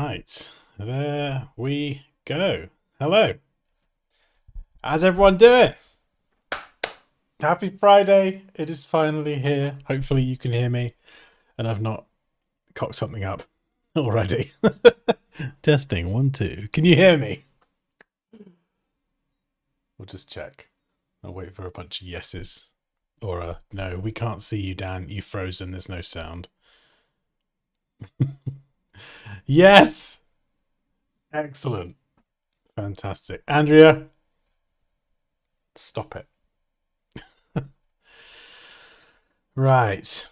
Right, there we go. Hello. How's everyone doing? Happy Friday. It is finally here. Hopefully you can hear me and I've not cocked something up already. Testing, 1, 2. Can you hear me? We'll just check. I'll wait for a bunch of yeses. Or no, we can't see you, Dan. You've frozen. There's no sound. Yes! Excellent. Fantastic. Andrea, stop it. Right.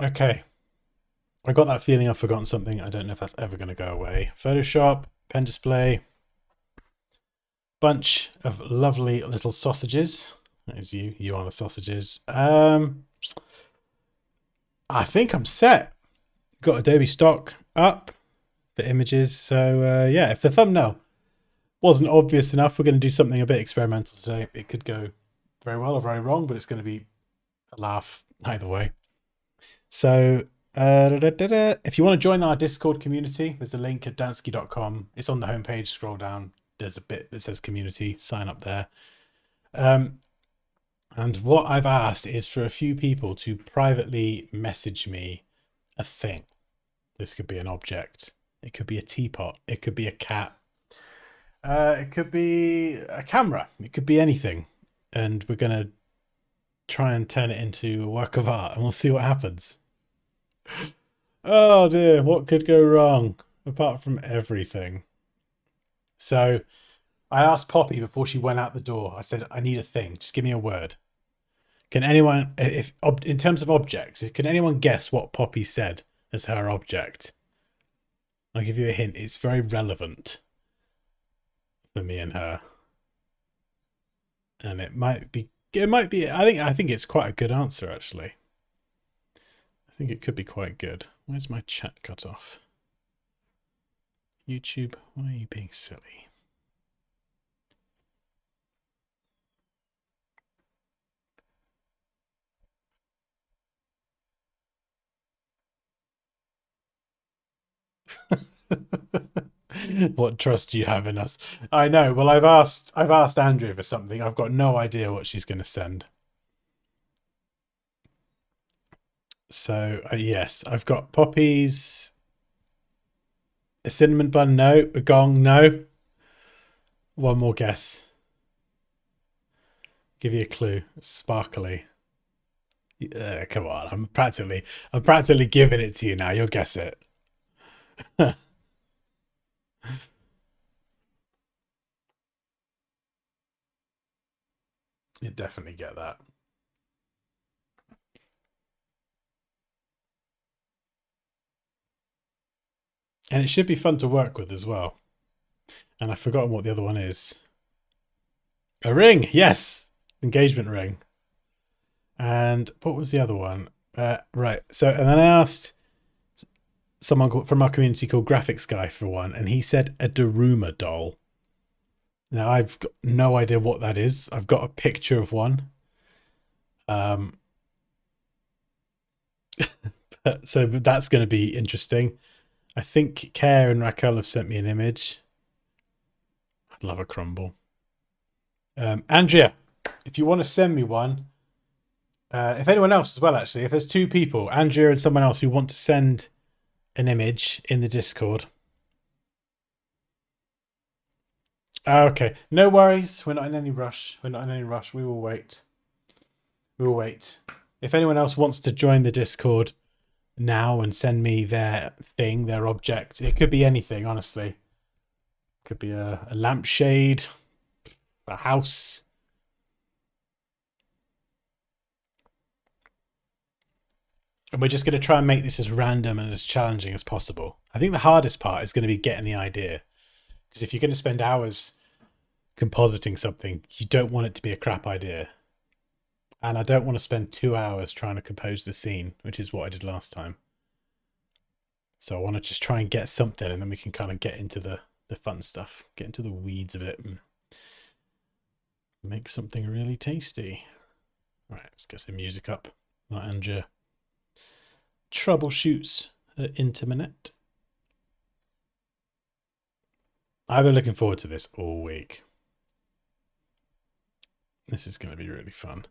Okay. I got that feeling I've forgotten something. I don't know if that's ever going to go away. Photoshop, pen display, bunch of lovely little sausages. That is you. You are the sausages. I think I'm set. Got Adobe Stock up for images. So yeah, if the thumbnail wasn't obvious enough, we're going to do something a bit experimental today. It could go very well or very wrong, but it's going to be a laugh either way. So if you want to join our Discord community, there's a link at dansky.com. It's on the homepage. Scroll down. There's a bit that says community. Sign up there. And what I've asked is for a few people to privately message me a thing. This could be an object. It could be a teapot. It could be a cat. It could be a camera. It could be anything. And we're going to try and turn it into a work of art and we'll see what happens. Oh dear, what could go wrong apart from everything? So I asked Poppy before she went out the door. I said, I need a thing. Just give me a word. Can anyone, if in terms of objects, can anyone guess what Poppy said as her object? I'll give you a hint. It's very relevant for me and her. And it might be, I think it's quite a good answer, actually. I think it could be quite good. Where's my chat cut off? YouTube, why are you being silly? What trust do you have in us? I know. Well, I've asked Andrea for something. I've got no idea what she's going to send. So yes, I've got poppies. A cinnamon bun, no. A gong, no. One more guess. Give you a clue. Sparkly. Come on, I'm practically giving it to you now. You'll guess it. You definitely get that. And it should be fun to work with as well. And I've forgotten what the other one is. A ring, yes. Engagement ring. And what was the other one? Right. So, and then I asked someone from our community called Graphics Guy for one, and he said a Daruma doll. Now, I've got no idea what that is. I've got a picture of one. So that's going to be interesting. I think Care and Raquel have sent me an image. I'd love a crumble. Andrea, if you want to send me one, if anyone else as well, actually, if there's two people, Andrea and someone else who want to send an image in the Discord. Okay, no worries. We're not in any rush. We will wait. We will wait. If anyone else wants to join the Discord now and send me their thing, their object, it could be anything, honestly. It could be a lampshade, a house. And we're just going to try and make this as random and as challenging as possible. I think the hardest part is going to be getting the idea. Because if you're going to spend hours compositing something, you don't want it to be a crap idea. And I don't want to spend 2 hours trying to compose the scene, which is what I did last time. So I want to just try and get something, and then we can kind of get into the fun stuff, get into the weeds of it, and make something really tasty. All right, let's get some music up. Right, Andrea troubleshoots her internet. I've been looking forward to this all week. This is going to be really fun.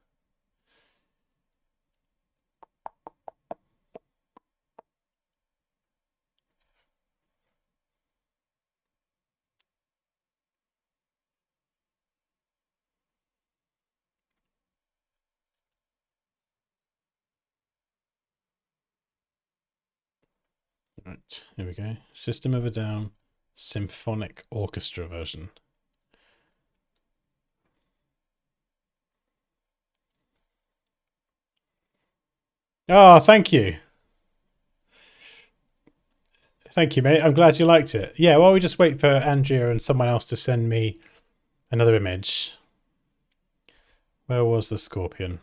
Right, here we go. System of a Down symphonic orchestra version. Oh, thank you. Thank you, mate. I'm glad you liked it. Yeah, while we just wait for Andrea and someone else to send me another image. Where was the scorpion?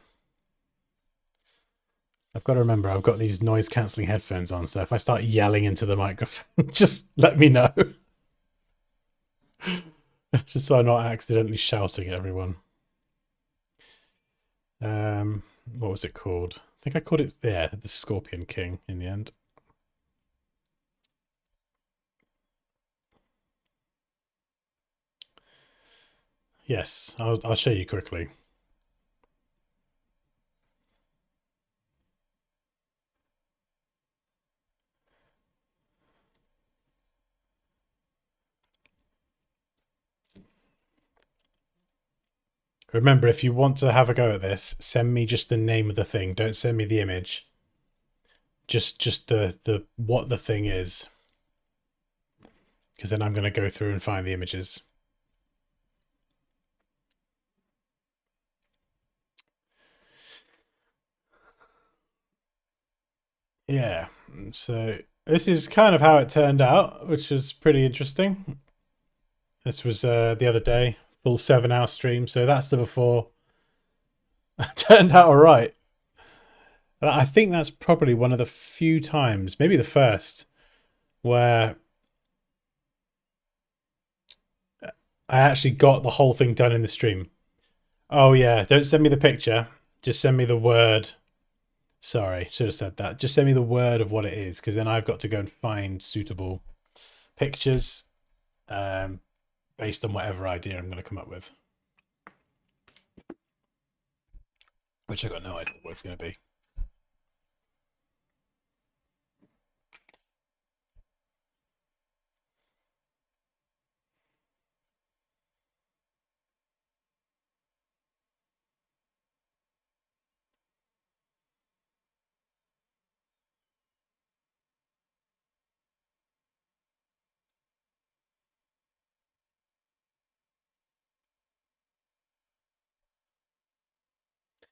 I've got to remember, I've got these noise cancelling headphones on, so if I start yelling into the microphone, just let me know. Just so I'm not accidentally shouting at everyone. What was it called? I think I called it, yeah, the Scorpion King in the end. Yes, I'll show you quickly. Remember, if you want to have a go at this, send me just the name of the thing. Don't send me the image. Just the what the thing is. Because then I'm going to go through and find the images. Yeah, so this is kind of how it turned out, which was pretty interesting. This was the other day, full 7-hour stream, so that's the before. It turned out all right. I think that's probably one of the few times, maybe the first, where I actually got the whole thing done in the stream. Oh yeah, don't send me the picture. Just send me the word. Sorry, should have said that. Just send me the word of what it is, because then I've got to go and find suitable pictures based on whatever idea I'm going to come up with. Which I've got no idea what it's going to be.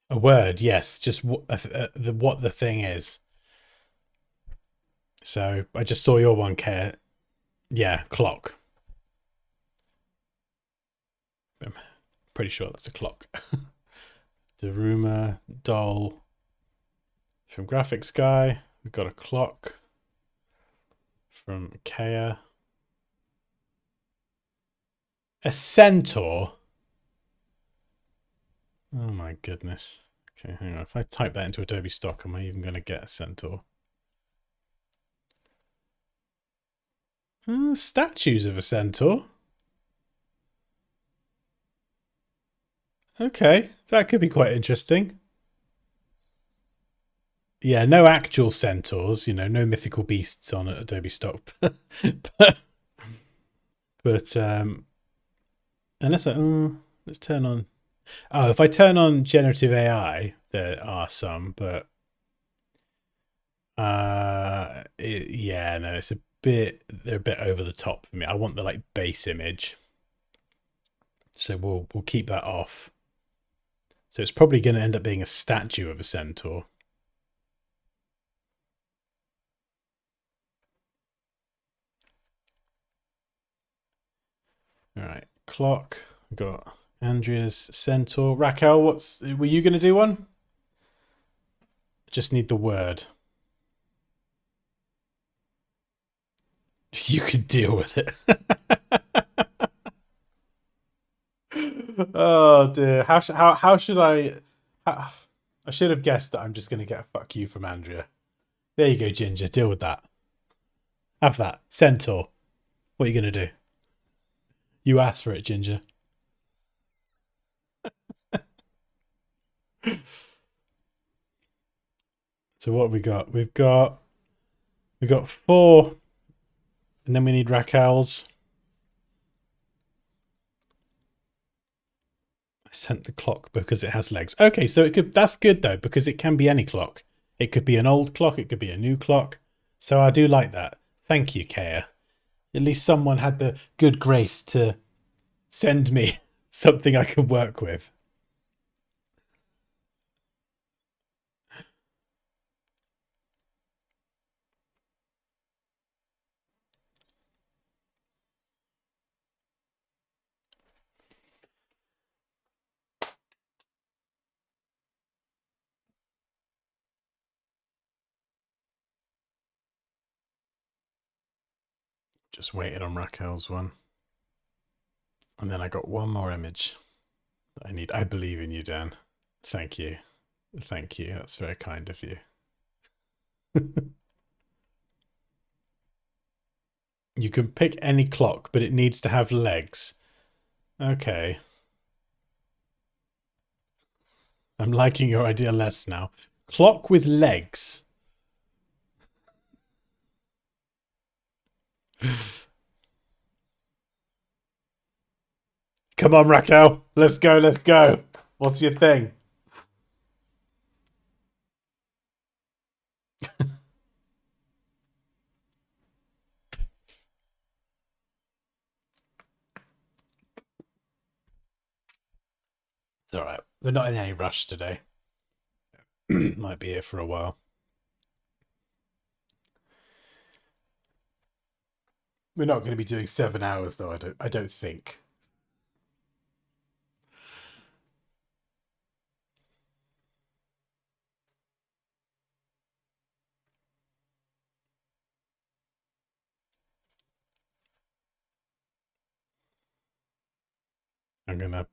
A word, yes, just what the thing is. So I just saw your one, Care. Yeah, clock. I'm pretty sure that's a clock. Daruma, doll. From Graphics Guy, we've got a clock. From Kea. A centaur? Oh my goodness. Okay, hang on. If I type that into Adobe Stock, am I even going to get a centaur? Statues of a centaur. Okay, that could be quite interesting. Yeah, no actual centaurs, no mythical beasts on Adobe Stock. but unless let's turn on. Oh, if I turn on generative AI, there are some, but yeah, no, they're a bit over the top for me. I want the like base image, so we'll keep that off. So it's probably going to end up being a statue of a centaur. All right, clock. We've got Andrea's centaur. Raquel, were you going to do one? Just need the word. You could deal with it. Oh dear. How should I? I should have guessed that I'm just going to get a fuck you from Andrea. There you go, Ginger. Deal with that. Have that. Centaur. What are you going to do? You asked for it, Ginger. So what have we got? We've got 4, and then we need Raquel's. I sent the clock because it has legs. Okay, so that's good though, because it can be any clock. It could be an old clock, it could be a new clock. So I do like that. Thank you, Kea. At least someone had the good grace to send me something I could work with. Just waited on Raquel's one. And then I got one more image that I need. I believe in you, Dan. Thank you. Thank you. That's very kind of you. You can pick any clock, but it needs to have legs. Okay. I'm liking your idea less now. Clock with legs. Come on, Raquel. Let's go, let's go. What's your thing? It's all right. We're not in any rush today. Might be here for a while. We're not going to be doing 7 hours, though. I don't think. I'm gonna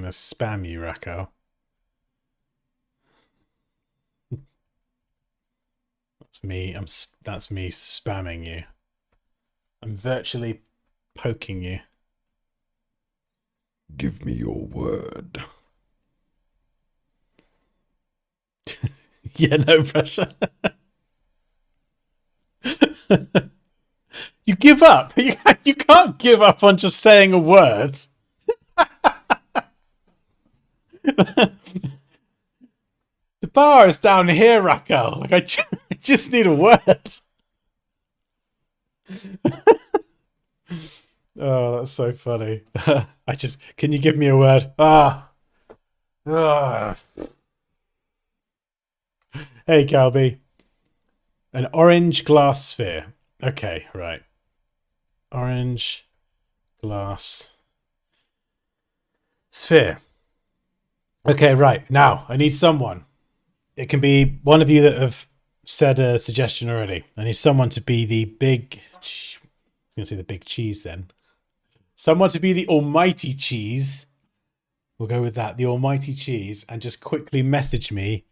spam you, Raquel. That's me spamming you. I'm virtually poking you. Give me your word. Yeah, no pressure. You give up. You can't give up on just saying a word. The bar is down here, Raquel. Like I just need a word. Oh, that's so funny. Can you give me a word? Hey, Calby. An orange glass sphere. Okay, right. Orange glass sphere. Okay, right. Now, I need someone. It can be one of you that have said a suggestion already. I need someone to be the big... I was going to say the big cheese then. Someone to be the almighty cheese. We'll go with that. The almighty cheese. And just quickly message me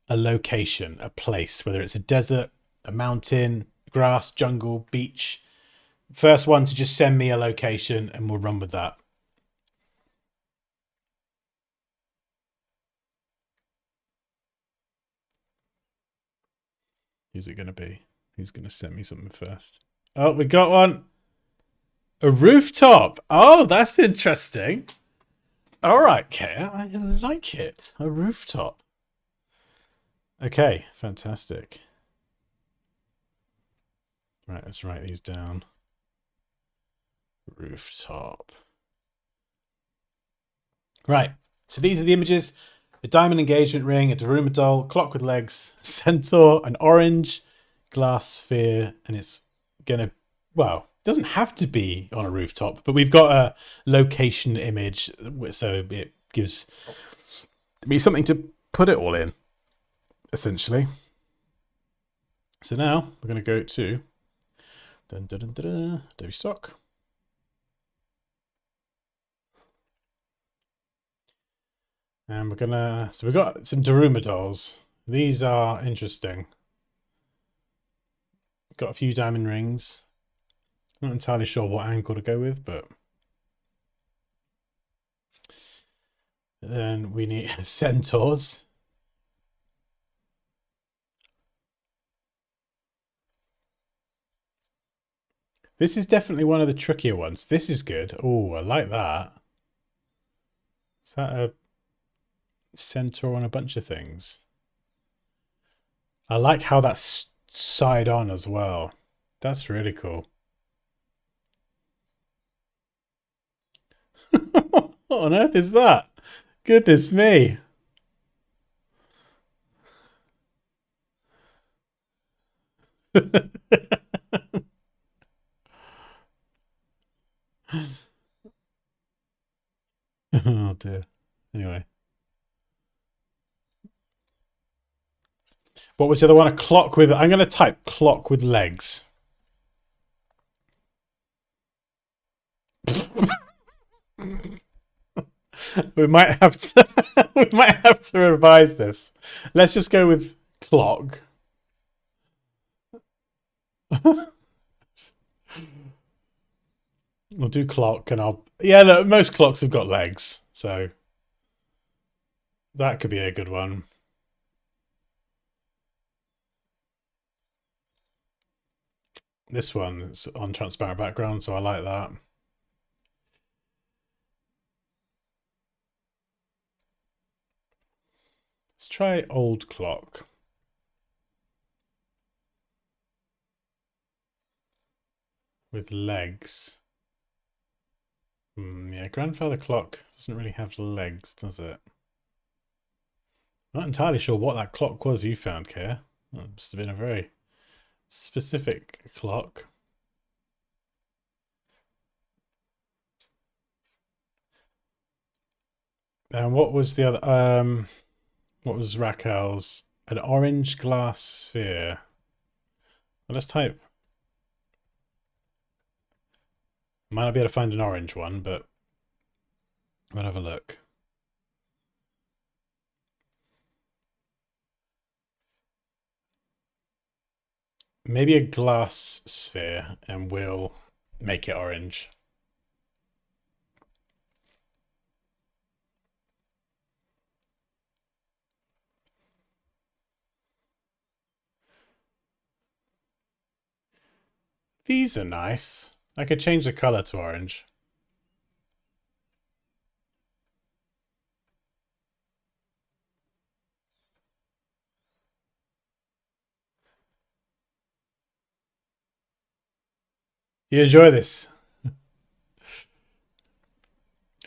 a location, a place, whether it's a desert, a mountain, grass, jungle, beach. First one to just send me a location and we'll run with that. Who's it going to be? Who's going to send me something first? Oh, we got one. A rooftop. Oh, that's interesting. All right, Kea. I like it. A rooftop. Okay, fantastic. Right, let's write these down. Rooftop. Right, so these are the images. A diamond engagement ring, a Daruma doll, clock with legs, centaur, an orange glass sphere, and it's gonna, well, it doesn't have to be on a rooftop, but we've got a location image, so it gives me something to put it all in, essentially. So now we're gonna go to Adobe Stock. And we've got some Daruma dolls. These are interesting. Got a few diamond rings. Not entirely sure what angle to go with, but Then we need centaurs. This is definitely one of the trickier ones. This is good. Oh, I like that. Is that a centaur on a bunch of things? I like how that's side on as well. That's really cool. What on earth is that? Goodness me. Oh dear. Anyway. What was the other one? A clock with... I'm going to type clock with legs. We might have to... we might have to revise this. Let's just go with clock. We'll do clock and I'll... Yeah, look, most clocks have got legs. So that could be a good one. This one is on transparent background, so I like that. Let's try old clock. With legs. Yeah, grandfather clock doesn't really have legs, does it? I'm not entirely sure what that clock was you found, Keir. That must have been a very specific clock. And what was the other? What was Raquel's? An orange glass sphere. Well, let's type. Might not be able to find an orange one, but we'll have a look. Maybe a glass sphere, and we'll make it orange. These are nice. I could change the color to orange. You enjoy this?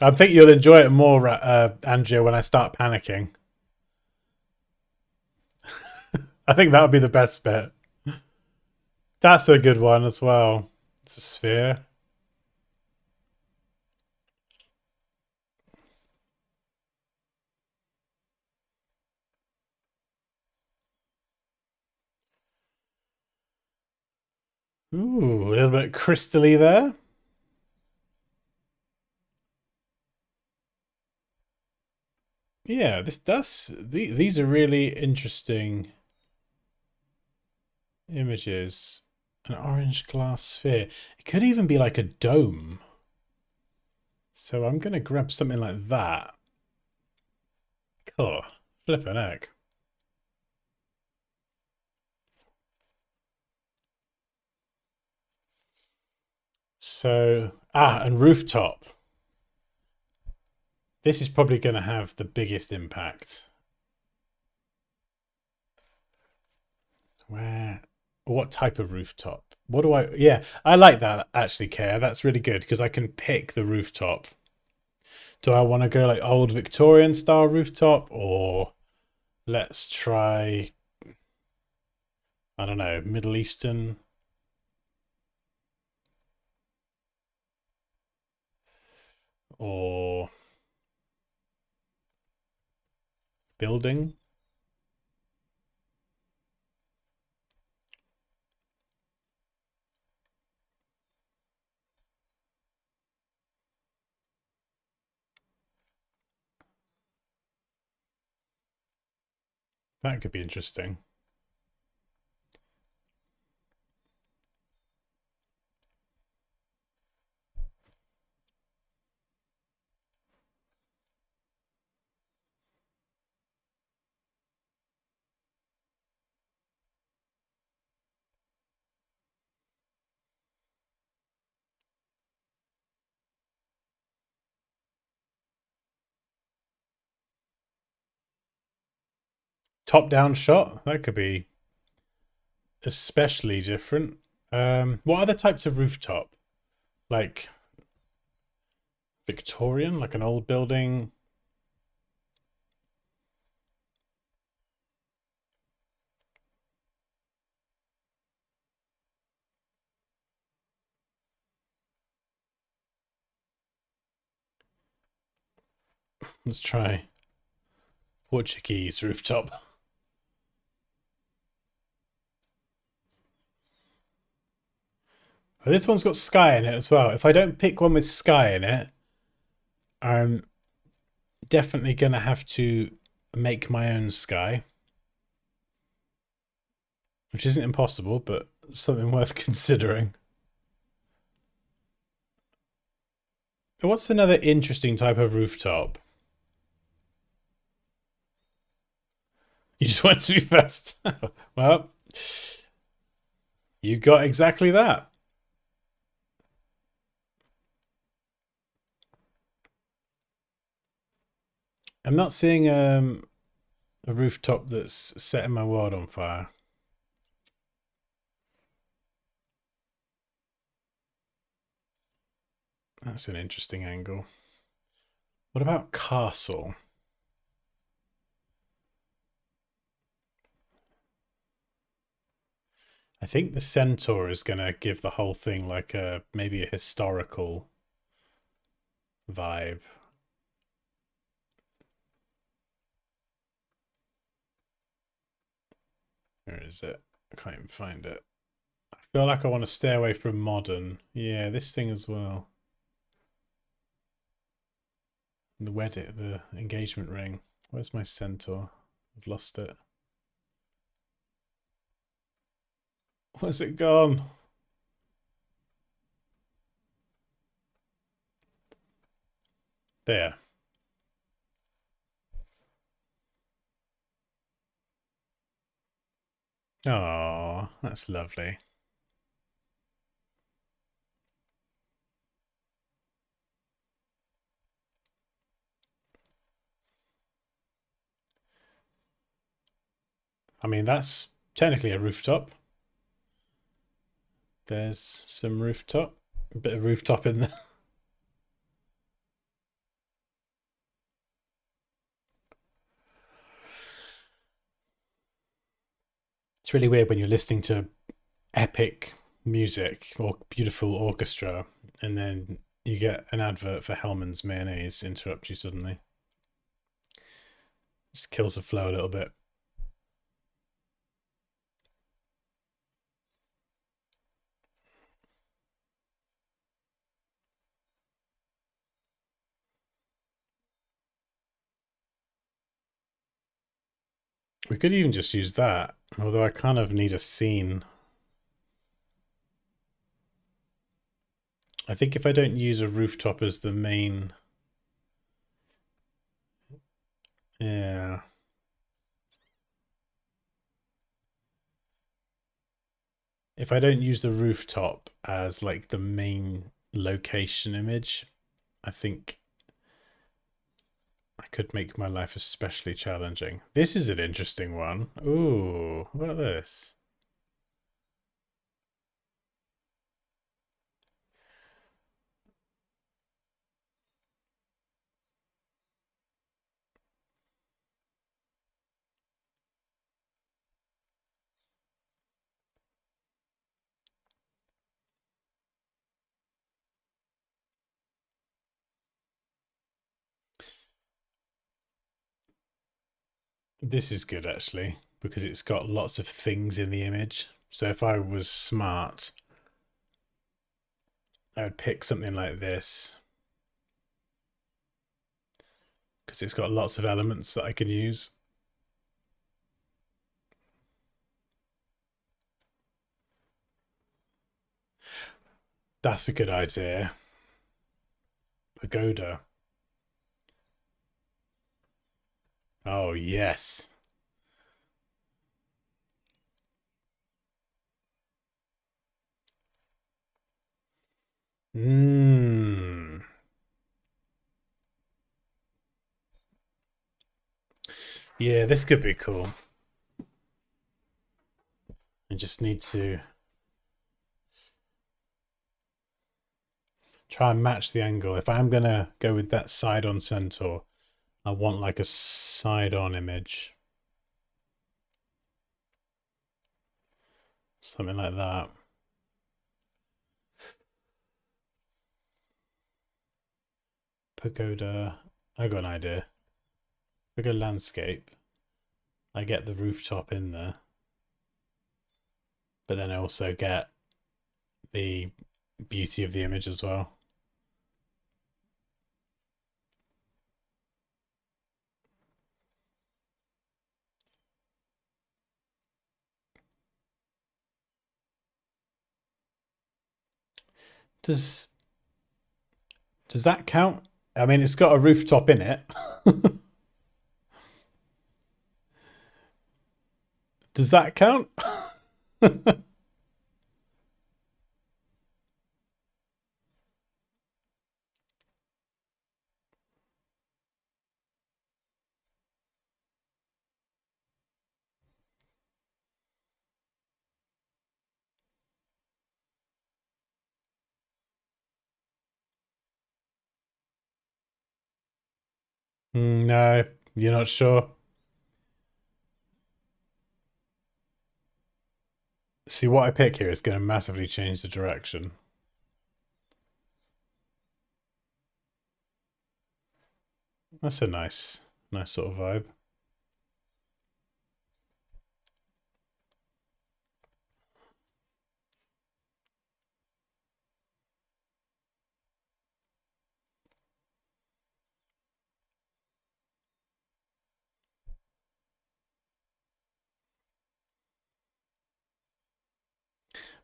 I think you'll enjoy it more, Andrea, when I start panicking. I think that would be the best bit. That's a good one as well. It's a sphere. Ooh, a little bit crystally there. Yeah, these are really interesting images. An orange glass sphere. It could even be like a dome. So I'm gonna grab something like that. Oh, flippin' heck. So, and rooftop. This is probably going to have the biggest impact. Where? What type of rooftop? What do I... Yeah, I like that actually, Keir. That's really good because I can pick the rooftop. Do I want to go like old Victorian style rooftop or let's try, I don't know, Middle Eastern or building? That could be interesting. Top-down shot. That could be especially different. What other types of rooftop? Like Victorian, like an old building. Let's try Portuguese rooftop. Oh, this one's got sky in it as well. If I don't pick one with sky in it, I'm definitely going to have to make my own sky. Which isn't impossible, but something worth considering. What's another interesting type of rooftop? You just want to be first. Well, you got exactly that. I'm not seeing a rooftop that's setting my world on fire. That's an interesting angle. What about castle? I think the centaur is going to give the whole thing like a maybe a historical vibe. Where is it? I can't even find it. I feel like I want to stay away from modern. Yeah, this thing as well. The wedding, the engagement ring. Where's my centaur? I've lost it. Where's it gone? There. Oh, that's lovely. I mean, that's technically a rooftop. There's some rooftop. A bit of rooftop in there. It's really weird when you're listening to epic music or beautiful orchestra and then you get an advert for Hellman's mayonnaise interrupt you suddenly. Just kills the flow a little bit. We could even just use that, although I kind of need a scene. I think if I don't use a rooftop as the main... Yeah. If I don't use the rooftop as like the main location image, I think I could make my life especially challenging. This is an interesting one. Ooh, what about this? This is good actually, because it's got lots of things in the image. So if I was smart, I would pick something like this. Because it's got lots of elements that I can use. That's a good idea. Pagoda. Oh, yes. Mmm. Yeah, this could be cool. I just need to try and match the angle. If I'm going to go with that side-on centaur, I want like a side-on image. Something like that. Pagoda. I got an idea. We go landscape. I get the rooftop in there. But then I also get the beauty of the image as well. Does that count? I mean, it's got a rooftop in it. Does that count? No, you're not sure. See, what I pick here is going to massively change the direction. That's a nice sort of vibe.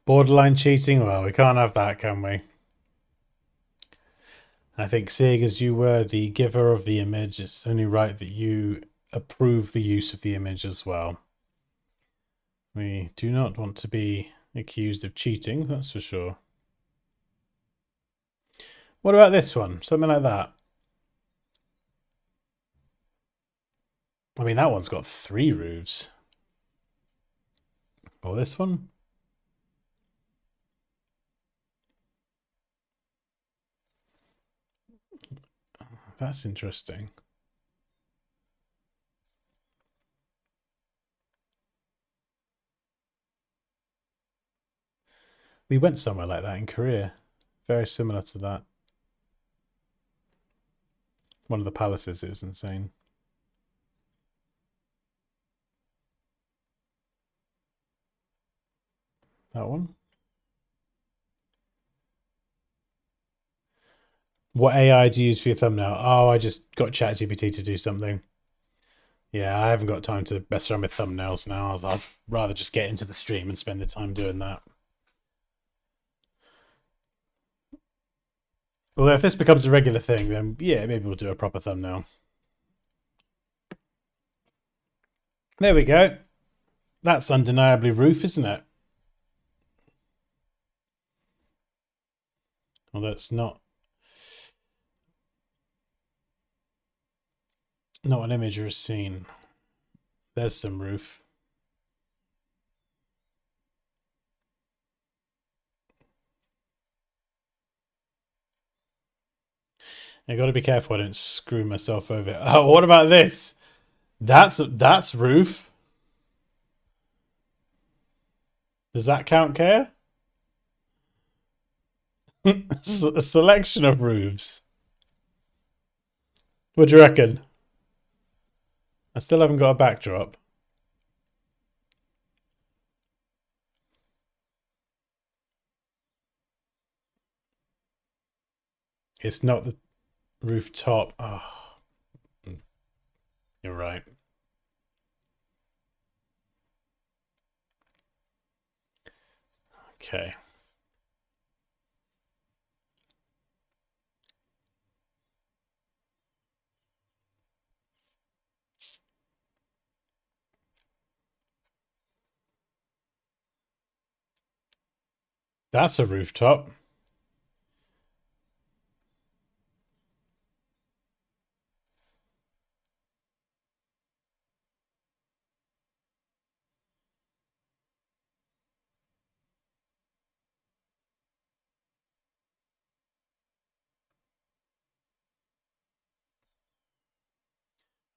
Borderline cheating? Well, we can't have that, can we? I think seeing as you were the giver of the image, it's only right that you approve the use of the image as well. We do not want to be accused of cheating, that's for sure. What about this one? Something like that. I mean, that one's got 3 roofs. Or this one? That's interesting. We went somewhere like that in Korea. Very similar to that. One of the palaces, it was insane. That one? What AI do you use for your thumbnail? Oh, I just got ChatGPT to do something. Yeah, I haven't got time to mess around with thumbnails now. I'd rather just get into the stream and spend the time doing that. Although if this becomes a regular thing, then yeah, maybe we'll do a proper thumbnail. There we go. That's undeniably roof, isn't it? Well, that's not an image or a scene. There's some roof. I got to be careful I don't screw myself over. Oh, what about this? That's roof. Does that count, Care? A selection of roofs. What do you reckon? I still haven't got a backdrop. It's not the rooftop. Oh, you're right. Okay. That's a rooftop.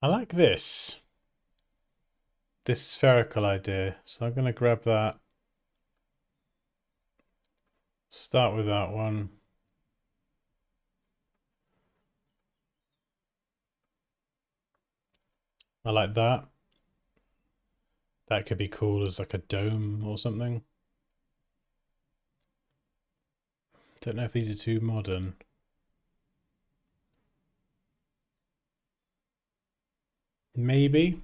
I like this spherical idea. So I'm going to grab that. Start with that one. I like that. That could be cool as like a dome or something. Don't know if these are too modern. Maybe.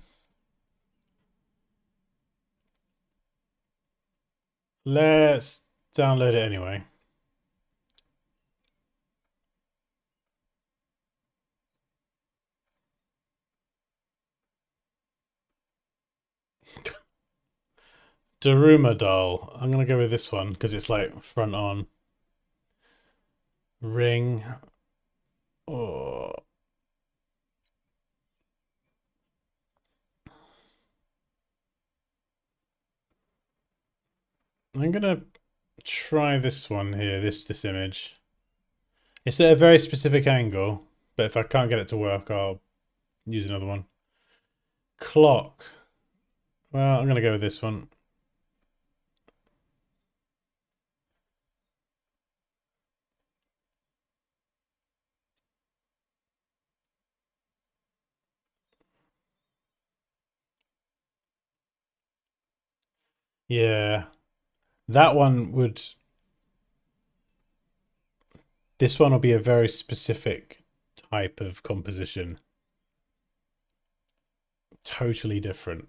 Let's download it anyway. Daruma doll. I'm gonna go with this one because it's like front on. Ring. Oh. I'm gonna try this one here, this image. It's at a very specific angle, but if I can't get it to work, I'll use another one. Clock. Well, I'm gonna go with this one. Yeah. That one would... This one will be a very specific type of composition. Totally different.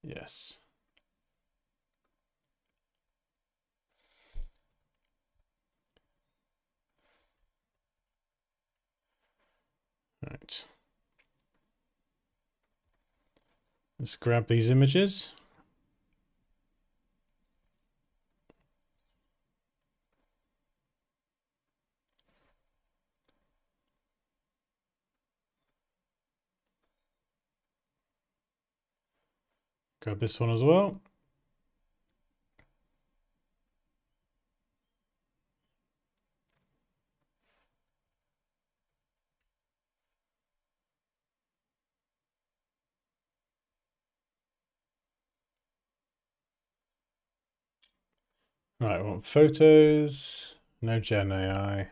Yes. Right. Let's grab these images. Grab this one as well. Right, I want photos. No Gen AI.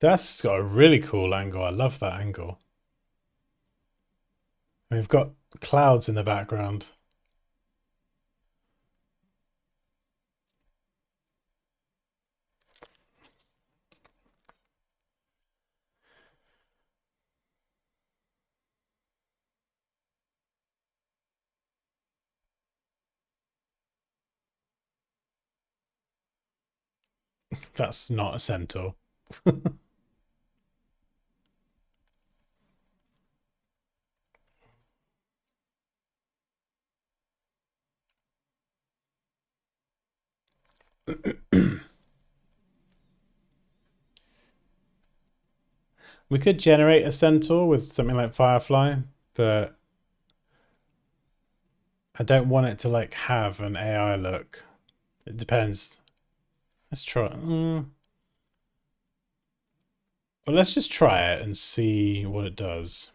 That's got a really cool angle. I love that angle. We've got clouds in the background. That's not a centaur. We could generate a centaur with something like Firefly, but I don't want it to like have an AI look. It depends. Let's try. Well, let's just try it and see what it does.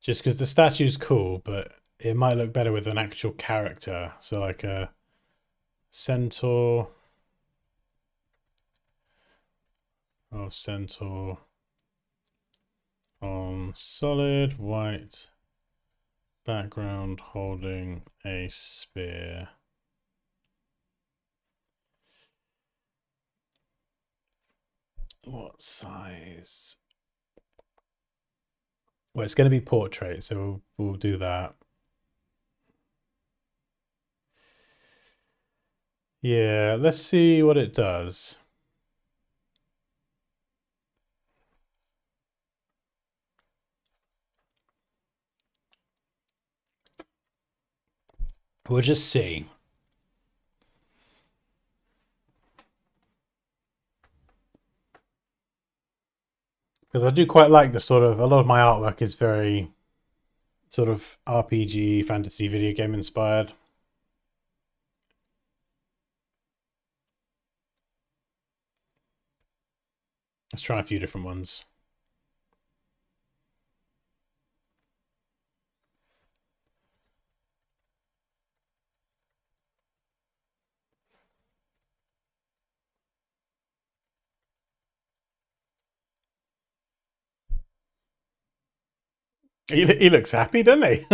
Just because the statue's cool, but it might look better with an actual character. So like a centaur. Oh, centaur on solid white background holding a spear. What size? Well, it's going to be portrait, so we'll do that. Yeah, let's see what it does. We'll just see. Because I do quite like the sort of, a lot of my artwork is very sort of RPG, fantasy, video game inspired. Let's try a few different ones. He looks happy, doesn't he?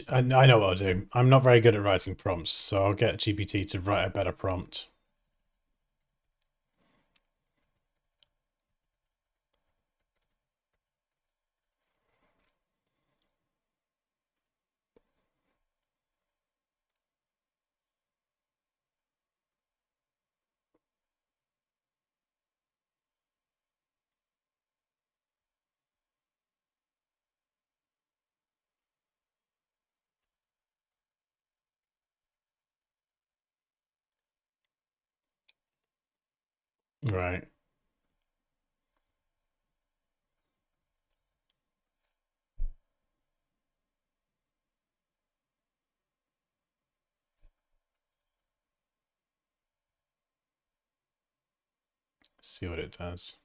I know what I'll do. I'm not very good at writing prompts, so I'll get GPT to write a better prompt. Right. Let's see what it does.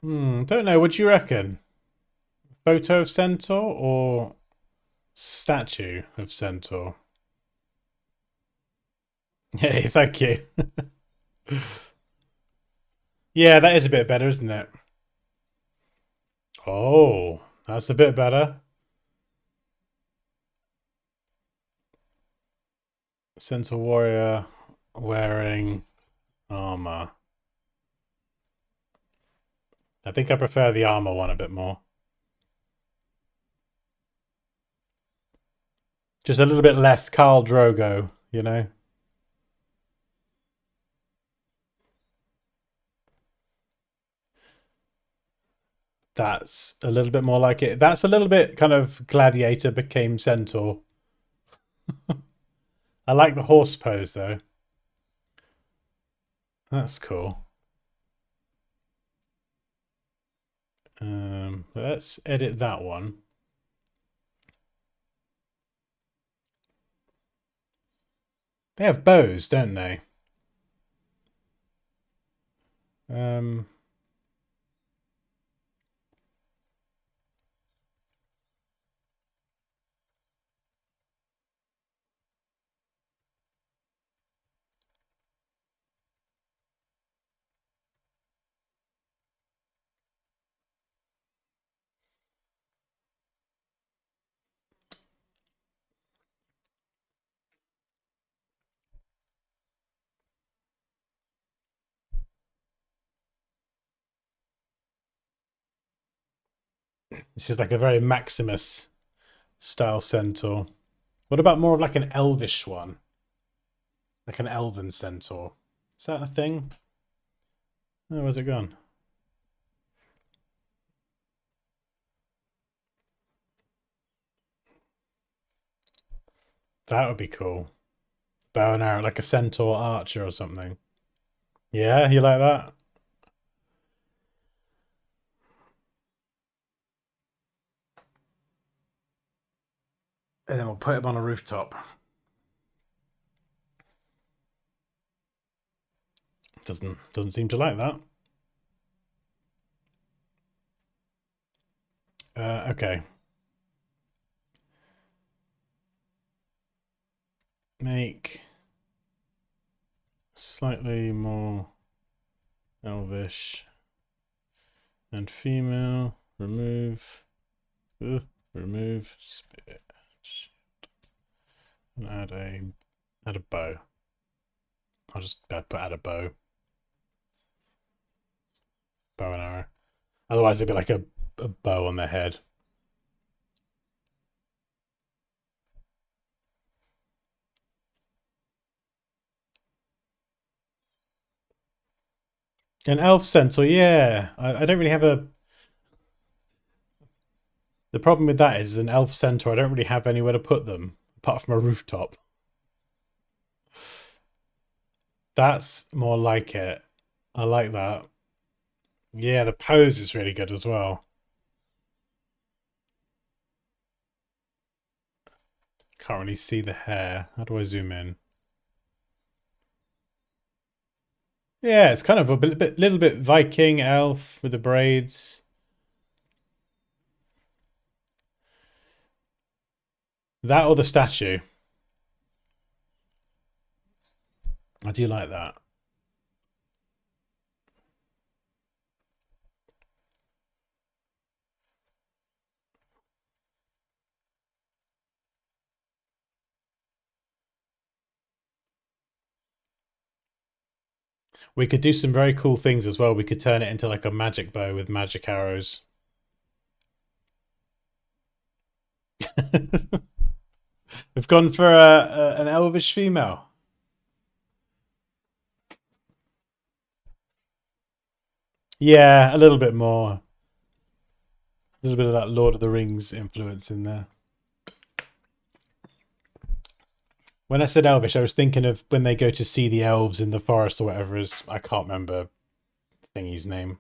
Don't know. What do you reckon? Photo of Centaur or statue of Centaur? Hey, thank you. Yeah, that is a bit better, isn't it? Oh, that's a bit better. Centaur warrior wearing armor. I think I prefer the armor one a bit more. Just a little bit less Khal Drogo, you know? That's a little bit more like it. That's a little bit kind of gladiator became centaur. I like the horse pose though. That's cool. Let's edit that one. They have bows, don't they? Um, this is like a very Maximus style centaur. What about more of like an elvish one? Like an elven centaur? Is that a thing? Oh, where's it gone? That would be cool. Bow and arrow, like a centaur archer or something. Yeah, you like that? And then we'll put him on a rooftop. Doesn't seem to like that. Okay. Make slightly more elvish and female. Remove. Remove spear. And add a bow. I'll just add a bow. Bow and arrow. Otherwise it'd be like a bow on their head. An elf centaur, yeah. I don't really have a. The problem with that is an elf centaur. I don't really have anywhere to put them apart from a rooftop. That's more like it. I like that. Yeah, the pose is really good as well. Can't really see the hair. How do I zoom in? Yeah, it's kind of a little bit Viking elf with the braids. That or the statue. I do like that. We could do some very cool things as well. We could turn it into like a magic bow with magic arrows. We've gone for an elvish female. Yeah, a little bit more. A little bit of that Lord of the Rings influence in there. When I said elvish, I was thinking of when they go to see the elves in the forest or whatever is. I can't remember thingy's name.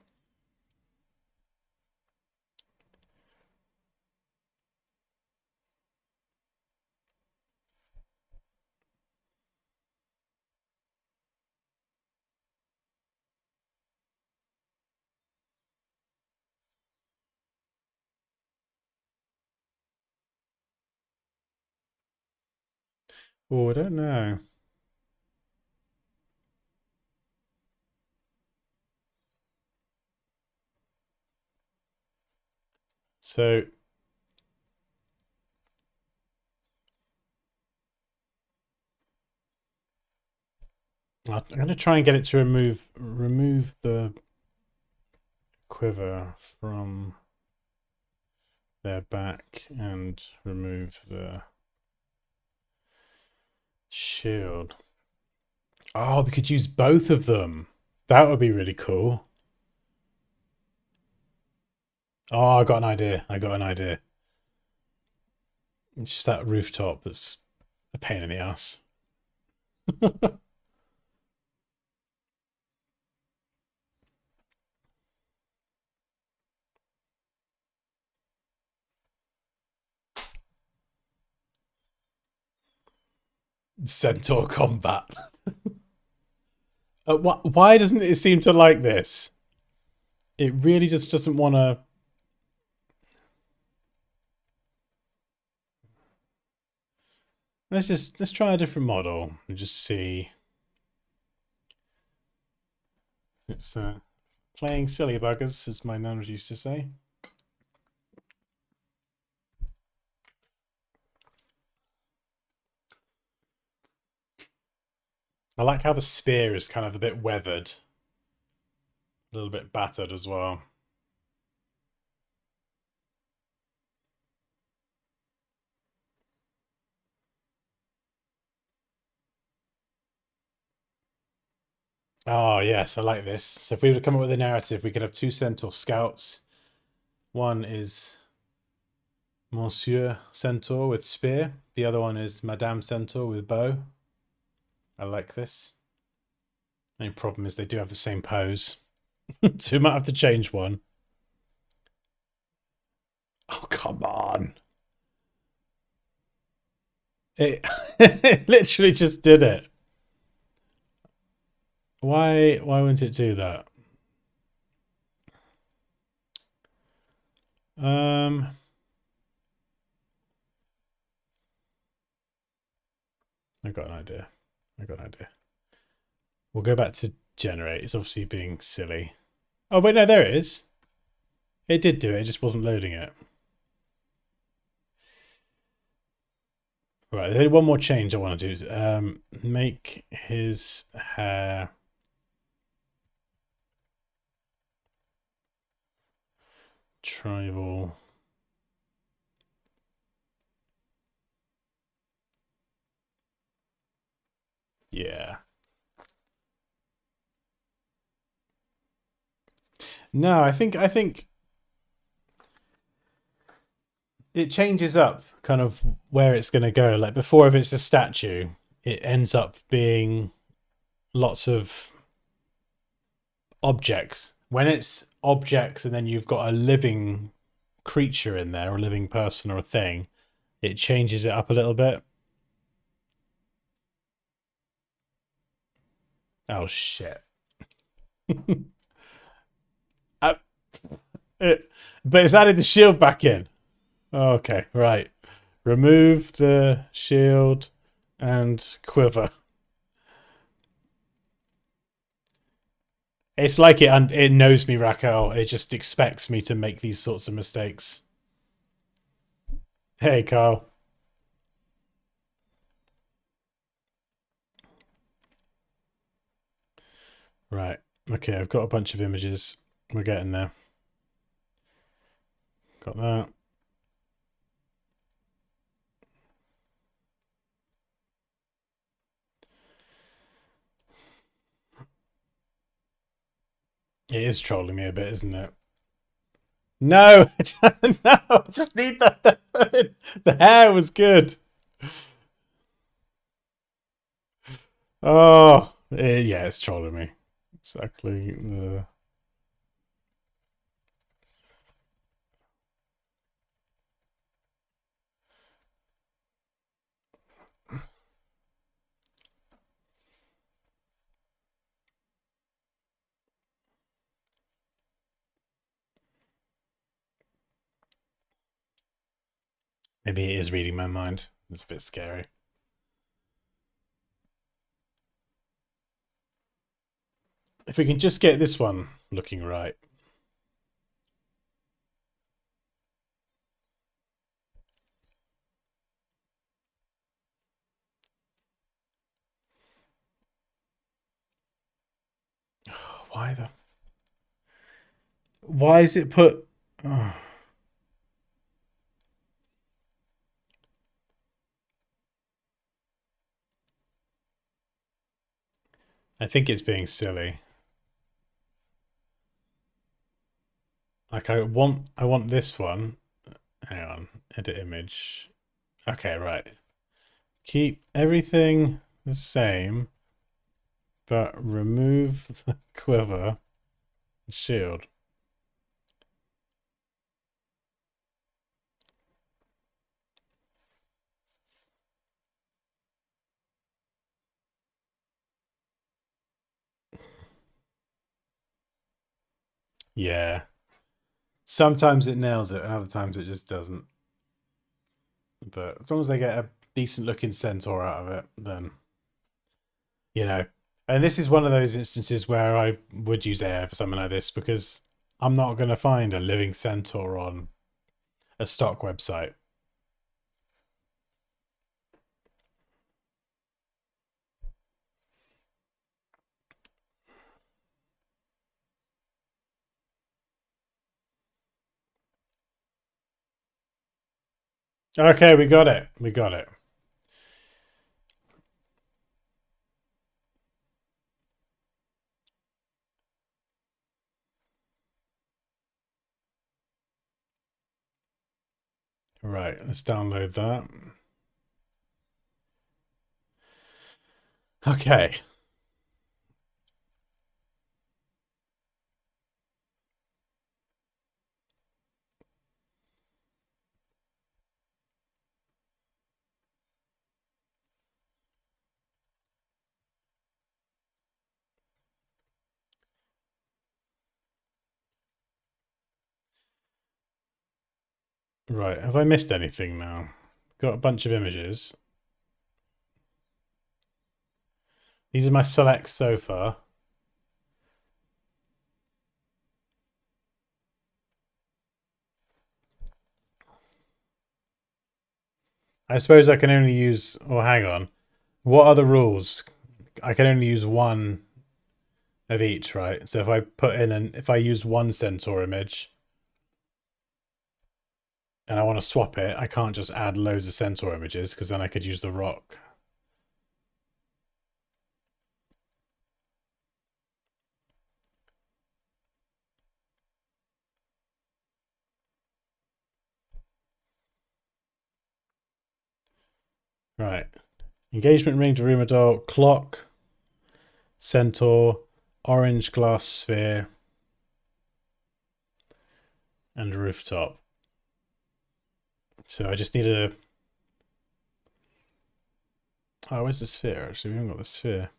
Oh, I don't know. So I'm going to try and get it to remove the quiver from their back and remove the shield. Oh, we could use both of them. That would be really cool. Oh, I got an idea. I got an idea. It's just that rooftop that's a pain in the ass. Centaur combat. Why doesn't it seem to like this? It really just doesn't want to. Let's try a different model and just see. It's playing silly buggers, as my nuns used to say. I like how the spear is kind of a bit weathered, a little bit battered as well. Oh, yes, I like this. So if we were to come up with a narrative, we could have two Centaur scouts. One is Monsieur Centaur with spear. The other one is Madame Centaur with bow. I like this. The only problem is they do have the same pose. So we might have to change one. Oh, come on. It literally just did it. Why wouldn't it do that? I got an idea. We'll go back to generate. It's obviously being silly. Oh, wait, no, there it is. It did do it. It just wasn't loading it. Right, there's one more change I want to do. Make his hair tribal. Yeah. No, I think it changes up kind of where it's going to go. Like before, if it's a statue, it ends up being lots of objects. When it's objects and then you've got a living creature in there, or a living person or a thing, it changes it up a little bit. Oh shit. uh, but it's added the shield back in. Okay, right. Remove the shield and quiver. It's like it knows me, Raquel. It just expects me to make these sorts of mistakes. Hey, Carl. Right. Okay, I've got a bunch of images. We're getting there. Got that. It is trolling me a bit, isn't it? No, no, I just need that. The hair was good. Oh, yeah, it's trolling me. Exactly. Maybe it is reading my mind. It's a bit scary. If we can just get this one looking right. Why the? Why is it put? Oh. I think it's being silly. Like I want this one. Hang on, edit image. Okay, right. Keep everything the same, but remove the quiver and shield. Yeah. Sometimes it nails it, and other times it just doesn't. But as long as they get a decent looking centaur out of it, then you know. And this is one of those instances where I would use AI for something like this because I'm not going to find a living centaur on a stock website. Okay, we got it. We got it. Right, let's download that. Okay. Right, have I missed anything now? Got a bunch of images. These are my selects so far. I suppose I can only use... Oh, hang on. What are the rules? I can only use one of each, right? So if I put in if I use one centaur image and I want to swap it, I can't just add loads of centaur images because then I could use the rock. Right. Engagement ring, Daruma doll, clock, centaur, orange glass sphere, and rooftop. So I just need a... Oh, where's the sphere? Actually, we haven't got the sphere.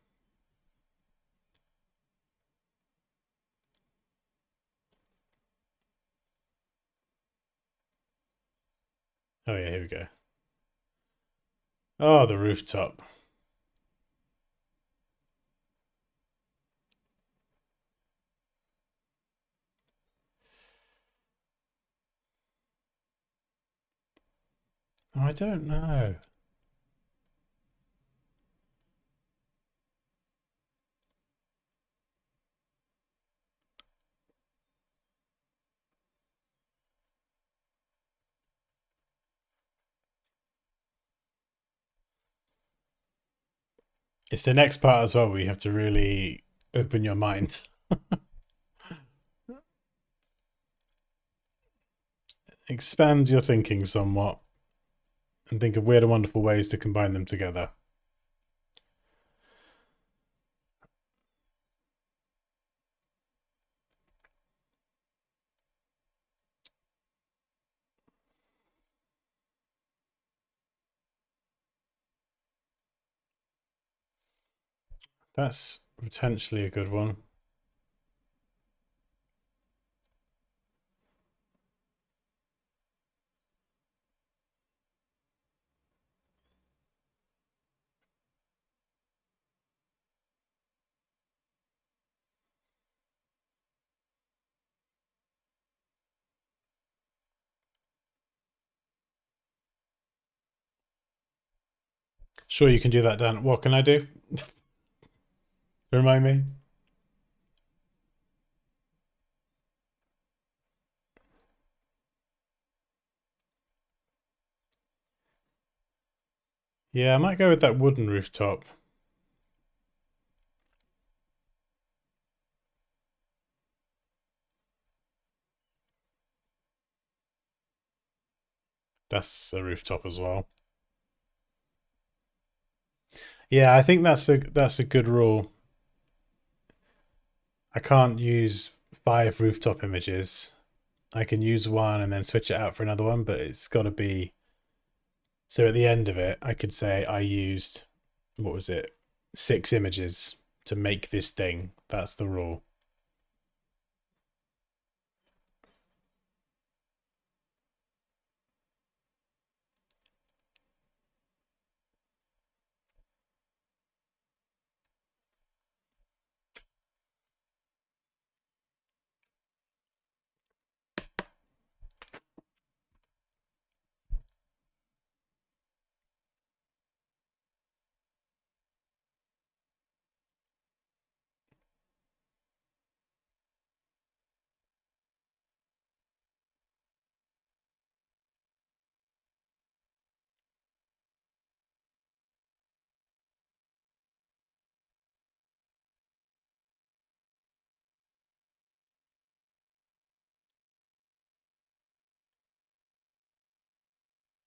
Oh yeah, here we go. Oh, the rooftop. Oh, I don't know. It's the next part as well where you have to really open your mind. Expand your thinking somewhat and think of weird and wonderful ways to combine them together. That's potentially a good one. Sure, you can do that, Dan. What can I do? Remind me. Yeah, I might go with that wooden rooftop. That's a rooftop as well. Yeah, I think that's a good rule. I can't use 5 rooftop images. I can use one and then switch it out for another one, but it's got to be... So at the end of it, I could say I used, what was it, 6 images to make this thing. That's the rule.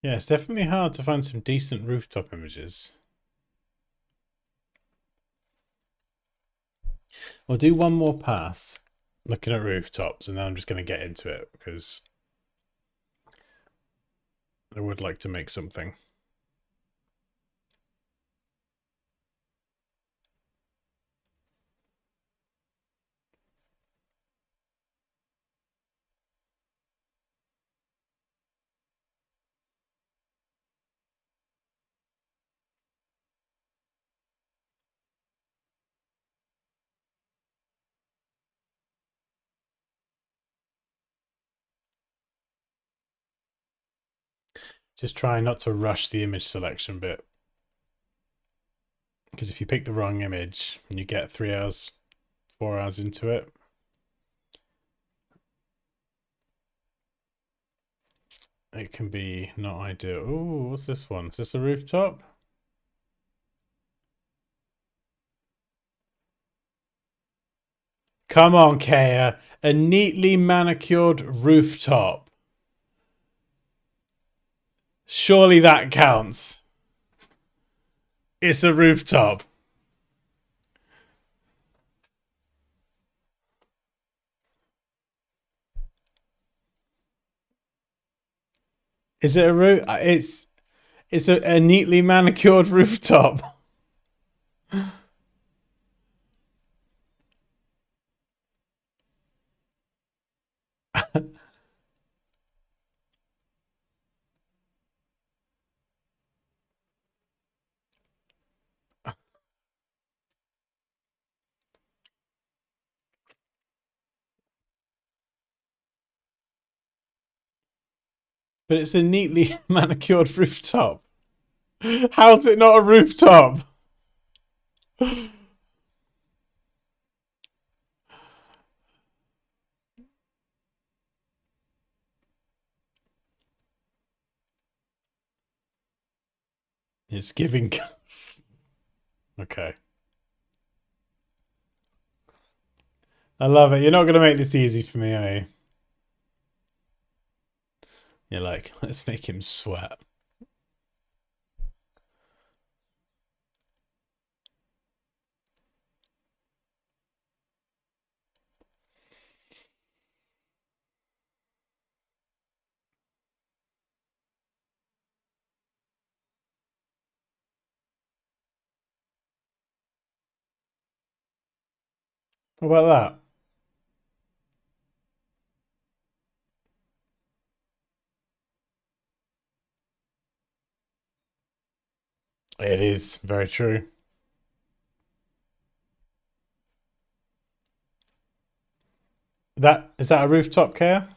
Yeah, it's definitely hard to find some decent rooftop images. We'll do one more pass looking at rooftops, and then I'm just going to get into it because I would like to make something. Just try not to rush the image selection bit. Because if you pick the wrong image and you get 3 hours, 4 hours into it, it can be not ideal. Ooh, what's this one? Is this a rooftop? Come on, Kea. A neatly manicured rooftop. Surely that counts. It's a rooftop. Is it a roof? It's a neatly manicured rooftop. But it's a neatly manicured rooftop. How's it not a rooftop? It's giving. Okay. I love it. You're not going to make this easy for me, are you? You're like, let's make him sweat. What about that? It is very true. That is that a rooftop, Care?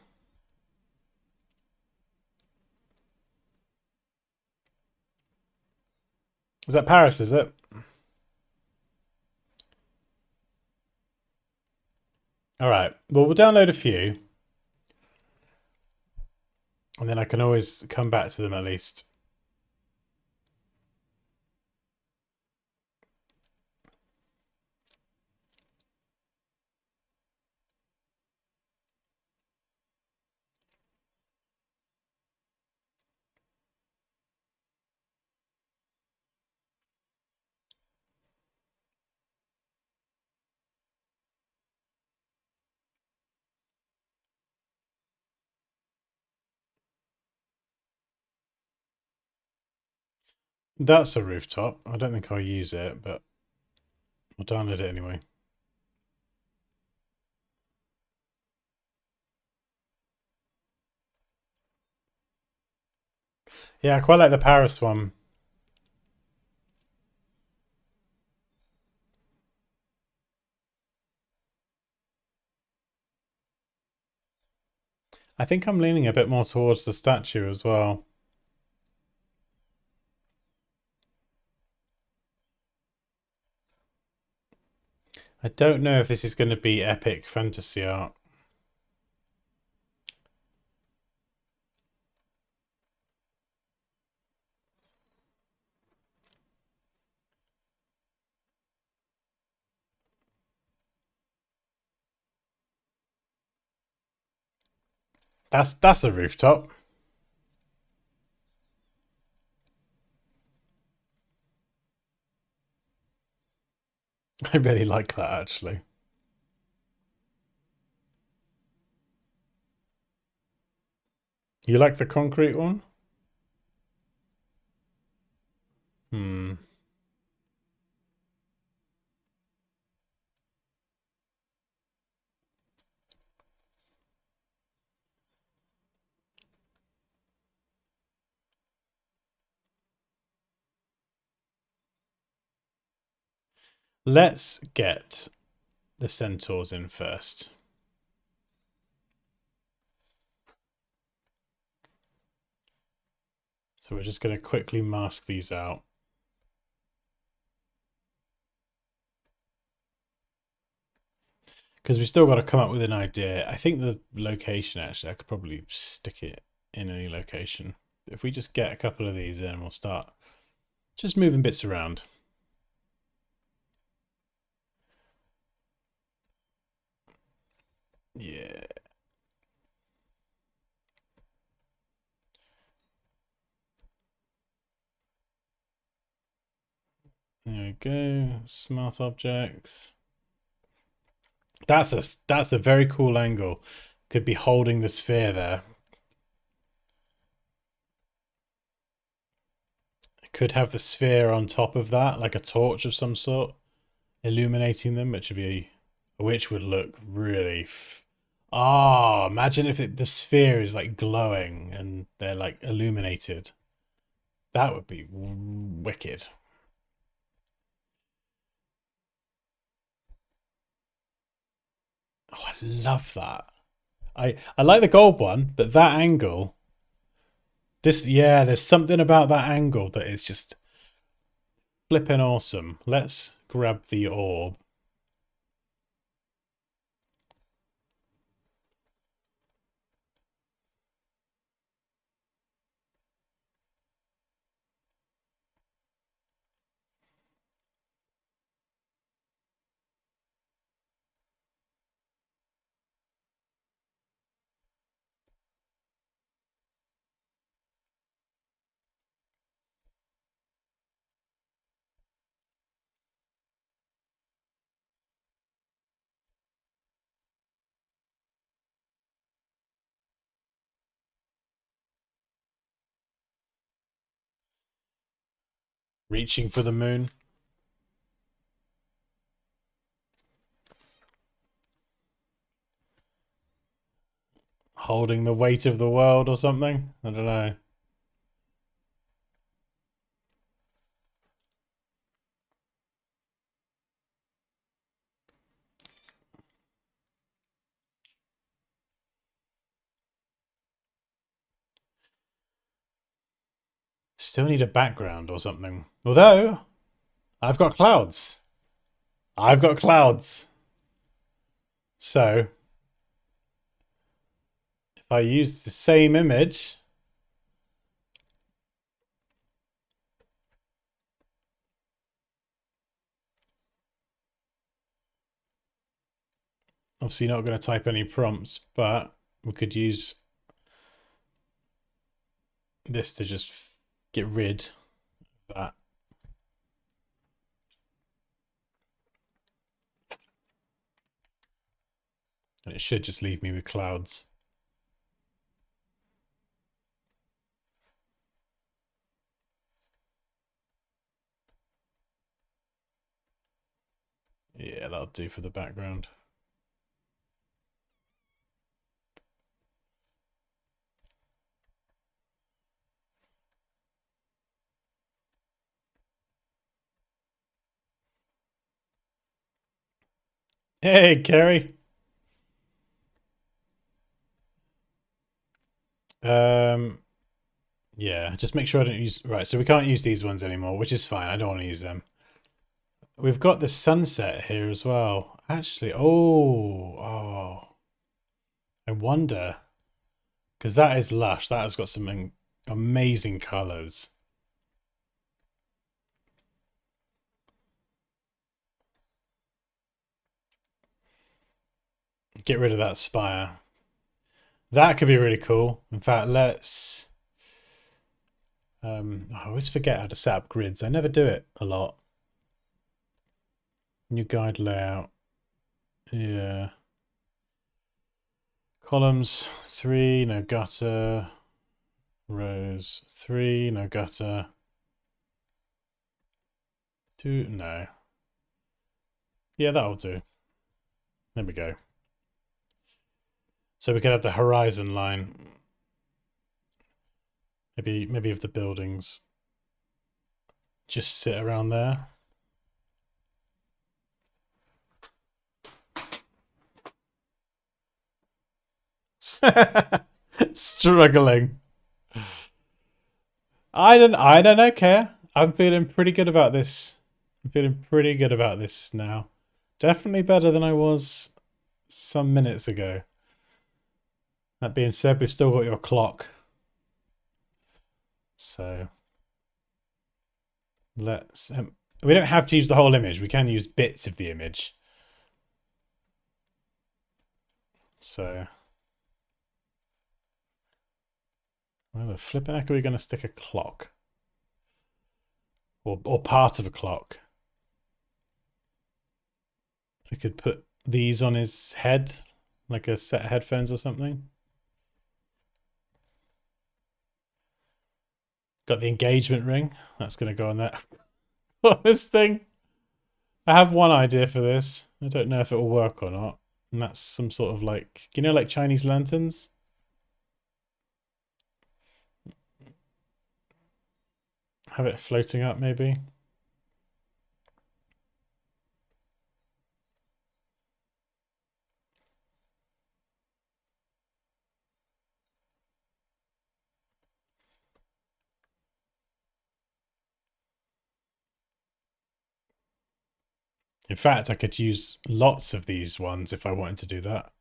Is that Paris? Is it? All right. Well, we'll download a few, and then I can always come back to them at least. That's a rooftop. I don't think I'll use it, but I'll download it anyway. Yeah, I quite like the Paris one. I think I'm leaning a bit more towards the statue as well. I don't know if this is going to be epic fantasy art. That's a rooftop. I really like that actually. You like the concrete one? Hmm. Let's get the centaurs in first. So we're just going to quickly mask these out. Because we've still got to come up with an idea. I think the location, actually, I could probably stick it in any location. If we just get a couple of these in, we'll start just moving bits around. Yeah. There we go. Smart objects. That's a very cool angle. Could be holding the sphere there. Could have the sphere on top of that, like a torch of some sort, illuminating them, which would look really. Imagine if the sphere is like glowing and they're like illuminated. That would be wicked. Oh, I love that. I like the gold one, but that angle. There's something about that angle that is just flipping awesome. Let's grab the orb. Reaching for the moon. Holding the weight of the world or something. I don't know. Still need a background or something. Although, I've got clouds. I've got clouds. So, if I use the same image, obviously not going to type any prompts, but we could use this to just get rid of that. And it should just leave me with clouds. Yeah, that'll do for the background. Hey, Kerry. Yeah, just make sure I don't use... Right, so we can't use these ones anymore, which is fine. I don't want to use them. We've got the sunset here as well. Actually, oh. I wonder, because that is lush. That has got some amazing colors. Get rid of that spire. That could be really cool. In fact, let's... I always forget how to set up grids. I never do it a lot. New guide layout. Yeah. Columns 3, no gutter. Rows 3, no gutter. 2, no. Yeah, that'll do. There we go. So we can have the horizon line. Maybe of the buildings. Just sit around there. Struggling. I don't know, care. I'm feeling pretty good about this. I'm feeling pretty good about this now. Definitely better than I was some minutes ago. That being said, we've still got your clock. So let's we don't have to use the whole image. We can use bits of the image. So where the flipping heck are we going to stick a clock? Or part of a clock? We could put these on his head, like a set of headphones or something. Got the engagement ring. That's going to go on there. This thing. I have one idea for this. I don't know if it will work or not. And that's some sort of like, you know, like Chinese lanterns? Have it floating up, maybe. In fact, I could use lots of these ones if I wanted to do that.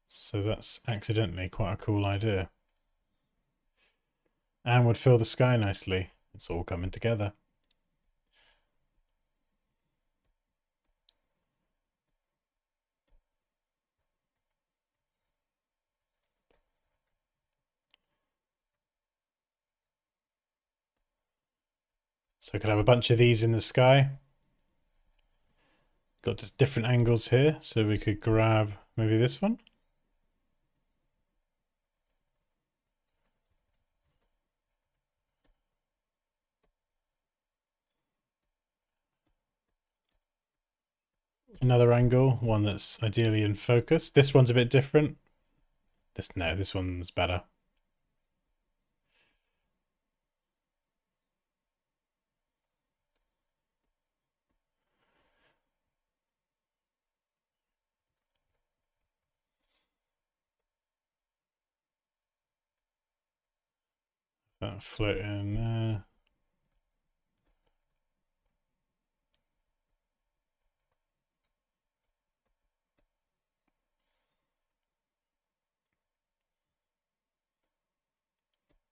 So that's accidentally quite a cool idea. And would fill the sky nicely. It's all coming together. So I could have a bunch of these in the sky. Got just different angles here, so we could grab maybe this one. Another angle, one that's ideally in focus. This one's a bit different. This one's better. That floating there.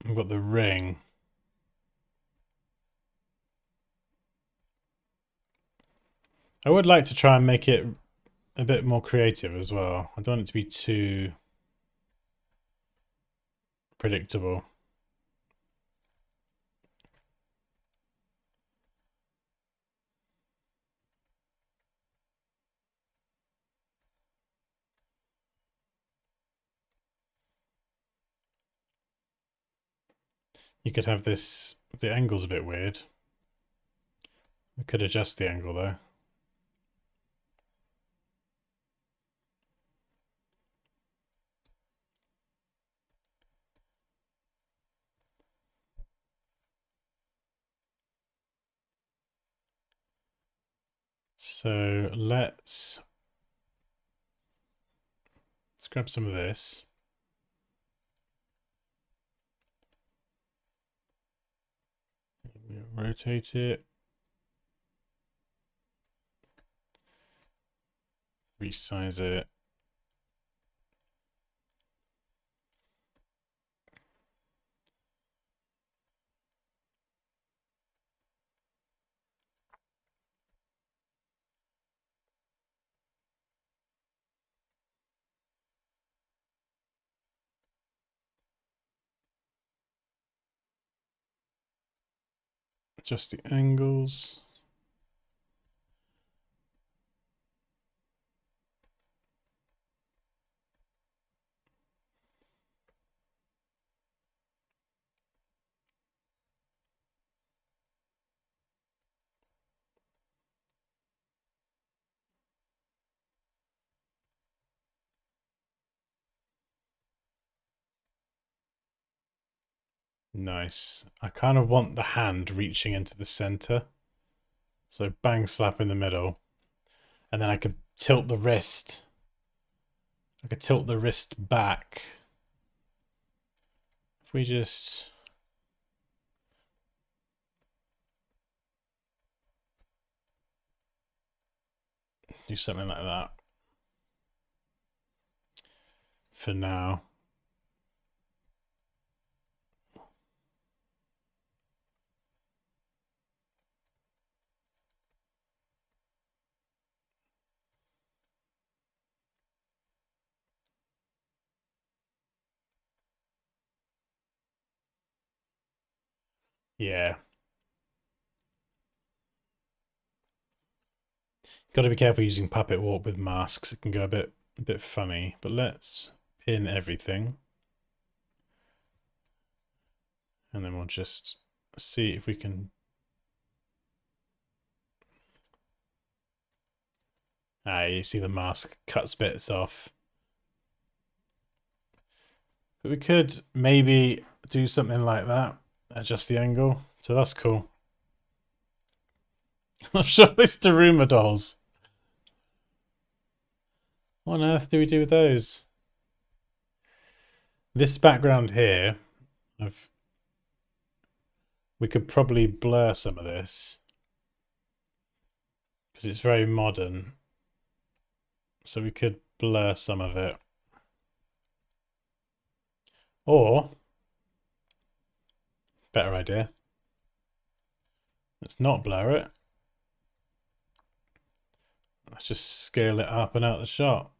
We've got the ring. I would like to try and make it a bit more creative as well. I don't want it to be too predictable. You could have this, the angle's a bit weird. We could adjust the angle though. So let's grab some of this. Rotate it. Resize it. Adjust the angles. Nice. I kind of want the hand reaching into the center. So bang slap in the middle. And then I could tilt the wrist. I could tilt the wrist back. If we just Do something like that for now. Yeah. Got to be careful using Puppet Walk with masks. It can go a bit funny. But let's pin everything. And then we'll just see if we can... you see the mask cuts bits off. But we could maybe do something like that. Adjust the angle. So that's cool. I'll show this to Daruma dolls. What on earth do we do with those? This background here, we could probably blur some of this because it's very modern. So we could blur some of it. Or, better idea, let's not blur it. Let's just scale it up and out the shot.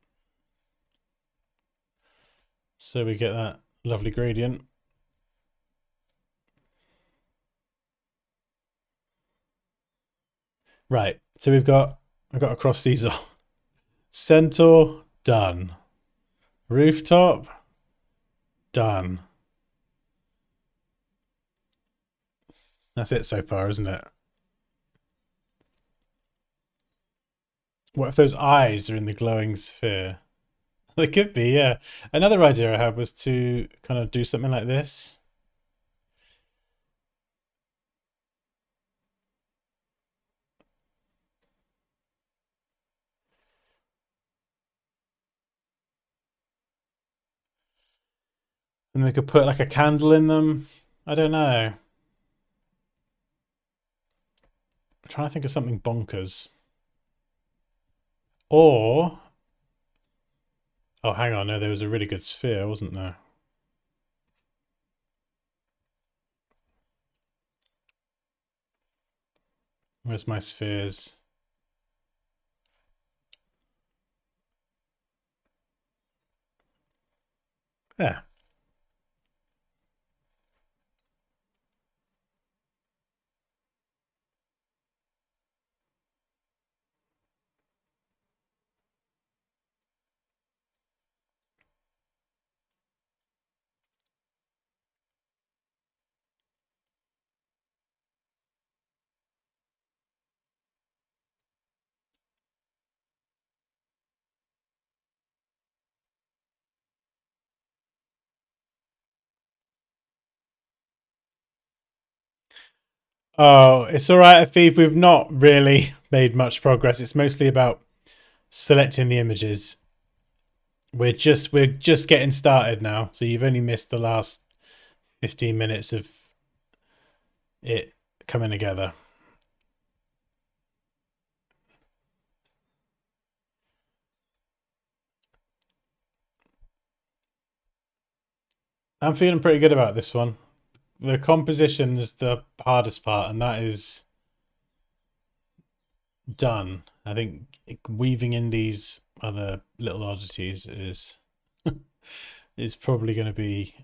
So we get that lovely gradient. Right, so I've got to cross these off. Centaur, done. Rooftop, done. That's it so far, isn't it? What if those eyes are in the glowing sphere? They could be, yeah. Another idea I had was to kind of do something like this. And we could put like a candle in them. I don't know. I'm trying to think of something bonkers. Or... oh, hang on. No, there was a really good sphere, wasn't there? Where's my spheres? Yeah. Oh, it's all right, Afif. We've not really made much progress. It's mostly about selecting the images. We're just getting started now, so you've only missed the last 15 minutes of it coming together. I'm feeling pretty good about this one. The composition is the hardest part, and that is done. I think weaving in these other little oddities is probably going to be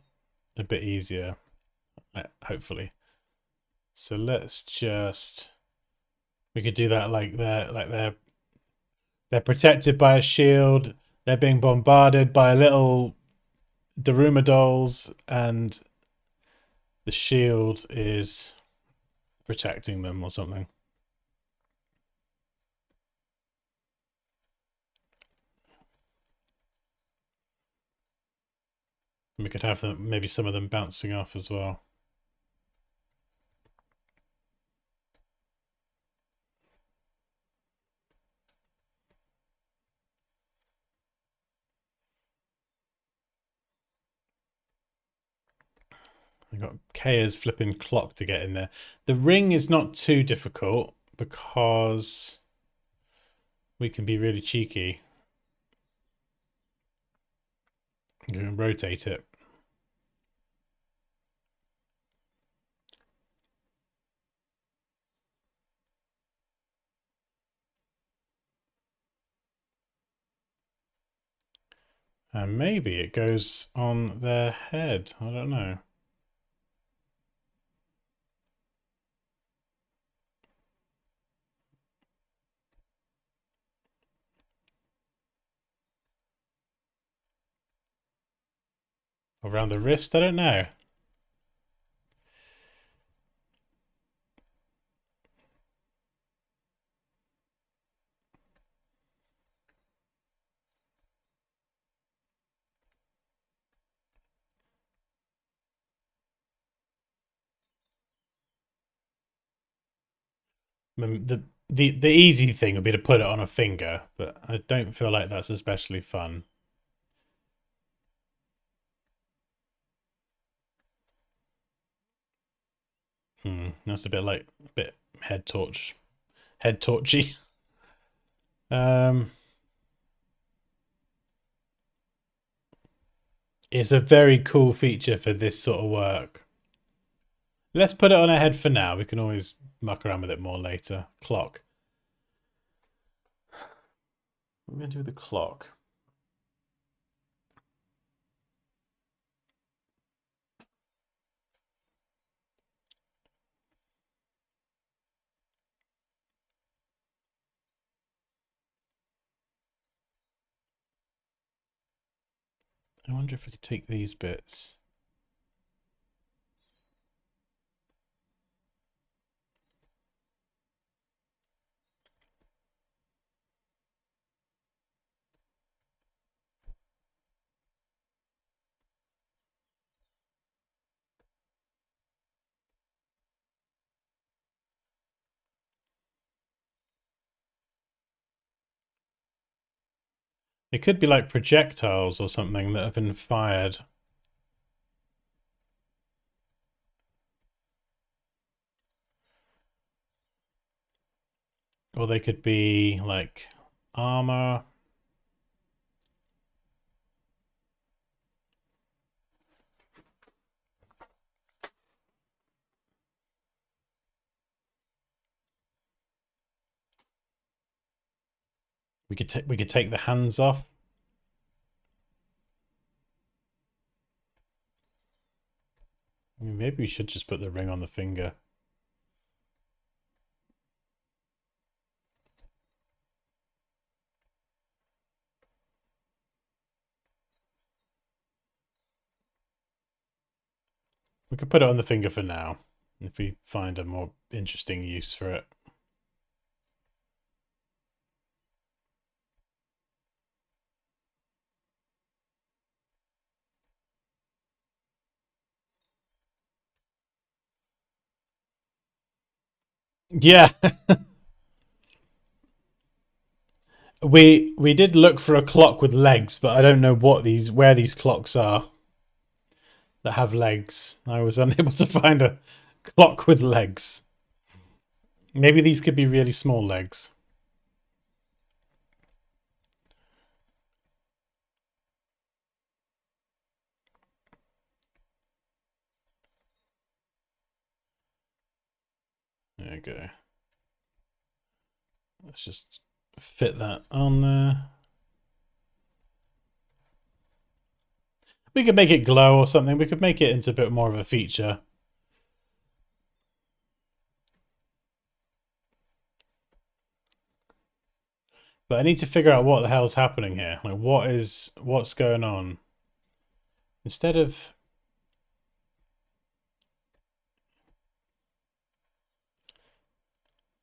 a bit easier, hopefully. So let's just, we could do that like they're protected by a shield. They're being bombarded by little Daruma dolls, and the shield is protecting them or something. And we could have them, maybe some of them bouncing off as well. We've got Kaya's flipping clock to get in there. The ring is not too difficult because we can be really cheeky. You can rotate it. And maybe it goes on their head. I don't know. Around the wrist? I don't know. The easy thing would be to put it on a finger, but I don't feel like that's especially fun. That's a bit head torchy. Um, it's a very cool feature for this sort of work. Let's put it on our head for now. We can always muck around with it more later. Clock. What am I going to do with the clock? I wonder if we could take these bits. It could be like projectiles or something that have been fired. Or they could be like armor. We could take the hands off. I mean, maybe we should just put the ring on the finger. We could put it on the finger for now, if we find a more interesting use for it. Yeah. We did look for a clock with legs, but I don't know where these clocks are that have legs. I was unable to find a clock with legs. Maybe these could be really small legs. There we go. Let's just fit that on there. We could make it glow or something. We could make it into a bit more of a feature. But I need to figure out what the hell's happening here. Like, what's going on? Instead of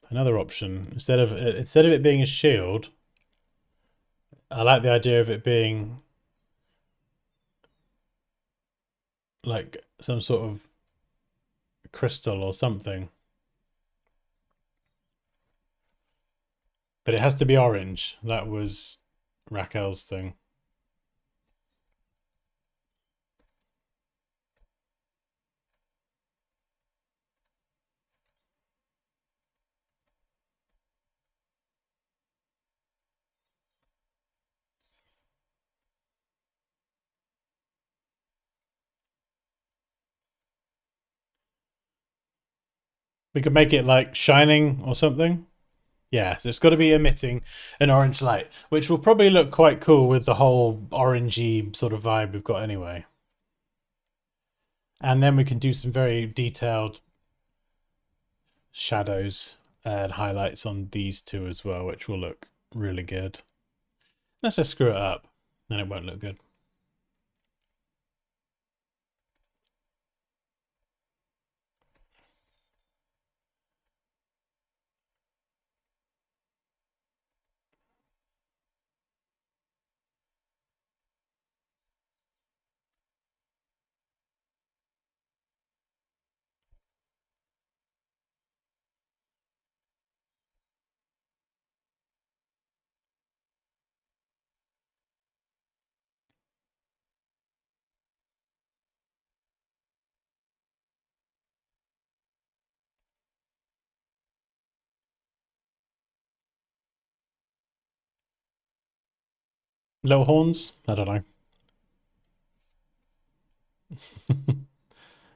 another option, instead of it being a shield, I like the idea of it being like some sort of crystal or something. But it has to be orange. That was Raquel's thing. We could make it like shining or something. Yeah, so it's got to be emitting an orange light, which will probably look quite cool with the whole orangey sort of vibe we've got anyway. And then we can do some very detailed shadows and highlights on these two as well, which will look really good. Let's just screw it up, then it won't look good. Little horns? I don't know.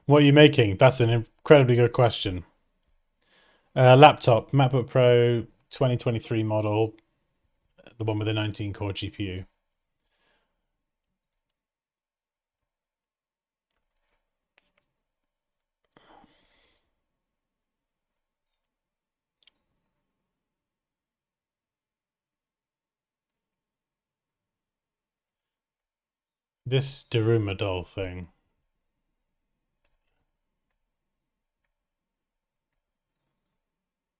What are you making? That's an incredibly good question. Laptop, MacBook Pro 2023 model, the one with the 19 core GPU. This Daruma doll thing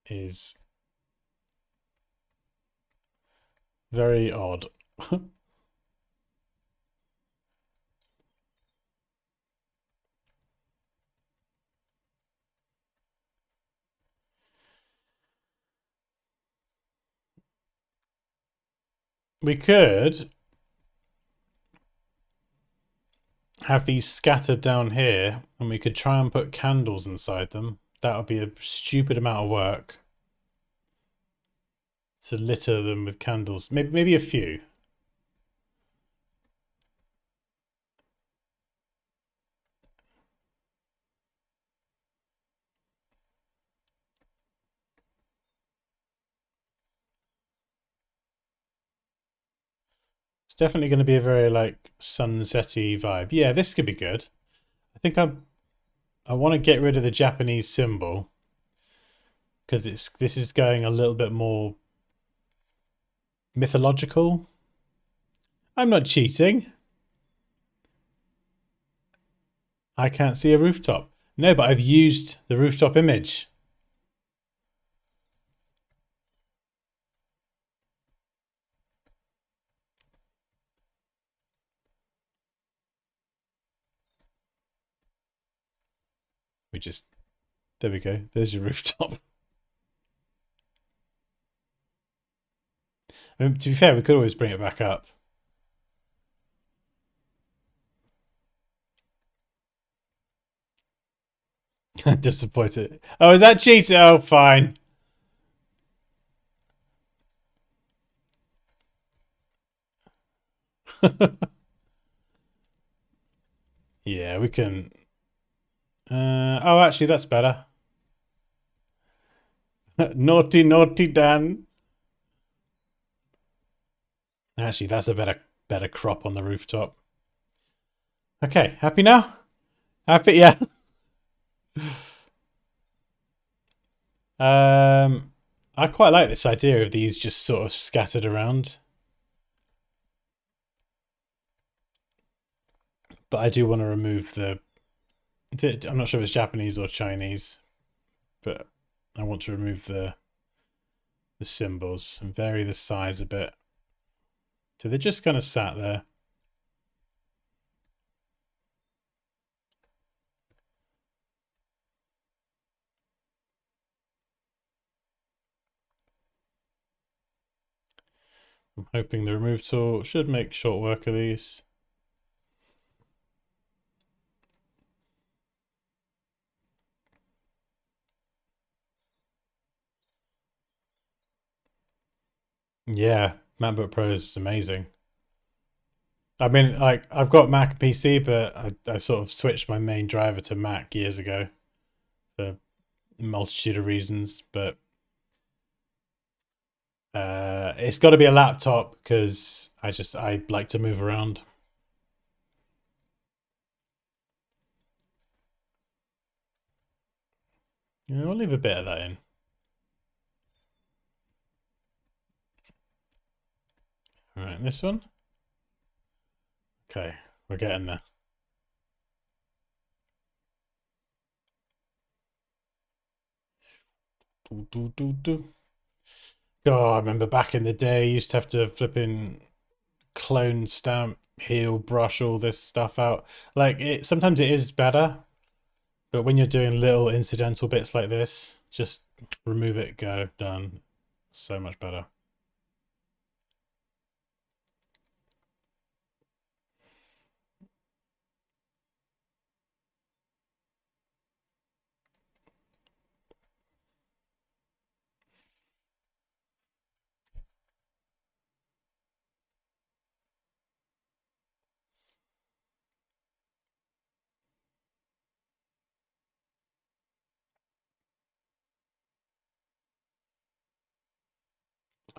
is very odd. We could have these scattered down here, and we could try and put candles inside them. That would be a stupid amount of work to litter them with candles. Maybe a few. It's definitely going to be a very like sunsetty vibe. Yeah, this could be good. I think I want to get rid of the Japanese symbol because this is going a little bit more mythological. I'm not cheating. I can't see a rooftop. No, but I've used the rooftop image. There we go. There's your rooftop. I mean, to be fair, we could always bring it back up. Disappointed. Oh, is that cheating? Oh, fine. Yeah, we can. Oh, actually, that's better. Naughty, naughty Dan. Actually, that's a better crop on the rooftop. Okay, happy now? Happy, yeah. I quite like this idea of these just sort of scattered around. But I do want to remove the... I'm not sure if it's Japanese or Chinese, but I want to remove the symbols and vary the size a bit. So they're just kind of sat there. I'm hoping the remove tool should make short work of these. Yeah, MacBook Pro is amazing. I mean, like, I've got Mac PC, but I sort of switched my main driver to Mac years ago. So multitude of reasons, but it's got to be a laptop because I like to move around. Yeah, I'll leave a bit of that in. All right, this one. Okay, we're getting there. God, I remember back in the day, you used to have to flip in clone stamp, heal, brush all this stuff out. Like it, sometimes it is better, but when you're doing little incidental bits like this, just remove it, go, done. So much better.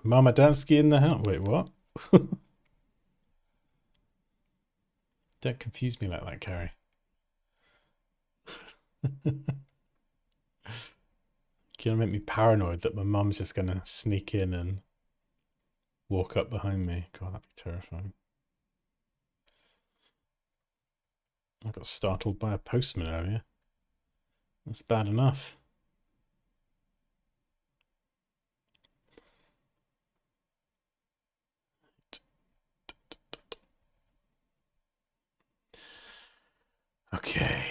Mama Dansky in the house. Wait, what? Don't confuse me like that, Carrie. You're gonna make me paranoid that my mum's just gonna sneak in and walk up behind me. God, that'd be terrifying. I got startled by a postman earlier. That's bad enough. Okay.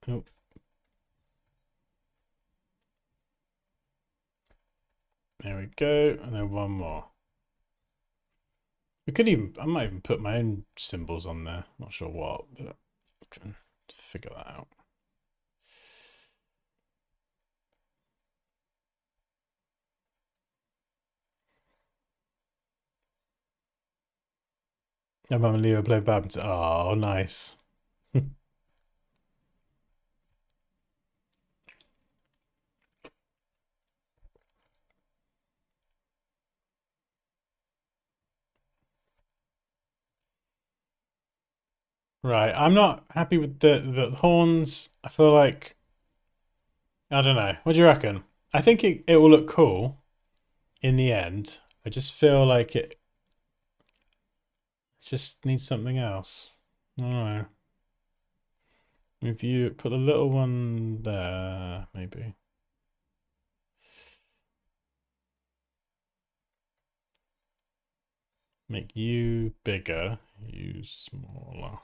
Oh. There we go. And then one more. We could even, I might even put my own symbols on there. Not sure what, but I can figure that out. Yeah, Mum and Leo play badminton. Oh, nice. Right, I'm not happy with the horns. I feel like I don't know. What do you reckon? I think it will look cool in the end. I just feel like it just needs something else. I don't know. If you put the little one there, maybe. Make you bigger, you smaller.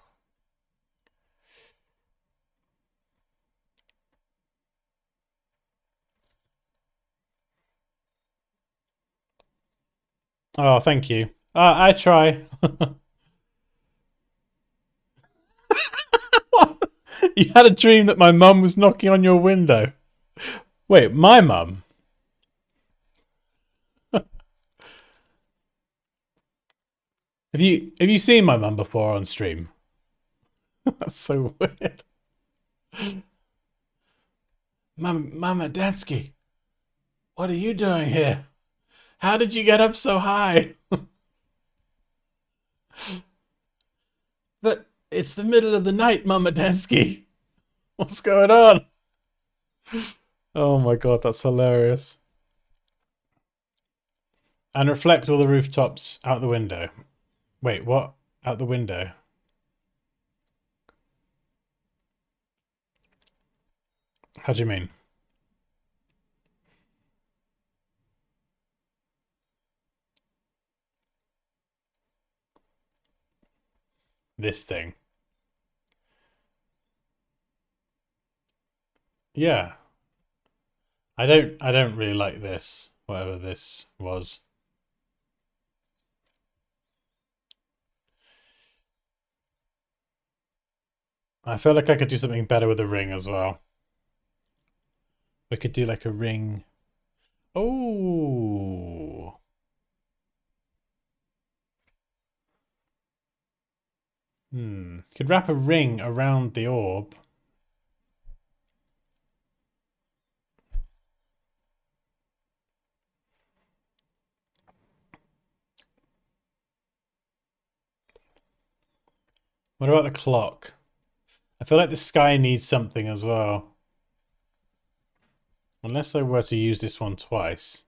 Oh, thank you. I try. You had a dream that my mum was knocking on your window. Wait, my mum? Have you seen my mum before on stream? That's so weird. Mama Dansky, what are you doing here? How did you get up so high? But it's the middle of the night, Mama Dansky. What's going on? Oh my god, that's hilarious. And reflect all the rooftops out the window. Wait, what? Out the window? How do you mean? This thing. Yeah. I don't really like this, whatever this was. I feel like I could do something better with a ring as well. We could do like a ring. Oh. Hmm. Could wrap a ring around the orb. What about the clock? I feel like the sky needs something as well. Unless I were to use this one twice.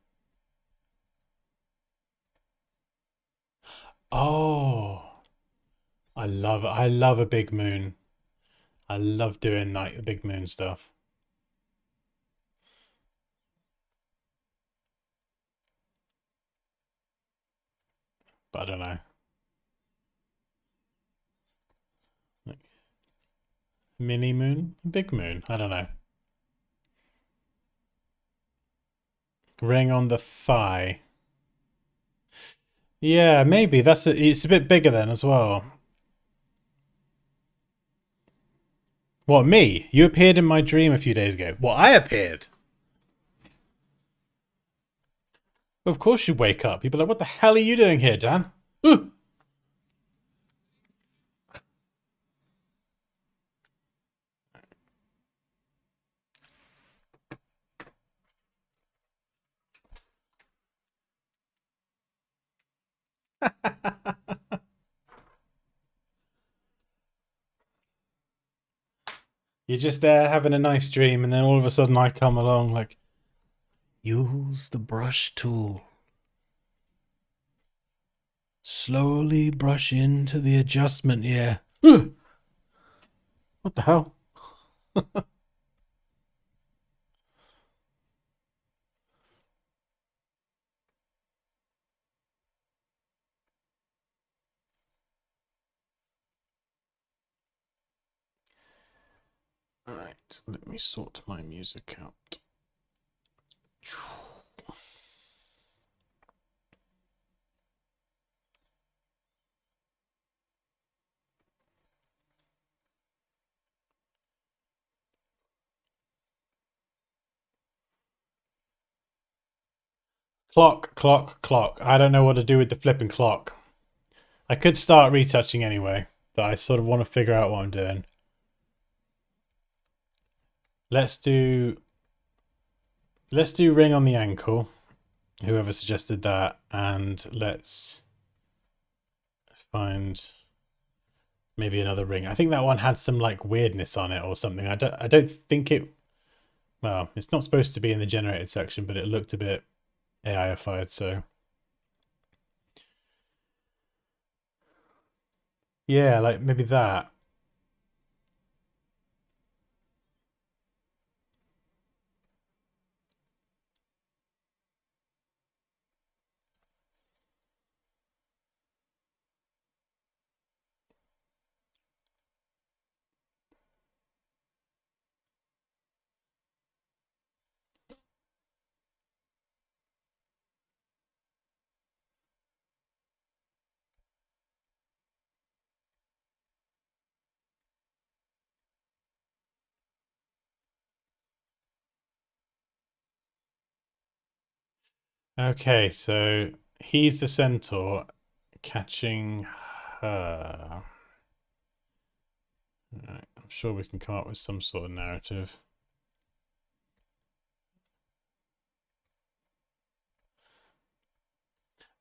Oh, I love a big moon. I love doing like the big moon stuff. But I don't know. Like mini moon? Big moon? I don't know. Ring on the thigh. Yeah, maybe. It's a bit bigger then as well. What, me? You appeared in my dream a few days ago. Well, I appeared. Of course you'd wake up. You'd be like, what the hell are you doing here, Dan? Ooh. You're just there having a nice dream, and then all of a sudden I come along like, use the brush tool. Slowly brush into the adjustment here. What the hell? Alright, let me sort my music out. Clock, clock, clock. I don't know what to do with the flipping clock. I could start retouching anyway, but I sort of want to figure out what I'm doing. Let's do ring on the ankle. Whoever suggested that, and let's find maybe another ring. I think that one had some like weirdness on it or something. I don't think it. Well, it's not supposed to be in the generated section, but it looked a bit AIified. So yeah, like maybe that. Okay, so he's the centaur catching her. Right, I'm sure we can come up with some sort of narrative.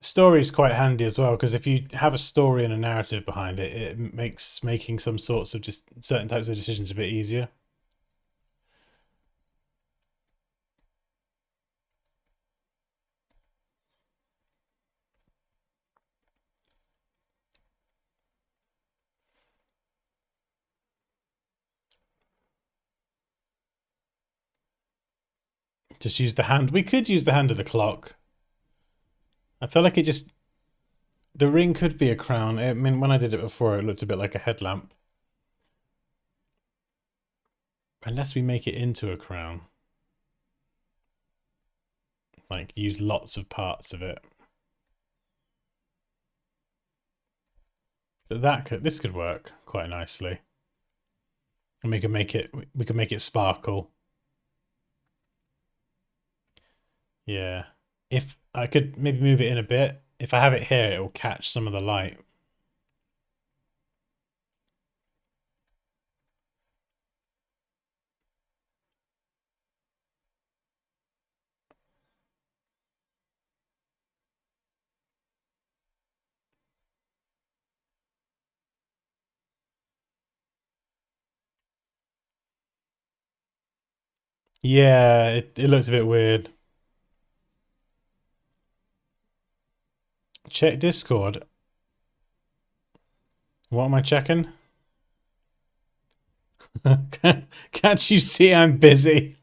Story is quite handy as well, because if you have a story and a narrative behind it, it makes making some sorts of just certain types of decisions a bit easier. Just use the hand. We could use the hand of the clock. I feel like it just... The ring could be a crown. I mean, when I did it before, it looked a bit like a headlamp. Unless we make it into a crown. Like, use lots of parts of it. But this could work quite nicely. And we can make it sparkle. Yeah. If I could maybe move it in a bit. If I have it here, it will catch some of the light. Yeah, it looks a bit weird. Check Discord. What am I checking? Can't you see I'm busy?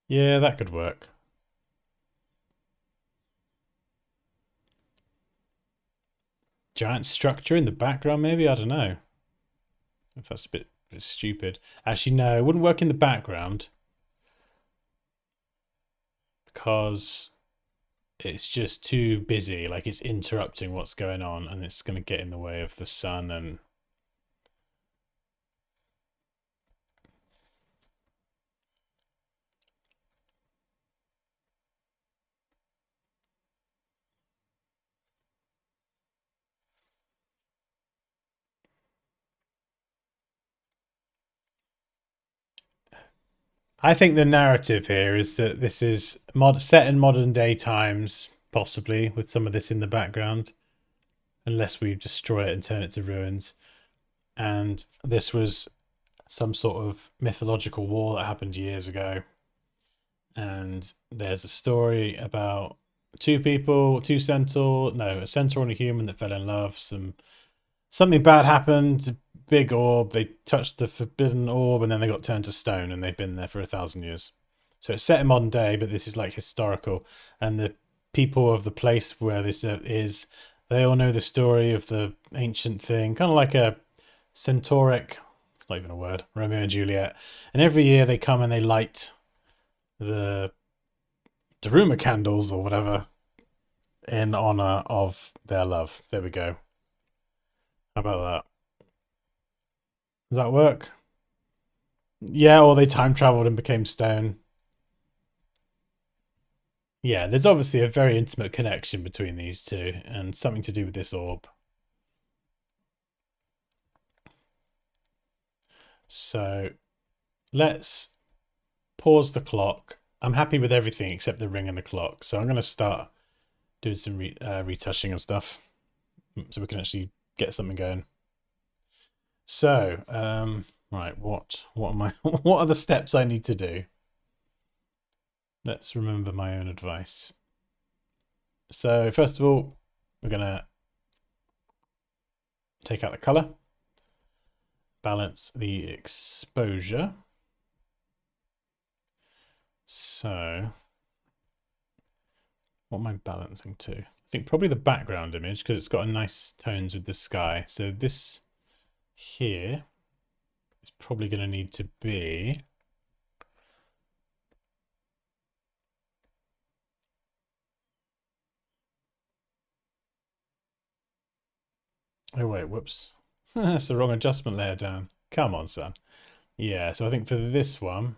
Yeah, that could work. Giant structure in the background, maybe? I don't know. If that's a bit stupid. Actually, no, it wouldn't work in the background because it's just too busy. Like it's interrupting what's going on and it's going to get in the way of the sun and I think the narrative here is that this is set in modern day times, possibly with some of this in the background, unless we destroy it and turn it to ruins. And this was some sort of mythological war that happened years ago. And there's a story about two people, two centaur, no, a centaur and a human that fell in love. Something bad happened. Big orb. They touched the forbidden orb, and then they got turned to stone, and they've been there for 1,000 years. So it's set in modern day, but this is like historical, and the people of the place where this is, they all know the story of the ancient thing, kind of like a centauric. It's not even a word. Romeo and Juliet, and every year they come and they light the Daruma candles or whatever in honor of their love. There we go. How about that? Does that work? Yeah, or they time traveled and became stone. Yeah, there's obviously a very intimate connection between these two and something to do with this orb. So let's pause the clock. I'm happy with everything except the ring and the clock. So I'm going to start doing some retouching and stuff so we can actually get something going. So, right, what am I what are the steps I need to do? Let's remember my own advice. So first of all, we're gonna take out the color, balance the exposure. So what am I balancing to? I think probably the background image because it's got a nice tones with the sky. So this here is probably going to need to be oh wait, whoops. That's the wrong adjustment layer down. Come on, son. Yeah, so I think for this one,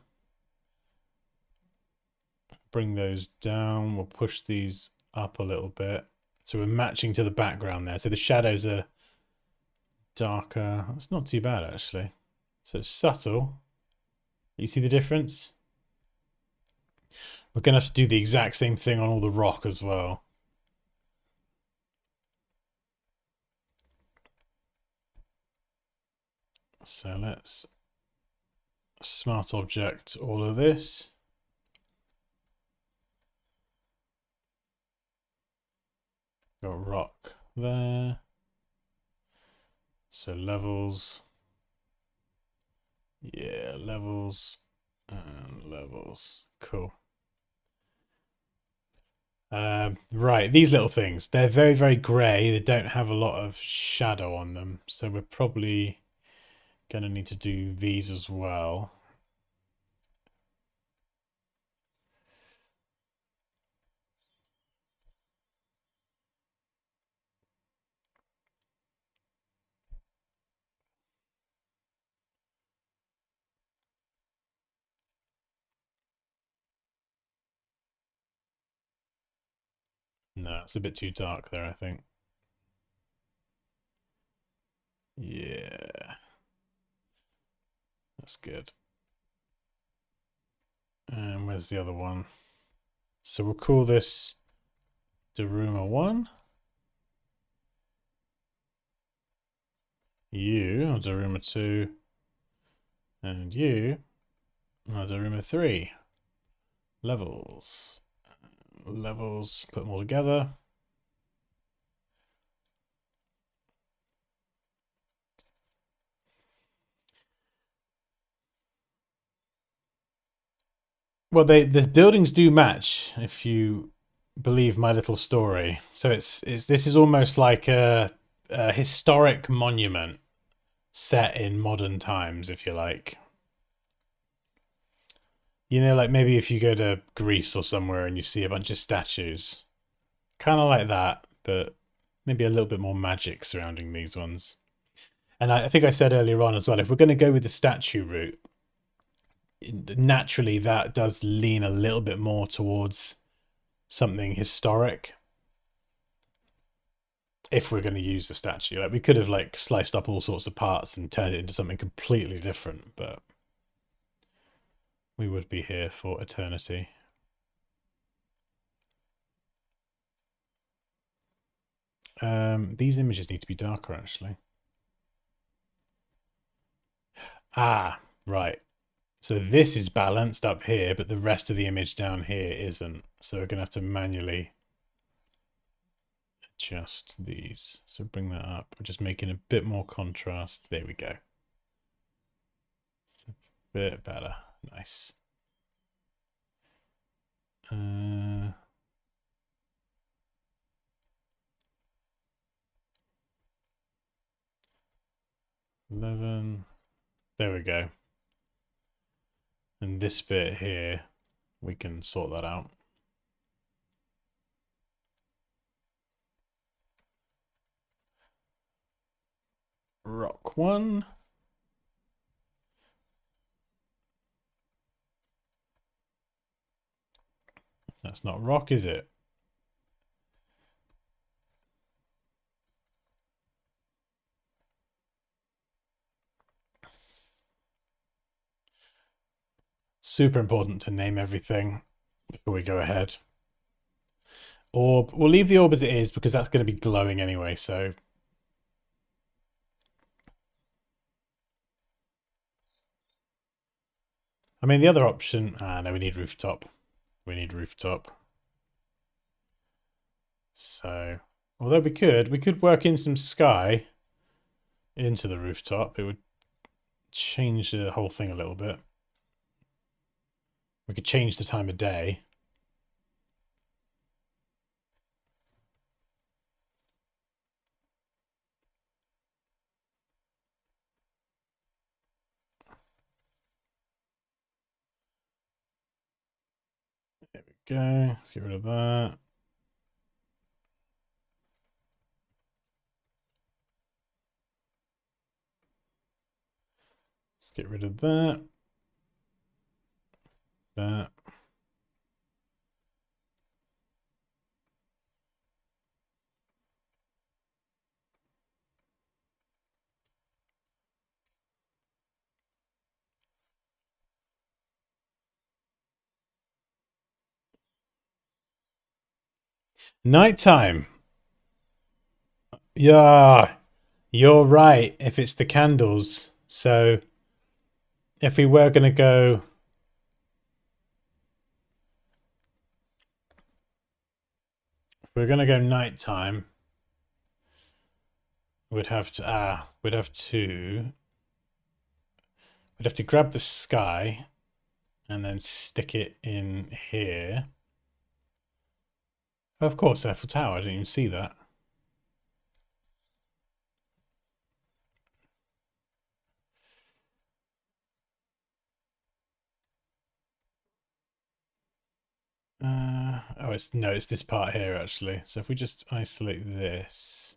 bring those down. We'll push these up a little bit. So we're matching to the background there. So the shadows are darker. It's not too bad, actually. So it's subtle. You see the difference? We're going to have to do the exact same thing on all the rock as well. So let's smart object all of this. Got rock there. So levels. Yeah, levels and levels. Cool. Right, these little things. They're very, very grey. They don't have a lot of shadow on them. So we're probably going to need to do these as well. No, it's a bit too dark there, I think. Yeah. That's good. And where's the other one? So we'll call this Daruma 1. You are Daruma 2. And you are Daruma 3. Levels. Levels, put them all together. Well, the buildings do match if you believe my little story. So it's this is almost like a historic monument set in modern times, if you like. You know, like maybe if you go to Greece or somewhere and you see a bunch of statues, kind of like that, but maybe a little bit more magic surrounding these ones. And I think I said earlier on as well, if we're going to go with the statue route, naturally that does lean a little bit more towards something historic. If we're going to use the statue, like we could have like sliced up all sorts of parts and turned it into something completely different, but we would be here for eternity. These images need to be darker, actually. Ah, right. So this is balanced up here, but the rest of the image down here isn't. So we're going to have to manually adjust these. So bring that up. We're just making a bit more contrast. There we go. It's a bit better. Nice. 11. There we go. And this bit here, we can sort that out. Rock 1. That's not rock, is it? Super important to name everything before we go ahead. Orb. We'll leave the orb as it is because that's going to be glowing anyway, so... I mean, the other option... Ah, no, we need rooftop. We need rooftop. So, although we could work in some sky into the rooftop. It would change the whole thing a little bit. We could change the time of day. There we go. Let's get rid of that. Let's get rid of that. That. Nighttime. Yeah, you're right. If it's the candles. So if we were going to go... If we're going to go nighttime, we'd have to... we'd have to grab the sky and then stick it in here. Of course, Eiffel Tower. I didn't even see that. Oh, it's this part here actually. So if we just isolate this.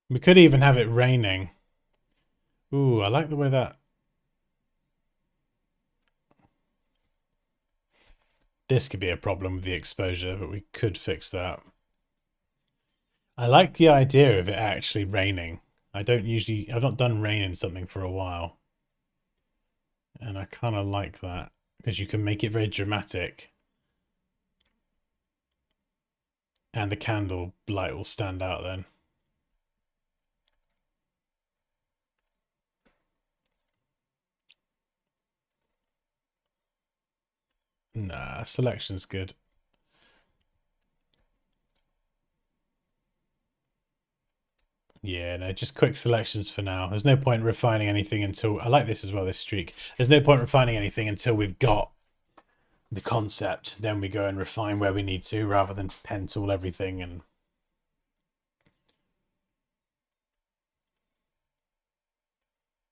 We could even have it raining. Ooh, I like the way that... This could be a problem with the exposure, but we could fix that. I like the idea of it actually raining. I've not done rain in something for a while. And I kind of like that because you can make it very dramatic. And the candle light will stand out then. Nah, selection's good. Yeah, no, just quick selections for now. There's no point refining anything until... I like this as well, this streak. There's no point refining anything until we've got the concept. Then we go and refine where we need to, rather than pen tool everything and...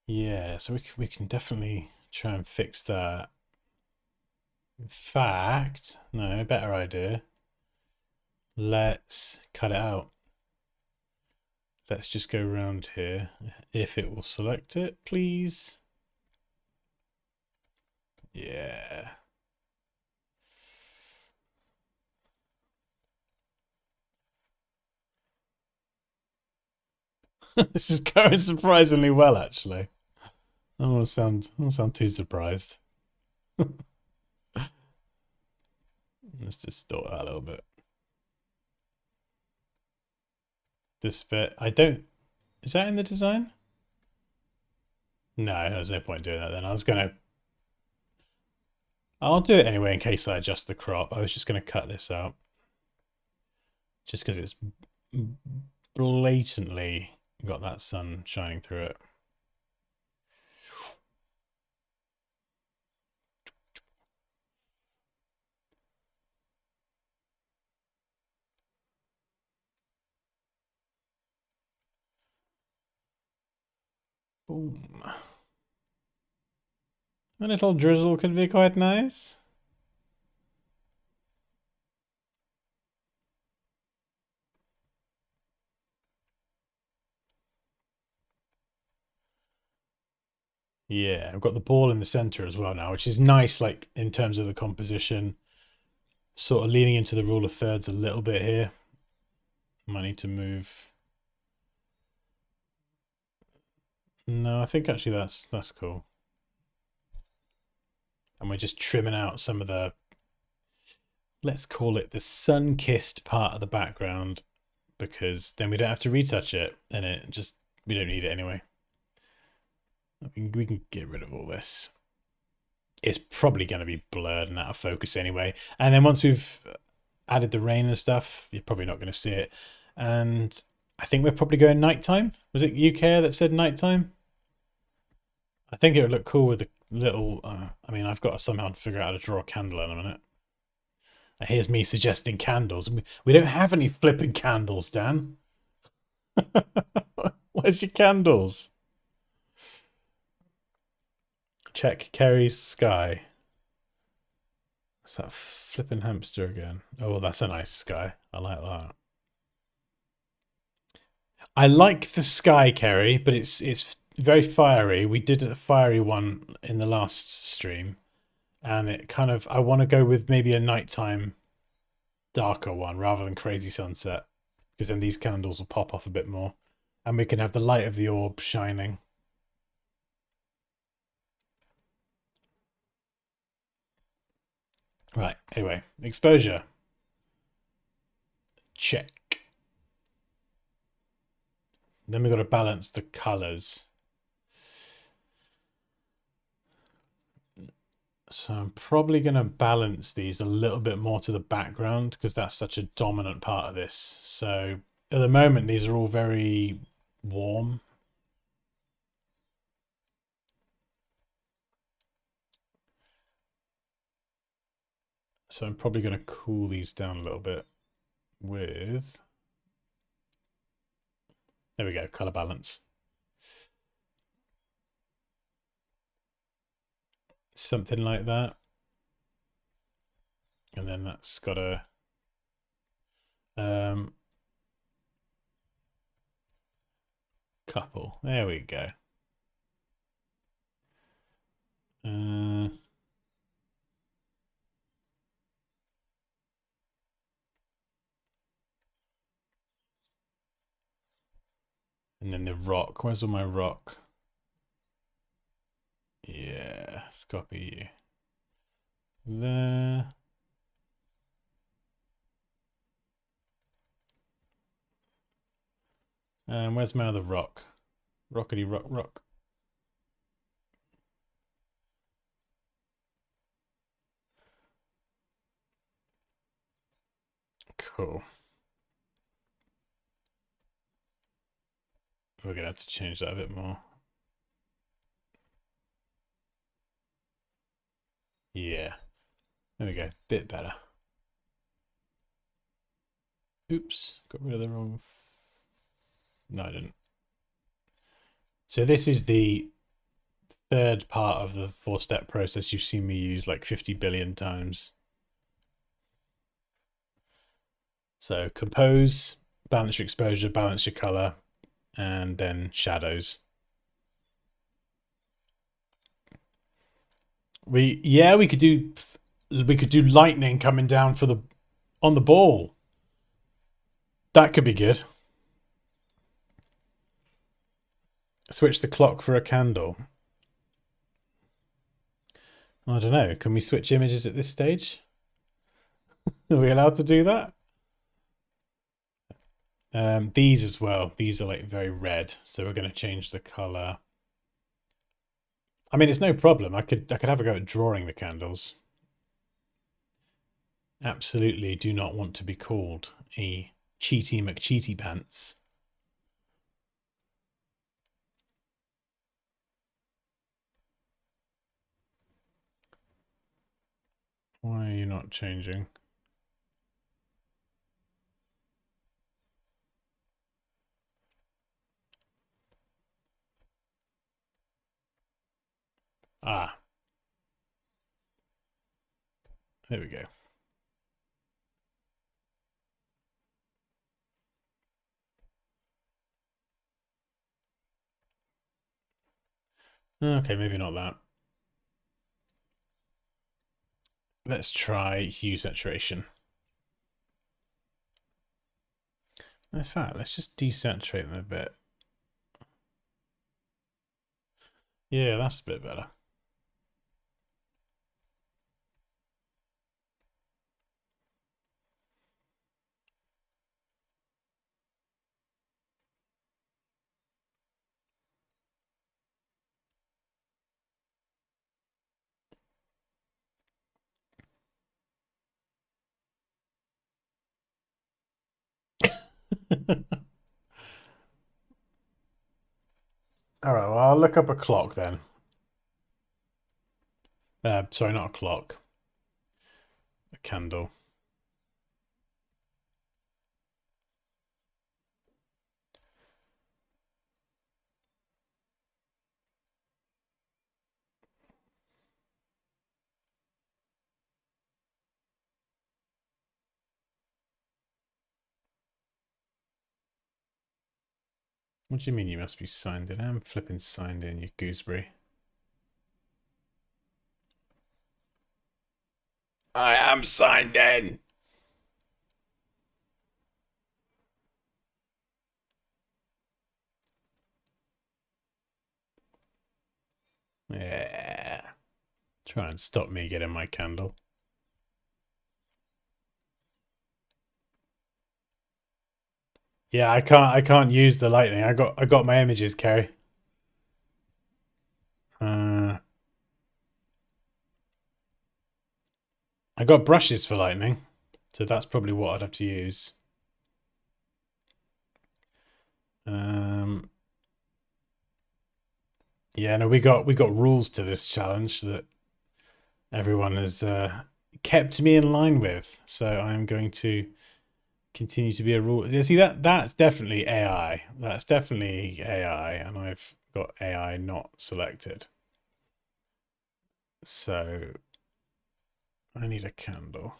Yeah, so we can definitely try and fix that. In fact, no, better idea. Let's cut it out. Let's just go around here. If it will select it, please. Yeah. This is going surprisingly well, actually. I don't want to sound too surprised. Let's distort that a little bit. This bit, I don't... Is that in the design? No, there's no point doing that then. I'll do it anyway in case I adjust the crop. I was just going to cut this out. Just because it's blatantly got that sun shining through it. Boom. A little drizzle could be quite nice. Yeah, I've got the ball in the center as well now, which is nice, like, in terms of the composition. Sort of leaning into the rule of thirds a little bit here. Might need to move. No, I think actually that's cool. And we're just trimming out some of the, let's call it the sun-kissed part of the background, because then we don't have to retouch it, and we don't need it anyway. We can get rid of all this. It's probably going to be blurred and out of focus anyway. And then once we've added the rain and stuff, you're probably not going to see it. And I think we're probably going nighttime. Was it UK that said nighttime? I think it would look cool with a little... I mean, I've got to somehow figure out how to draw a candle in a minute. Here's me suggesting candles. We don't have any flipping candles, Dan. Where's your candles? Check Kerry's sky. What's that flipping hamster again? Oh, that's a nice sky. I like that. I like the sky, Kerry, but it's very fiery. We did a fiery one in the last stream, and it kind of... I want to go with maybe a nighttime darker one rather than crazy sunset, because then these candles will pop off a bit more, and we can have the light of the orb shining. Right, anyway, exposure. Check. Then we've got to balance the colors. So I'm probably going to balance these a little bit more to the background, because that's such a dominant part of this. So at the moment, these are all very warm. So I'm probably going to cool these down a little bit with... There we go, color balance. Something like that. And then that's got a... couple. There we go. And then the rock. Where's all my rock? Yeah, let's copy you. There. Where's my other rock? Rockety rock rock. Cool. We're gonna have to change that a bit more. Yeah. There we go. Bit better. Oops. Got rid of the wrong... No, I didn't. So this is the third part of the 4-step process you've seen me use like 50 billion times. So compose, balance your exposure, balance your color, and then shadows. We could do lightning coming down on the ball. That could be good. Switch the clock for a candle. I don't know. Can we switch images at this stage? Are we allowed to do that? These as well. These are like very red, so we're going to change the color. I mean, it's no problem. I could have a go at drawing the candles. Absolutely do not want to be called a cheaty McCheaty pants. Why are you not changing? Ah. There we go. Okay, maybe not that. Let's try hue saturation. In fact, let's just desaturate them a bit. Yeah, that's a bit better. All right, well, I'll look up a clock then. Sorry, not a clock. A candle. What do you mean you must be signed in? I'm flipping signed in, you gooseberry. I am signed in. Yeah. Try and stop me getting my candle. Yeah, I can't use the lightning. I got my images, Kerry. I got brushes for lightning, so that's probably what I'd have to use. Yeah, no, we got rules to this challenge that everyone has kept me in line with. So I'm going to continue to be a rule. You see that's definitely AI. That's definitely AI, and I've got AI not selected. So I need a candle.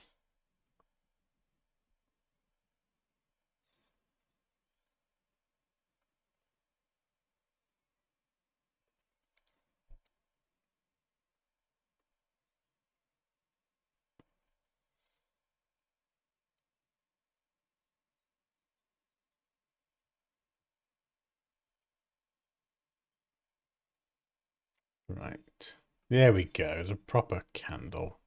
Right. There we go. It's a proper candle.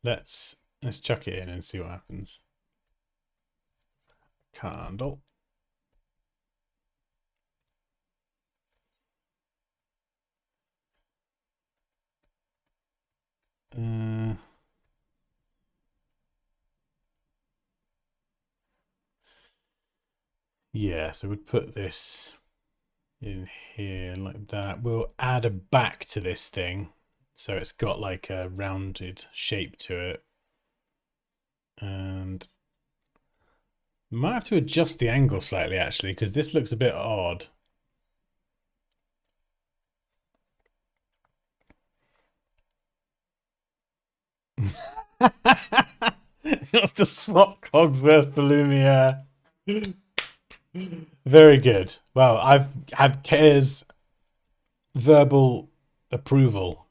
Let's chuck it in and see what happens. Candle. Yeah, so we'd put this in here like that. We'll add a back to this thing, so it's got like a rounded shape to it. And might have to adjust the angle slightly actually, because this looks a bit odd. It's to swap Cogsworth for Lumiere. Very good. Well, I've had Kaya's verbal approval,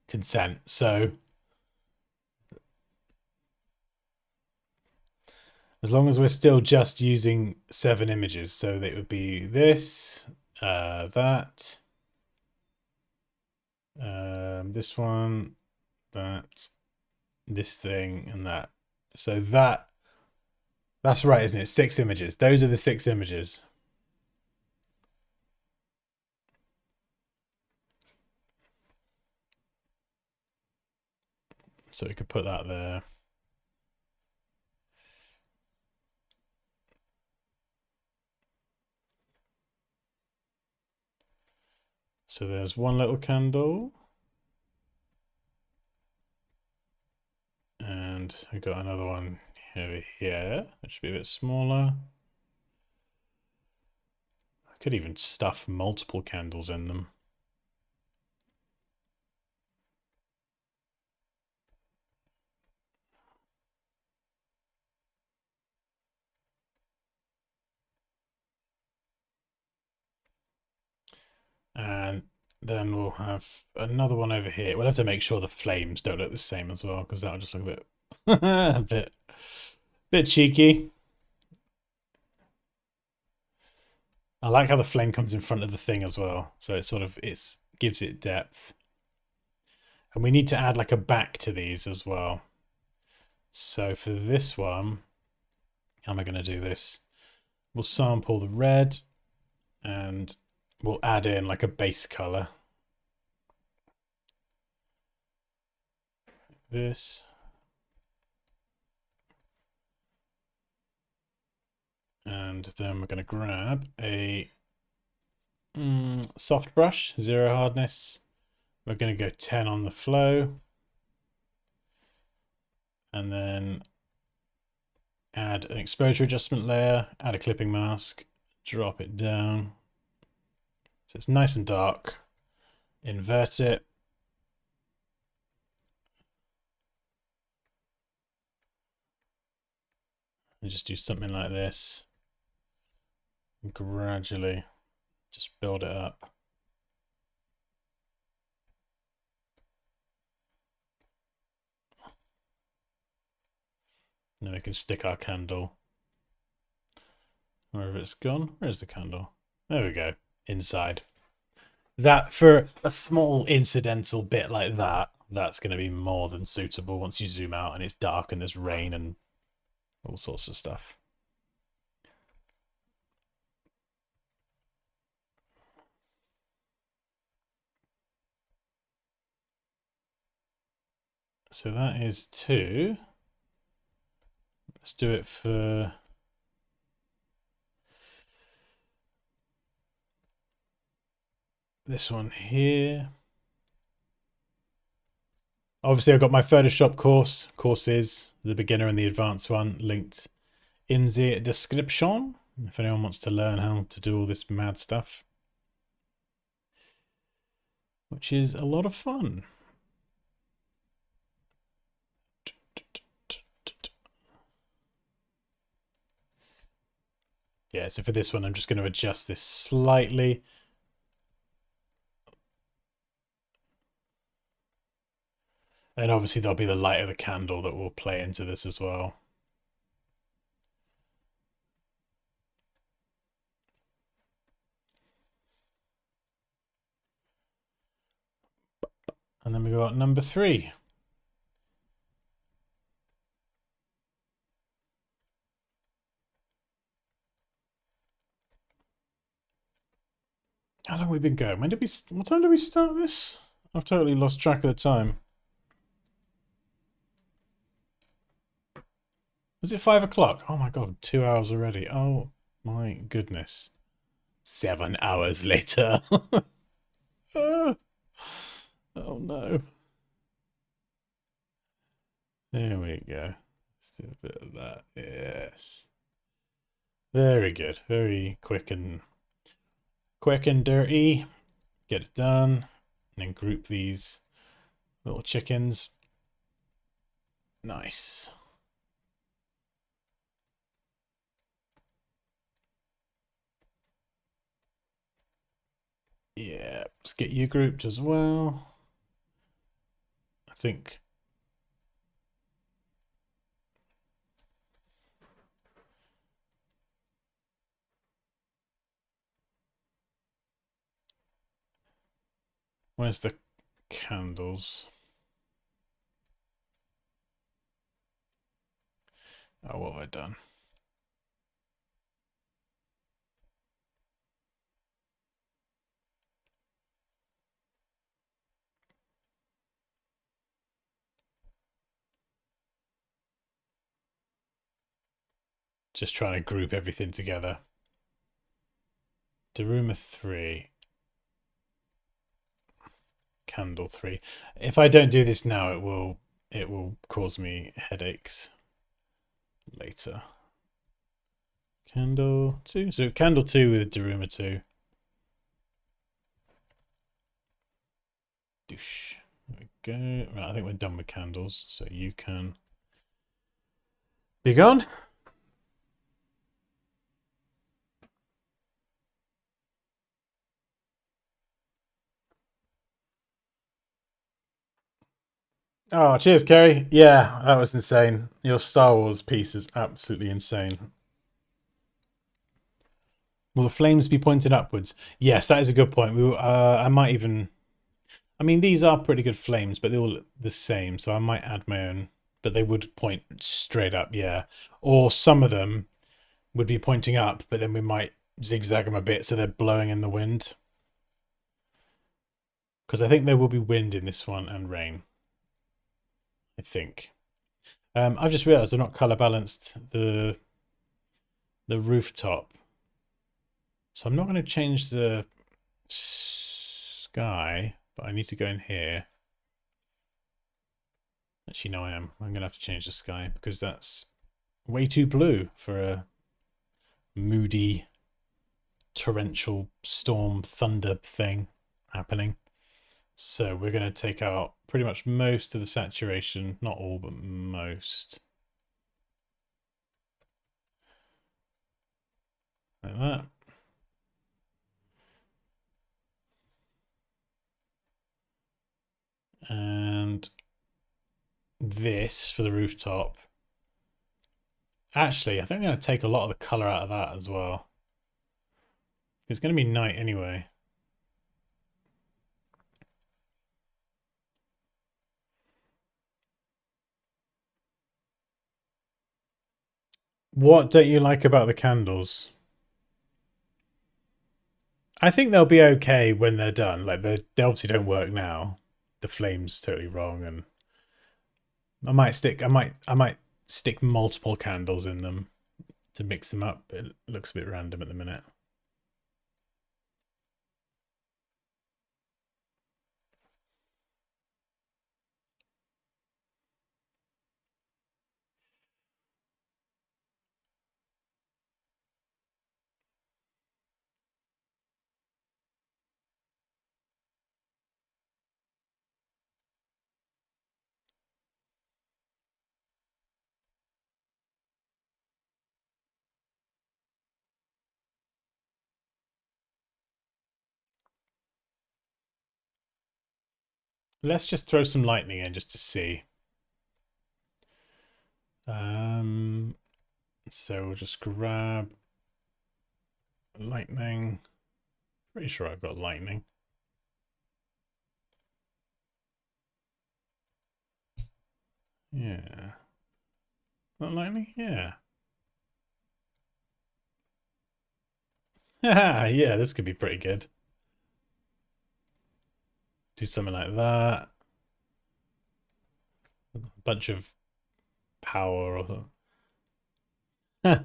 consent, so as long as we're still just using 7 images, so that it would be this, that, this one, that, this thing, and that. So that's right, isn't it? 6 images. Those are the 6 images. So we could put that there. So there's one little candle. And we got another one over here, which should be a bit smaller. I could even stuff multiple candles in them. And then we'll have another one over here. We'll have to make sure the flames don't look the same as well, because that'll just look a bit a bit cheeky. I like how the flame comes in front of the thing as well, so it gives it depth. And we need to add like a back to these as well. So for this one, how am I going to do this? We'll sample the red and we'll add in like a base color. This. And then we're going to grab a soft brush, 0 hardness. We're going to go 10 on the flow. And then add an exposure adjustment layer, add a clipping mask, drop it down. So it's nice and dark. Invert it. And just do something like this. And gradually just build it up. Then we can stick our candle wherever it's gone. Where's the candle? There we go. Inside. That, for a small incidental bit like that, that's going to be more than suitable once you zoom out and it's dark and there's rain and all sorts of stuff. So that is 2. Let's do it for this one here. Obviously, I've got my Photoshop courses, the beginner and the advanced one, linked in the description if anyone wants to learn how to do all this mad stuff, which is a lot of fun. Yeah, so for this one, I'm just going to adjust this slightly. And obviously there'll be the light of the candle that will play into this as well. And then we got number 3. How long have we been going? What time did we start this? I've totally lost track of the time. Was it 5 o'clock? Oh my god, 2 hours already. Oh my goodness. 7 hours later. Oh no. There we go. Let's do a bit of that. Yes. Very good. Very quick and dirty. Get it done. And then group these little chickens. Nice. Yeah, let's get you grouped as well. I think. Where's the candles? Oh, what have I done? Just trying to group everything together. Daruma 3. Candle 3. If I don't do this now, it will cause me headaches later. Candle 2. So candle 2 with Daruma 2. Doosh. There we go. Right, I think we're done with candles, so you can be gone. Oh, cheers, Kerry. Yeah, that was insane. Your Star Wars piece is absolutely insane. Will the flames be pointed upwards? Yes, that is a good point. I might even. I mean, these are pretty good flames, but they're all the same, so I might add my own. But they would point straight up, yeah. Or some of them would be pointing up, but then we might zigzag them a bit so they're blowing in the wind. Because I think there will be wind in this one and rain. I think. I've just realised I've not colour balanced the rooftop. So I'm not going to change the sky, but I need to go in here. Actually, no, I am. I'm going to have to change the sky because that's way too blue for a moody, torrential storm thunder thing happening. So we're going to take out pretty much most of the saturation. Not all, but most. Like that. And this for the rooftop. Actually, I think I'm going to take a lot of the colour out of that as well. It's going to be night anyway. What don't you like about the candles? I think they'll be okay when they're done. Like they obviously don't work now. The flame's totally wrong, and I might stick multiple candles in them to mix them up. It looks a bit random at the minute. Let's just throw some lightning in just to see. So we'll just grab lightning. Pretty sure I've got lightning. Yeah. Not lightning? Yeah. Yeah, this could be pretty good. Do something like that. A bunch of power or something.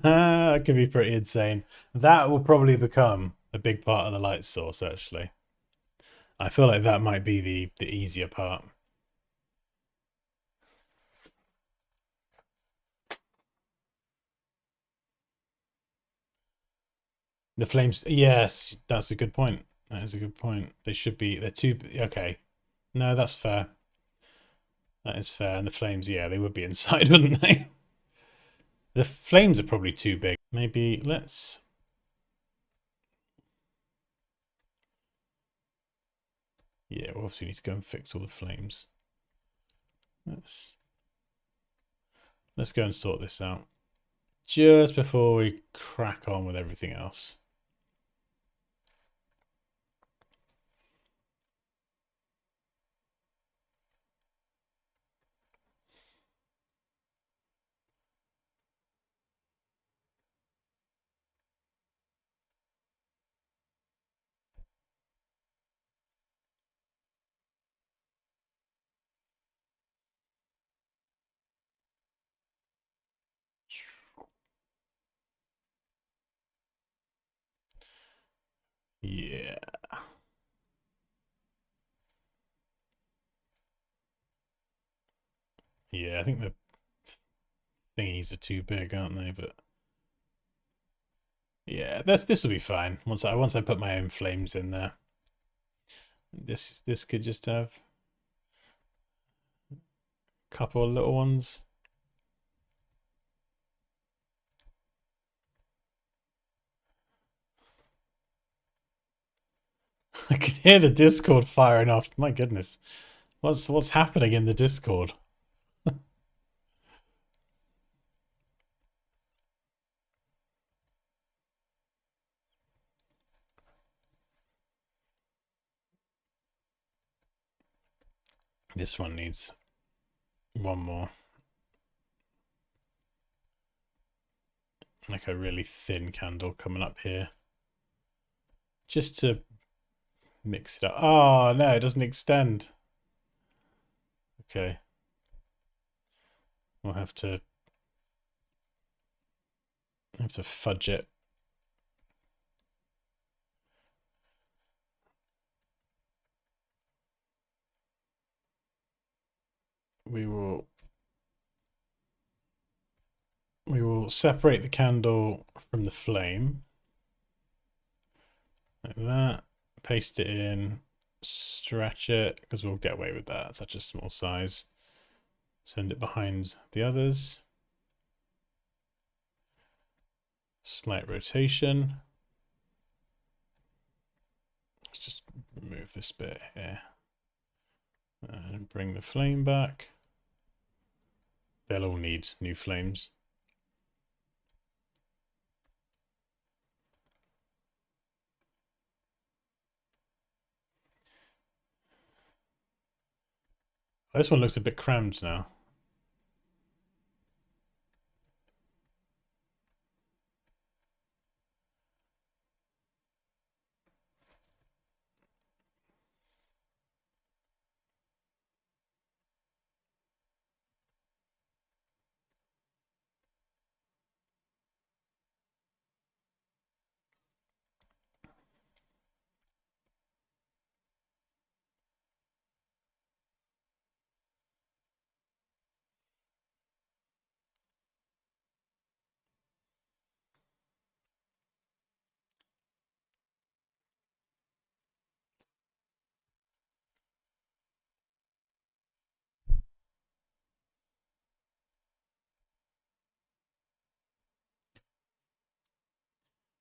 That could be pretty insane. That will probably become a big part of the light source, actually. I feel like that might be the easier part. The flames, yes, that's a good point. That is a good point. They should be, they're too, okay. No, that's fair. That is fair. And the flames, yeah, they would be inside, wouldn't they? The flames are probably too big. Maybe let's... Yeah, we'll obviously need to go and fix all the flames. Let's go and sort this out just before we crack on with everything else. Yeah. Yeah, I think the thingies are too big, aren't they? But yeah, this will be fine. Once I put my own flames in there. This could just have a couple of little ones. I can hear the Discord firing off. My goodness. What's happening in the Discord? This one needs one more. Like a really thin candle coming up here. Just to mix it up. Oh, no, it doesn't extend. Okay. We'll have to fudge it. We will separate the candle from the flame. Like that. Paste it in. Stretch it, because we'll get away with that at such a small size. Send it behind the others. Slight rotation. Let's just remove this bit here. And bring the flame back. They'll all need new flames. This one looks a bit crammed now.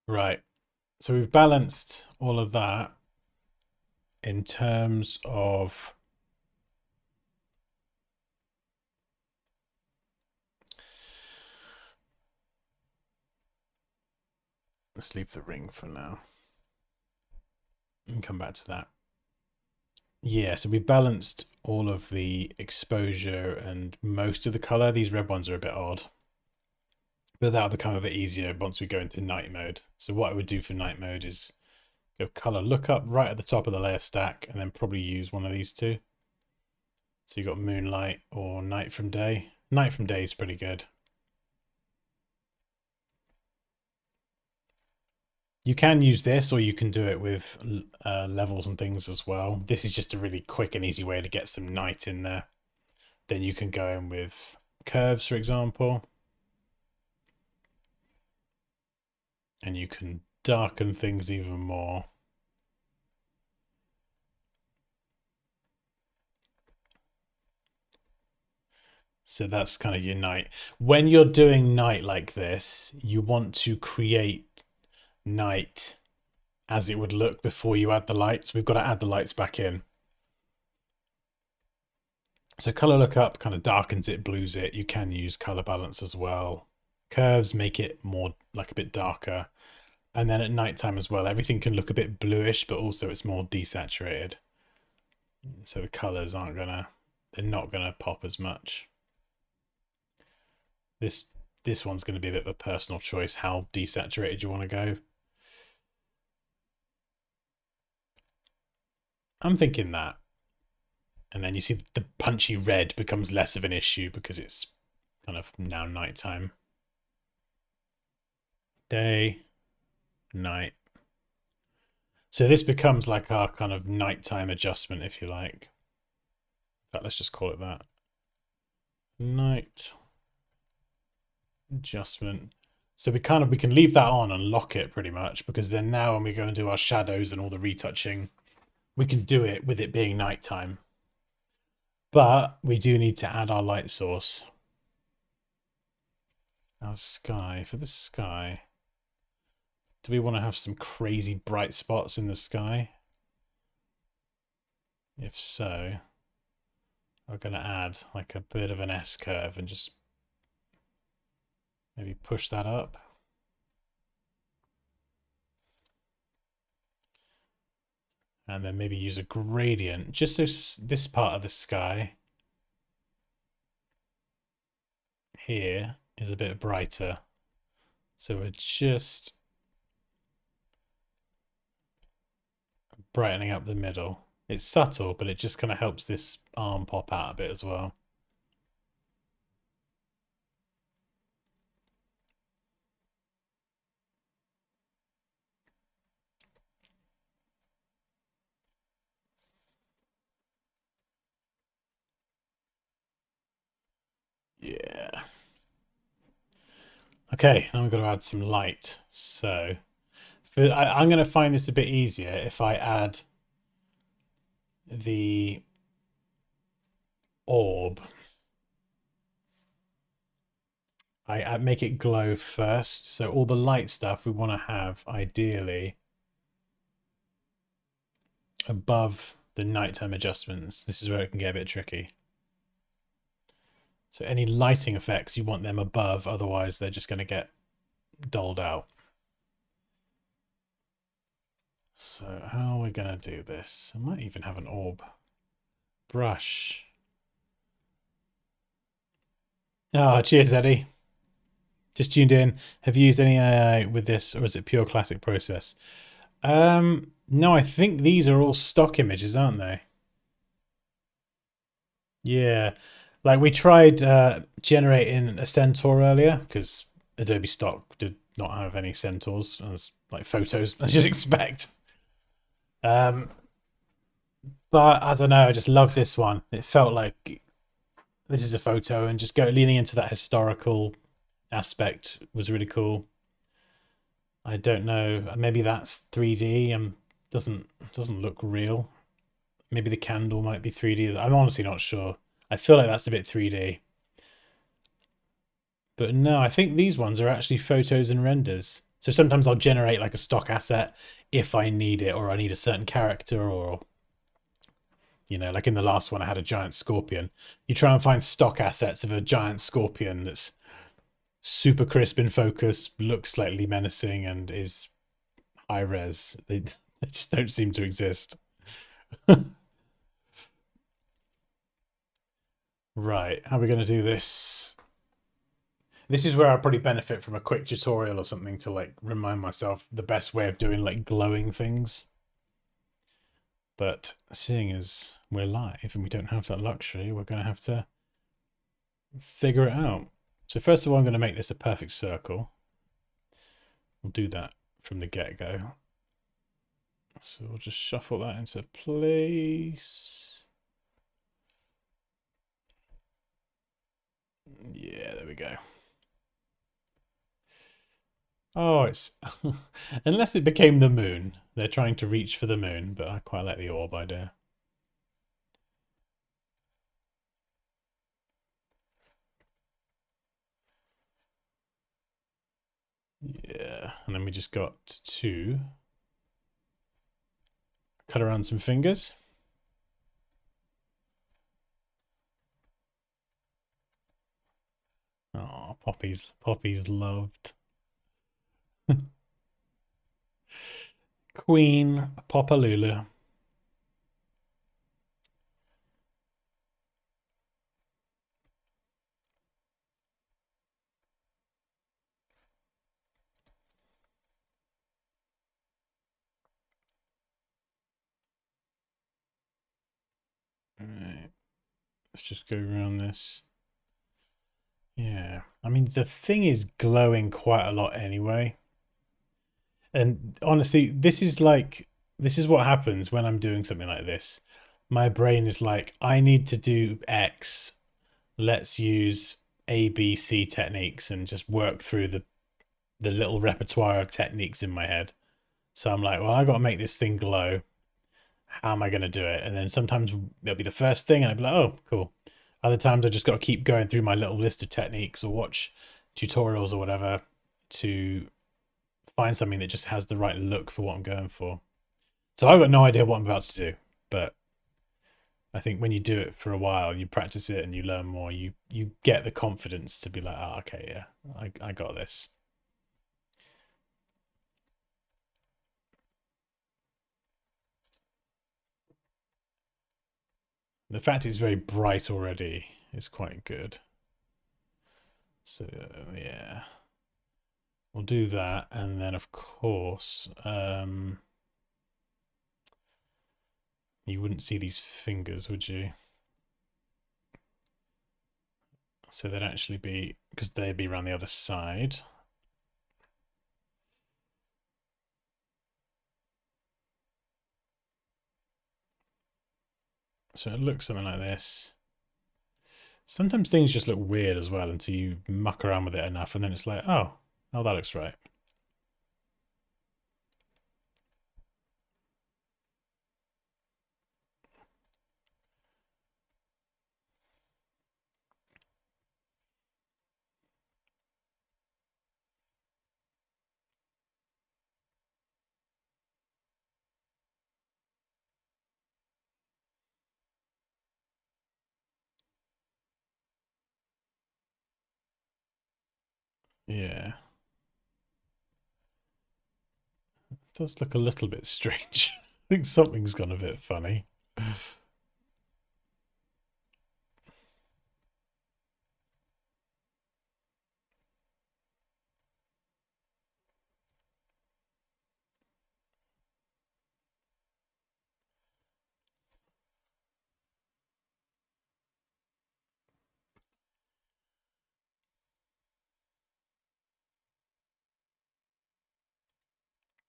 Right. So we've balanced all of that in terms of let's leave the ring for now and come back to that. Yeah, so we balanced all of the exposure and most of the color. These red ones are a bit odd, but that'll become a bit easier once we go into night mode. So what I would do for night mode is go color lookup right at the top of the layer stack and then probably use one of these two. So you've got moonlight or night from day. Night from day is pretty good. You can use this, or you can do it with levels and things as well. This is just a really quick and easy way to get some night in there. Then you can go in with curves, for example. And you can darken things even more. So that's kind of your night. When you're doing night like this, you want to create night as it would look before you add the lights. We've got to add the lights back in. So color lookup kind of darkens it, blues it. You can use color balance as well. Curves make it more like a bit darker. And then at nighttime as well, everything can look a bit bluish, but also it's more desaturated. So the colors they're not gonna pop as much. This one's going to be a bit of a personal choice, how desaturated you want to go. I'm thinking that. And then you see the punchy red becomes less of an issue because it's kind of now nighttime. Day, night. So this becomes like our kind of nighttime adjustment, if you like. In fact, let's just call it that. Night adjustment. So we can leave that on and lock it pretty much, because then now when we go and do our shadows and all the retouching, we can do it with it being nighttime. But we do need to add our light source. Our sky, for the sky, do we want to have some crazy bright spots in the sky? If so, we're going to add like a bit of an S curve and just maybe push that up. And then maybe use a gradient just so this part of the sky here is a bit brighter. So we're just brightening up the middle. It's subtle, but it just kind of helps this arm pop out a bit as well. Yeah. Okay, now we've got to add some light. So I'm going to find this a bit easier if I add the orb. I make it glow first. So all the light stuff we want to have ideally above the nighttime adjustments. This is where it can get a bit tricky. So any lighting effects, you want them above, otherwise they're just going to get dulled out. So how are we going to do this? I might even have an orb. Brush. Oh, cheers, Eddie. Just tuned in. Have you used any AI with this, or is it pure classic process? No, I think these are all stock images, aren't they? Yeah. Like we tried generating a centaur earlier because Adobe Stock did not have any centaurs as like photos, as you'd expect. But I don't know, I just love this one. It felt like this is a photo, and just leaning into that historical aspect was really cool. I don't know, maybe that's 3D and doesn't look real. Maybe the candle might be 3D. I'm honestly not sure. I feel like that's a bit 3D. But no, I think these ones are actually photos and renders. So sometimes I'll generate like a stock asset if I need it, or I need a certain character, or, you know, like in the last one I had a giant scorpion. You try and find stock assets of a giant scorpion that's super crisp in focus, looks slightly menacing, and is high res. They just don't seem to exist. Right, how are we going to do this? This is where I probably benefit from a quick tutorial or something to like remind myself the best way of doing like glowing things. But seeing as we're live and we don't have that luxury, we're going to have to figure it out. So first of all, I'm going to make this a perfect circle. We'll do that from the get-go. So we'll just shuffle that into place. Yeah, there we go. Oh, it's unless it became the moon. They're trying to reach for the moon, but I quite like the orb idea. Yeah, and then we just got to cut around some fingers. Oh, Poppy's loved. Queen Popalulu. Alright, let's just go around this. Yeah, I mean, the thing is glowing quite a lot anyway. And honestly, this is what happens when I'm doing something like this. My brain is like, I need to do X. Let's use A, B, C techniques and just work through the little repertoire of techniques in my head. So I'm like, well, I got to make this thing glow. How am I going to do it? And then sometimes it'll be the first thing, and I'll be like, oh, cool. Other times I just got to keep going through my little list of techniques or watch tutorials or whatever to find something that just has the right look for what I'm going for. So I've got no idea what I'm about to do, but I think when you do it for a while, you practice it and you learn more. You get the confidence to be like, oh, okay, yeah, I got this. The fact it's very bright already is quite good. So yeah, we'll do that, and then of course, you wouldn't see these fingers, would you? So they'd actually be, because they'd be around the other side. So it looks something like this. Sometimes things just look weird as well until you muck around with it enough, and then it's like, oh, that looks right. Yeah. It does look a little bit strange. I think something's gone a bit funny.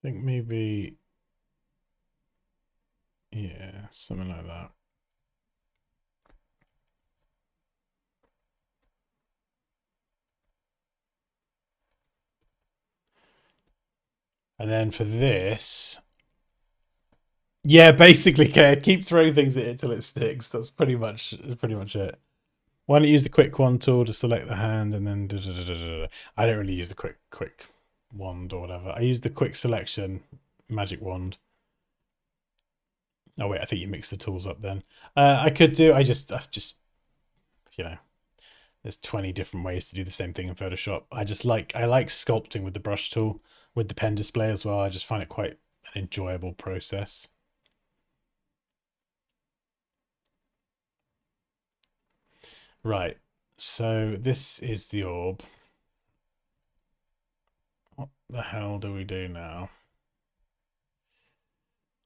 I think maybe, yeah, something like that. And then for this, yeah, basically, keep throwing things at it till it sticks. That's pretty much it. Why don't you use the quick wand tool to select the hand, and then I don't really use the quick wand or whatever. I use the quick selection magic wand. Oh wait, I think you mixed the tools up then. I've just you know, there's 20 different ways to do the same thing in Photoshop. I like sculpting with the brush tool with the pen display as well. I just find it quite an enjoyable process. Right, so this is the orb. What the hell do we do now?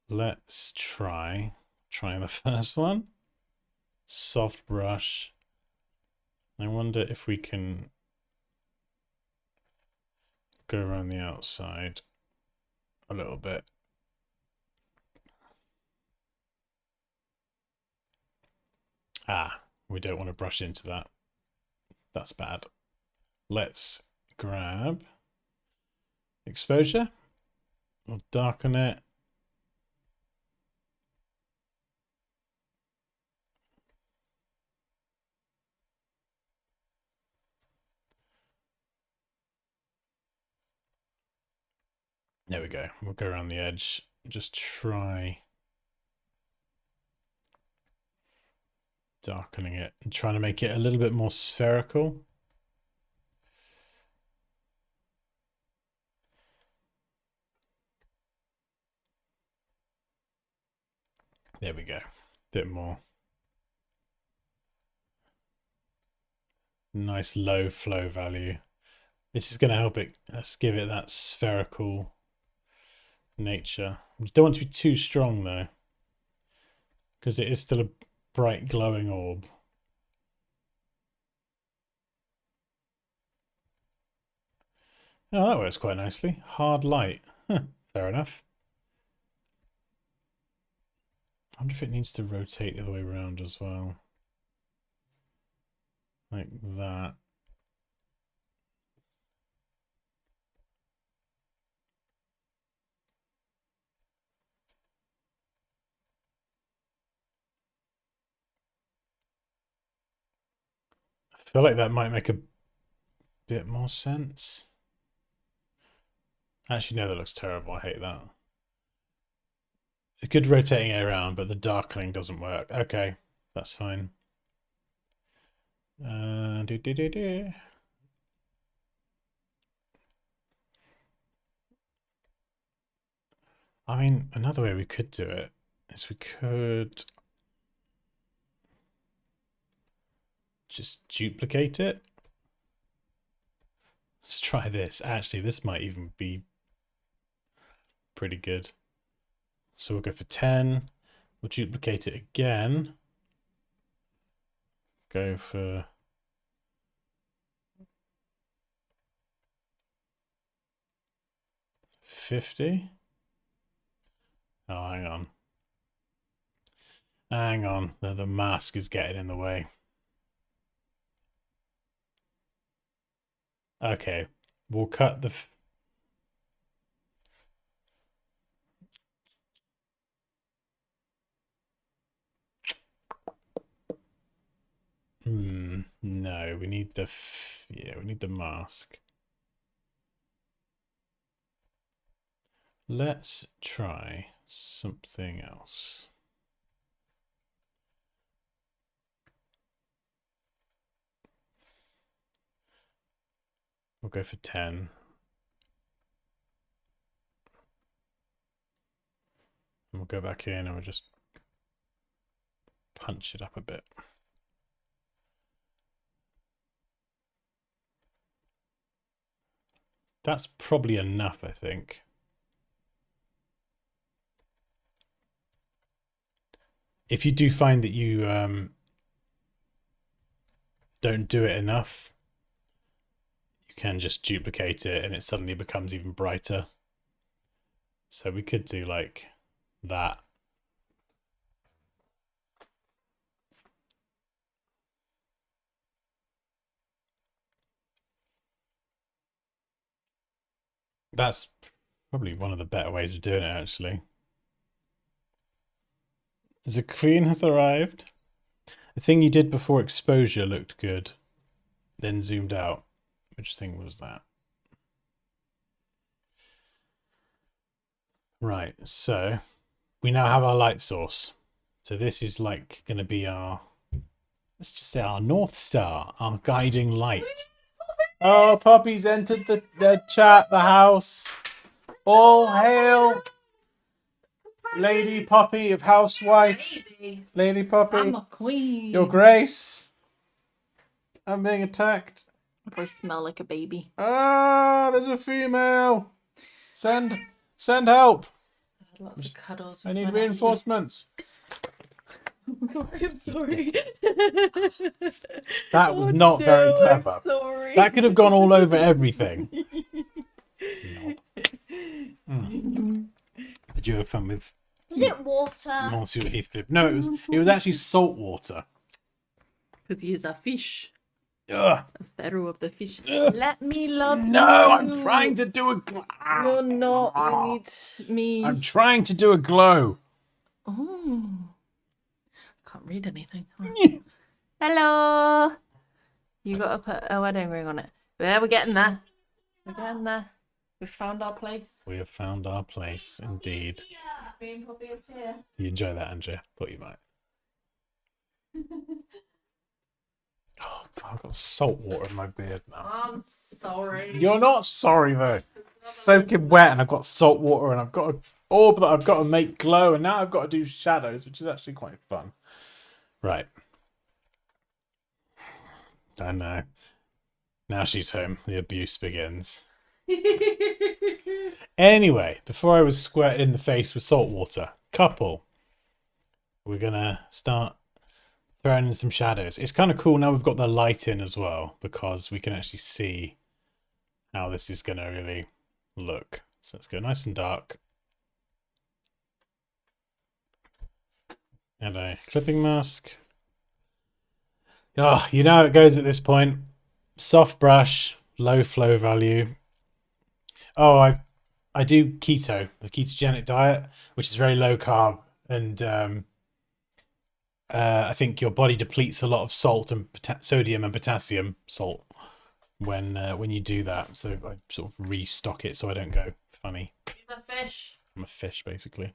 Let's try the first one. Soft brush. I wonder if we can go around the outside. a little bit. Ah, we don't want to brush into that. That's bad. Let's grab exposure. We'll darken it. There we go. We'll go around the edge. Just try darkening it and trying to make it a little bit more spherical. There we go. Bit more. Nice low flow value. This is going to help us give it that spherical nature. We don't want to be too strong though, because it is still a bright glowing orb. Oh, that works quite nicely. Hard light. Huh, fair enough. I wonder if it needs to rotate the other way around as well. Like that. I feel like that might make a bit more sense. Actually, no, that looks terrible. I hate that. It's good rotating it around, but the darkening doesn't work. Okay, that's fine. I mean, another way we could do it is we could just duplicate it. Let's try this. Actually, this might even be pretty good. So we'll go for 10. We'll duplicate it again. Go for 50. Oh, hang on. Hang on. The mask is getting in the way. Okay. We'll cut the... no, we need the... yeah, we need the mask. Let's try something else. We'll go for 10. And we'll go back in and we'll just punch it up a bit. That's probably enough, I think. If you do find that you don't do it enough, you can just duplicate it and it suddenly becomes even brighter. So we could do like that. That's probably one of the better ways of doing it, actually. The queen has arrived. The thing you did before exposure looked good. Then zoomed out. Which thing was that? Right, so we now have our light source. So this is like going to be our, let's just say our North Star, our guiding light. Oh, Poppy's entered the chat, the house. All hail Lady Poppy of House White. Lady Poppy. I'm a queen. Your Grace. I'm being attacked. I smell like a baby. Ah, there's a female. Send help. I had lots of cuddles. I need reinforcements. I'm sorry. That was not very clever. I'm sorry. That could have gone all over everything. Did you have fun with Was it water? Monsieur Heathcliff? No, it was actually salt water. Because he is a fish. Ugh. A pharaoh of the fish. Ugh. Let me love you. No, I'm trying to do a glow. You're not. You need me. I'm trying to do a glow. Oh. Can't read anything. Hello. You got to put a wedding ring on it. Yeah, we're getting there. We're getting there. We've found our place. We have found our place, indeed. Me and Poppy is here. You enjoy that, Andrea? Thought you might. Oh, God, I've got salt water in my beard now. I'm sorry. You're not sorry, though. Soaking wet, and I've got salt water, and I've got an orb that I've got to make glow, and now I've got to do shadows, which is actually quite fun. Right. I know. Now she's home. The abuse begins. Anyway, before I was squirted in the face with salt water, couple, we're gonna start throwing in some shadows. It's kind of cool now we've got the light in as well, because we can actually see how this is gonna really look. So let's go nice and dark. And a clipping mask. Oh, you know how it goes at this point. Soft brush, low flow value. Oh, I do keto, the ketogenic diet, which is very low carb, and I think your body depletes a lot of salt and sodium and potassium salt when you do that. So I sort of restock it so I don't go funny. He's a fish. I'm a fish, basically.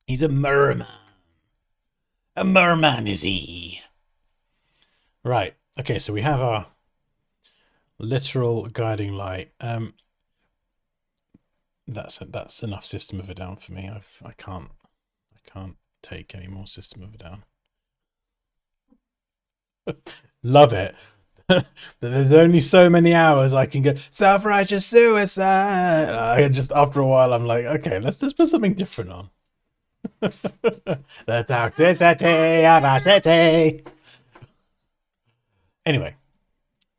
He's a merman. A merman is he? Right. Okay, so we have our literal guiding light. That's enough System of a Down for me. I can't take any more System of a Down. Love it. But there's only so many hours I can go self-righteous suicide. I just after a while I'm like, okay, let's just put something different on. The toxicity of our city. Anyway,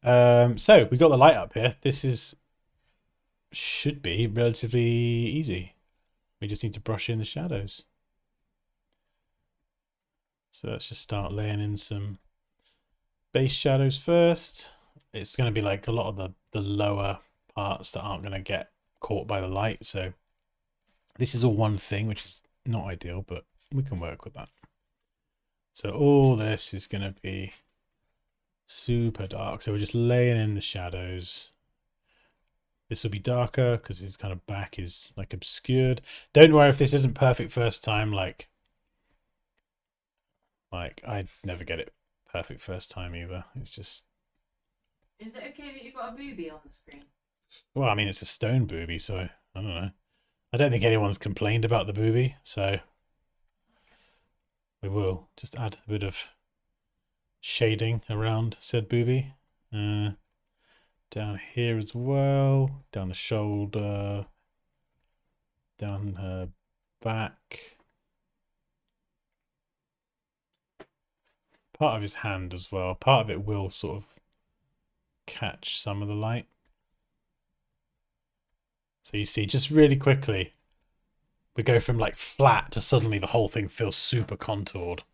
so we got the light up here. This should be relatively easy. We just need to brush in the shadows. So let's just start laying in some base shadows first. It's going to be like a lot of the lower parts that aren't going to get caught by the light. So this is all one thing, which is not ideal, but we can work with that. So all this is going to be super dark. So we're just laying in the shadows. This will be darker because his kind of back is like obscured. Don't worry if this isn't perfect first time. Like I never get it perfect first time either. It's just. Is it okay that you got a booby on the screen? Well, I mean, it's a stone booby, so I don't know. I don't think anyone's complained about the booby, so we will just add a bit of shading around said booby. Down here as well, down the shoulder, down her back. Part of his hand as well. Part of it will sort of catch some of the light. So you see, just really quickly, we go from like flat to suddenly the whole thing feels super contoured.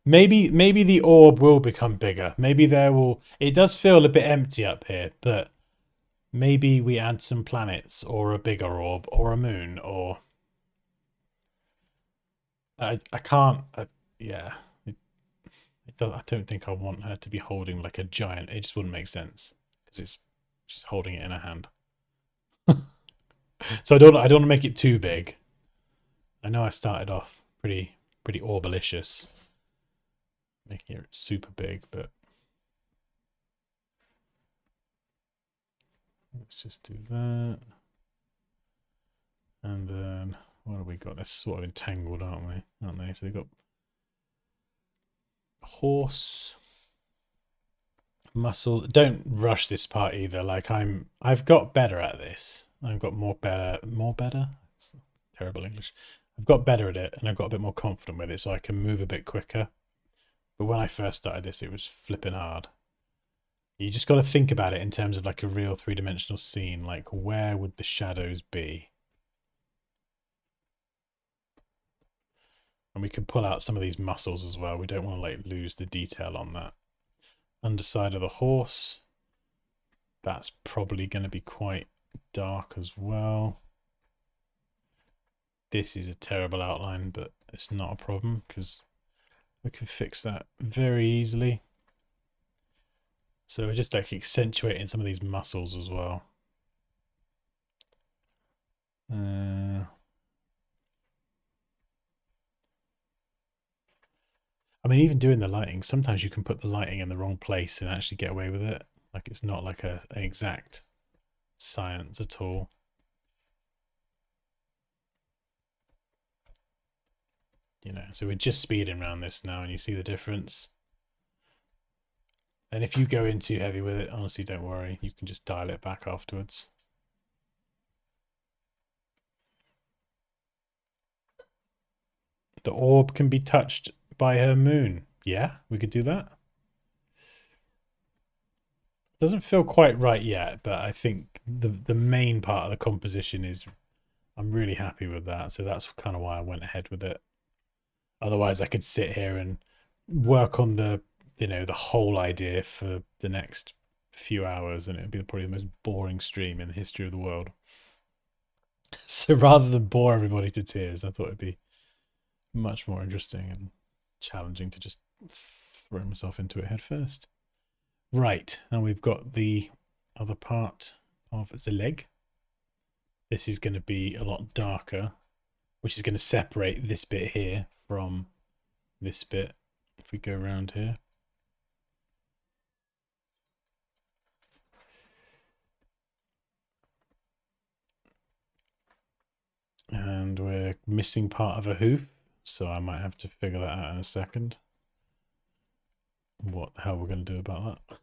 Maybe the orb will become bigger. Maybe it does feel a bit empty up here, but maybe we add some planets or a bigger orb or a moon or I can't yeah. I don't think I want her to be holding like a giant. It just wouldn't make sense because she's holding it in her hand. So I don't want to make it too big. I know I started off pretty orbalicious, making it super big, but let's just do that. And then what have we got? They're sort of entangled, aren't they? So they've got horse, muscle. Don't rush this part either. Like I've got better at this. I've got more better. It's terrible English. I've got better at it and I've got a bit more confident with it, so I can move a bit quicker. But when I first started this, it was flipping hard. You just got to think about it in terms of like a real three-dimensional scene. Like, where would the shadows be? And we can pull out some of these muscles as well. We don't want to like lose the detail on that. Underside of the horse. That's probably going to be quite dark as well. This is a terrible outline, but it's not a problem because we can fix that very easily. So we're just like accentuating some of these muscles as well. I mean, even doing the lighting, sometimes you can put the lighting in the wrong place and actually get away with it. Like, it's not like an exact science at all. You know, so we're just speeding around this now and you see the difference. And if you go in too heavy with it, honestly, don't worry. You can just dial it back afterwards. The orb can be touched by her moon. Yeah, we could do that. Doesn't feel quite right yet, but I think the main part of the composition is I'm really happy with that. So that's kind of why I went ahead with it. Otherwise, I could sit here and work on the whole idea for the next few hours, and it'd be probably the most boring stream in the history of the world. So rather than bore everybody to tears, I thought it'd be much more interesting and challenging to just throw myself into it head first. Right, now we've got the other part of the leg. This is going to be a lot darker, which is going to separate this bit here from this bit. If we go around here. And we're missing part of a hoof, so I might have to figure that out in a second. What the hell we're going to do about that.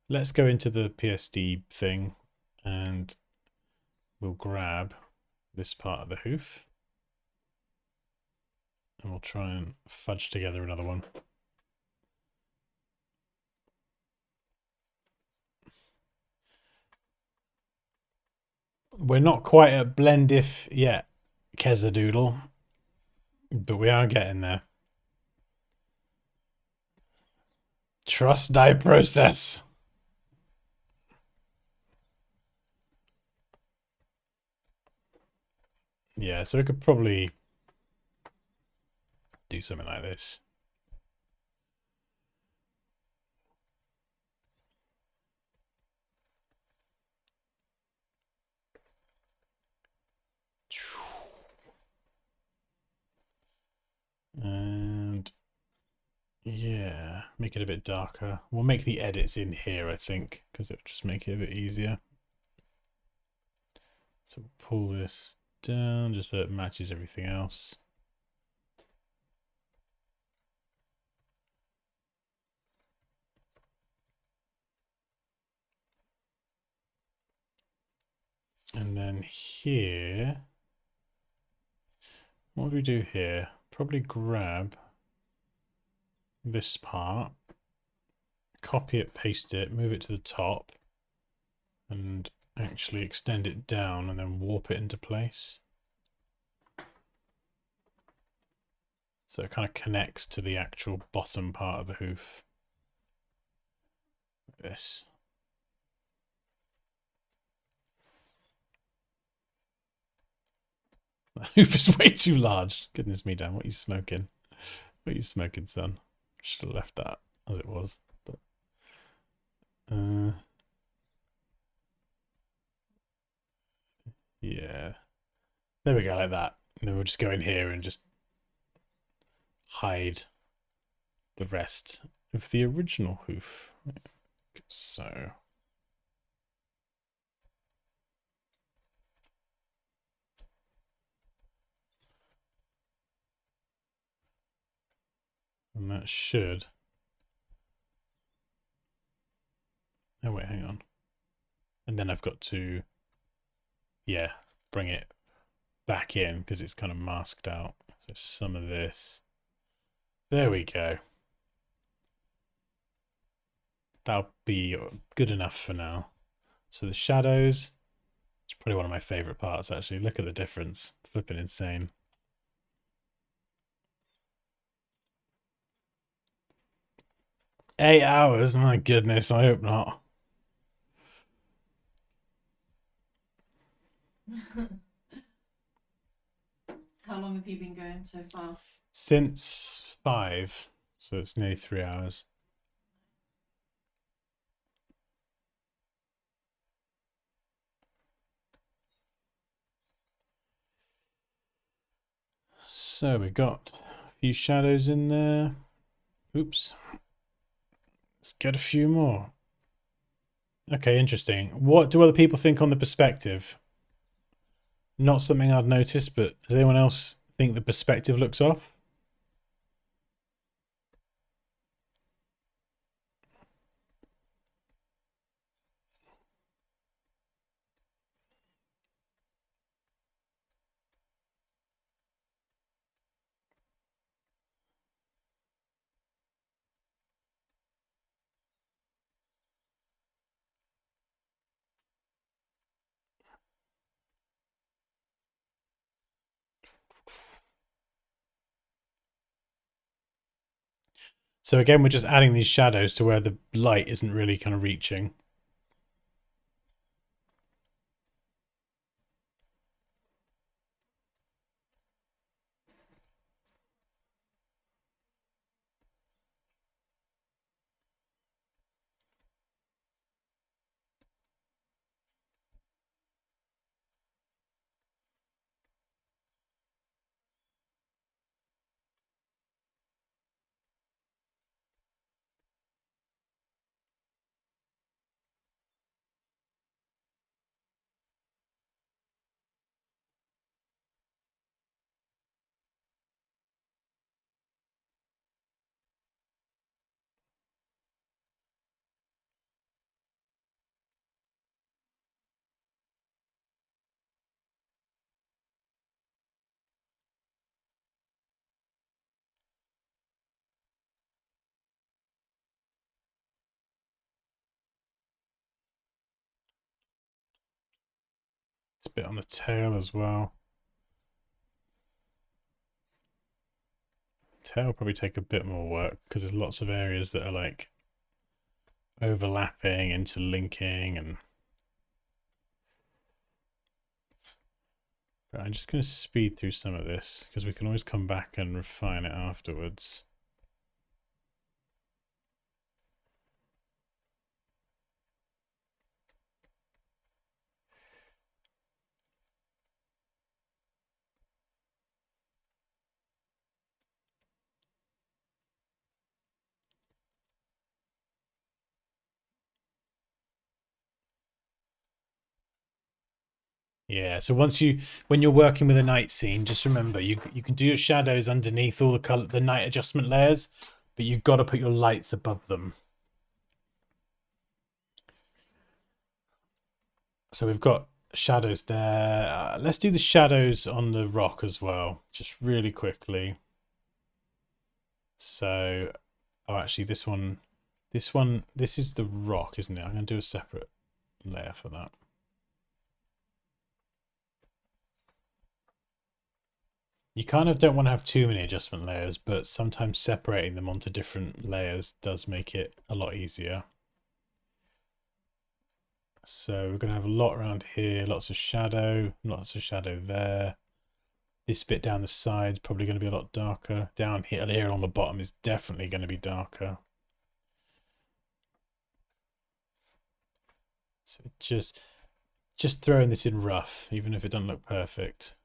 Let's go into the PSD thing and we'll grab this part of the hoof. And we'll try and fudge together another one. We're not quite at Blendif yet, Kezadoodle, but we are getting there. Trust thy process. Yeah, so we could probably do something like this. And yeah, make it a bit darker. We'll make the edits in here, I think, because it'll just make it a bit easier. So we'll pull this down just so it matches everything else. And then here, what do we do here? Probably grab this part, copy it, paste it, move it to the top, and actually extend it down and then warp it into place. So it kind of connects to the actual bottom part of the hoof. Like this. The hoof is way too large. Goodness me, Dan, what are you smoking? What are you smoking, son? Should have left that as it was. But yeah. There we go, like that. And then we'll just go in here and just hide the rest of the original hoof. So. And that should. Oh, wait, hang on. And then I've got to, yeah, bring it back in because it's kind of masked out. So some of this. There we go. That'll be good enough for now. So the shadows, it's probably one of my favorite parts actually. Look at the difference. Flipping insane. $8, my goodness, I hope not. How long have you been going so far? Since 5, so it's nearly 3 hours. So we got a few shadows in there. Oops. Let's get a few more. Okay, interesting. What do other people think on the perspective? Not something I'd noticed, but does anyone else think the perspective looks off? So again, we're just adding these shadows to where the light isn't really kind of reaching. It's a bit on the tail as well. Tail will probably take a bit more work because there's lots of areas that are like overlapping, interlinking, and but I'm just going to speed through some of this because we can always come back and refine it afterwards. Yeah, so when you're working with a night scene, just remember you can do your shadows underneath all the night adjustment layers, but you've got to put your lights above them. So we've got shadows there. Let's do the shadows on the rock as well, just really quickly. So, oh, actually, this is the rock, isn't it? I'm going to do a separate layer for that. You kind of don't want to have too many adjustment layers, but sometimes separating them onto different layers does make it a lot easier. So we're going to have a lot around here, lots of shadow there. This bit down the side's probably going to be a lot darker. Down here on the bottom is definitely going to be darker. So just throwing this in rough, even if it doesn't look perfect.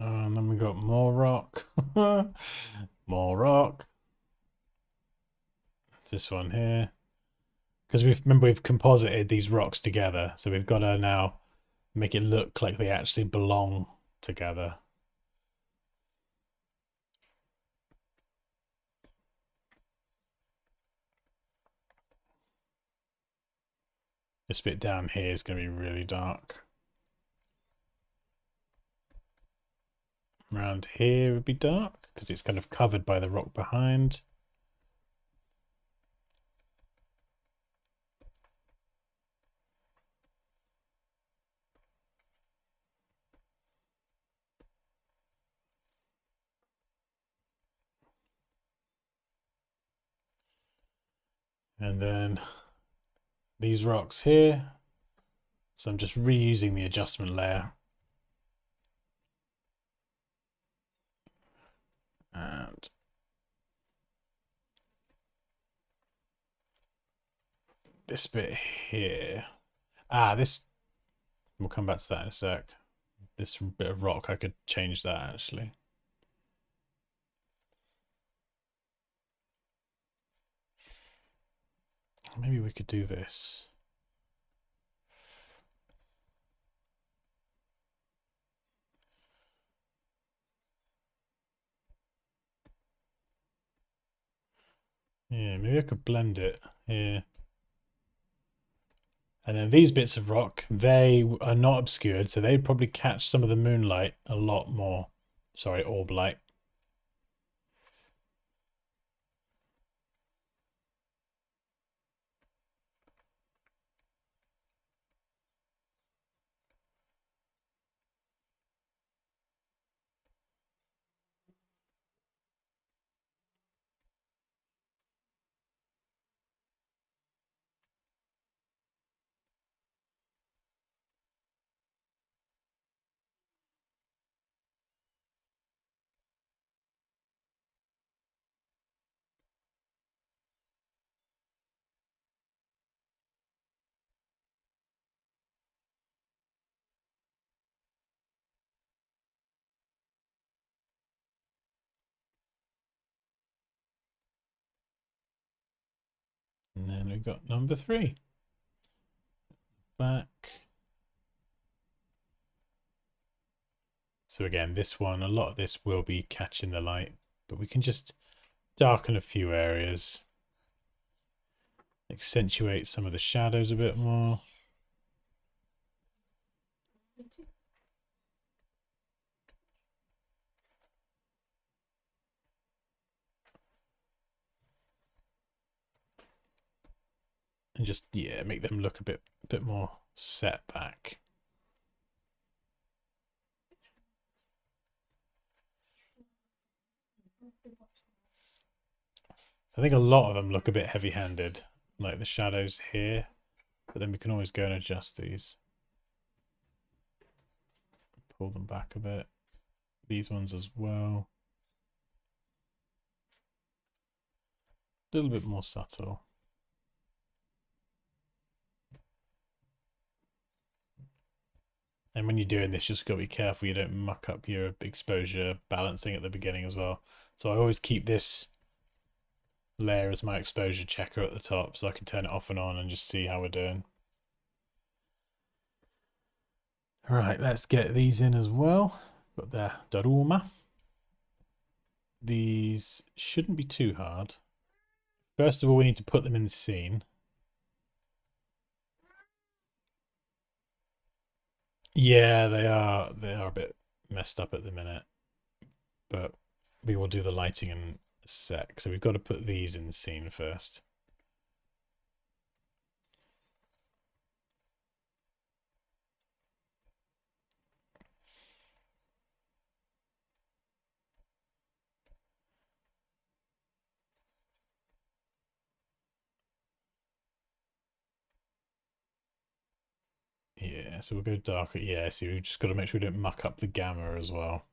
And then we got more rock. More rock. This one here. Because we've composited these rocks together, so we've got to now make it look like they actually belong together. This bit down here is going to be really dark. Around here would be dark because it's kind of covered by the rock behind. And then these rocks here. So I'm just reusing the adjustment layer. And this bit here. This, we'll come back to that in a sec. This bit of rock, I could change that actually. Maybe we could do this. Yeah, maybe I could blend it here. And then these bits of rock, they are not obscured, so they'd probably catch some of the moonlight a lot more. Sorry, orb light. And then we've got number 3. Back. So again, this one, a lot of this will be catching the light, but we can just darken a few areas. Accentuate some of the shadows a bit more. And just, yeah, make them look a bit more set back. I think a lot of them look a bit heavy-handed, like the shadows here, but then we can always go and adjust these. Pull them back a bit. These ones as well. A little bit more subtle. And when you're doing this, just got to be careful you don't muck up your exposure balancing at the beginning as well. So I always keep this layer as my exposure checker at the top so I can turn it off and on and just see how we're doing. All right, let's get these in as well. Got the Daruma. These shouldn't be too hard. First of all, we need to put them in the scene. Yeah, they are a bit messed up at the minute, but we will do the lighting in a sec. So we've got to put these in the scene first. Yeah, so we'll go darker. Yeah, so we've just got to make sure we don't muck up the gamma as well.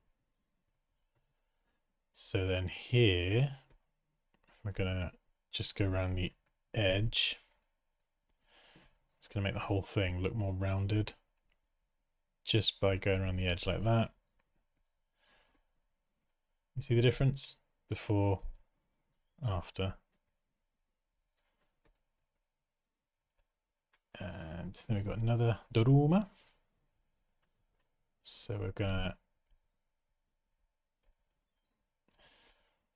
So then here, we're gonna just go around the edge. It's gonna make the whole thing look more rounded just by going around the edge like that. You see the difference? Before, after. And then we've got another Daruma. So we're gonna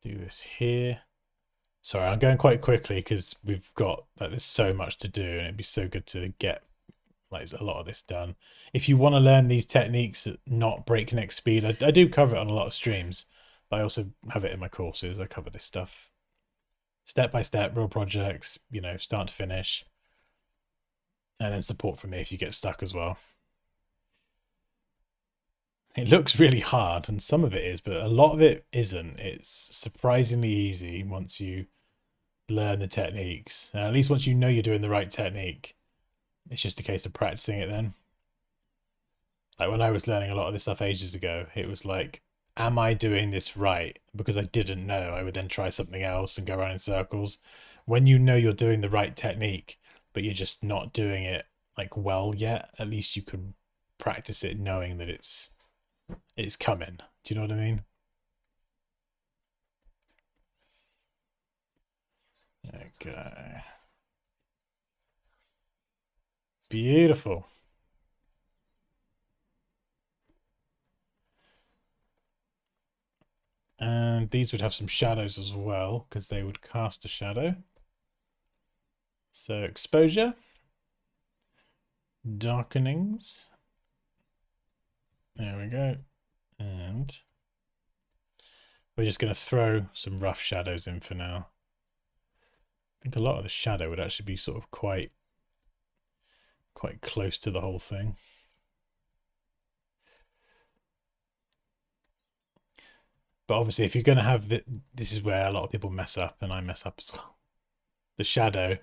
do this here. Sorry, I'm going quite quickly because we've got there's so much to do, and it'd be so good to get like a lot of this done. If you want to learn these techniques at not breakneck speed, I do cover it on a lot of streams, but I also have it in my courses. I cover this stuff step by step, real projects, you know, start to finish, and then support from me if you get stuck as well. It looks really hard, and some of it is, but a lot of it isn't. It's surprisingly easy once you learn the techniques. At least once you know you're doing the right technique, it's just a case of practicing it then. Like when I was learning a lot of this stuff ages ago, it was like, am I doing this right? Because I didn't know. I would then try something else and go around in circles. When you know you're doing the right technique, but you're just not doing it like well yet, at least you can practice it knowing that it's coming. Do you know what I mean? Okay. Beautiful. And these would have some shadows as well, because they would cast a shadow. So exposure, darkenings. There we go. And we're just going to throw some rough shadows in for now. I think a lot of the shadow would actually be sort of quite close to the whole thing. But obviously, if you're going to have this is where a lot of people mess up, and I mess up as well. The shadow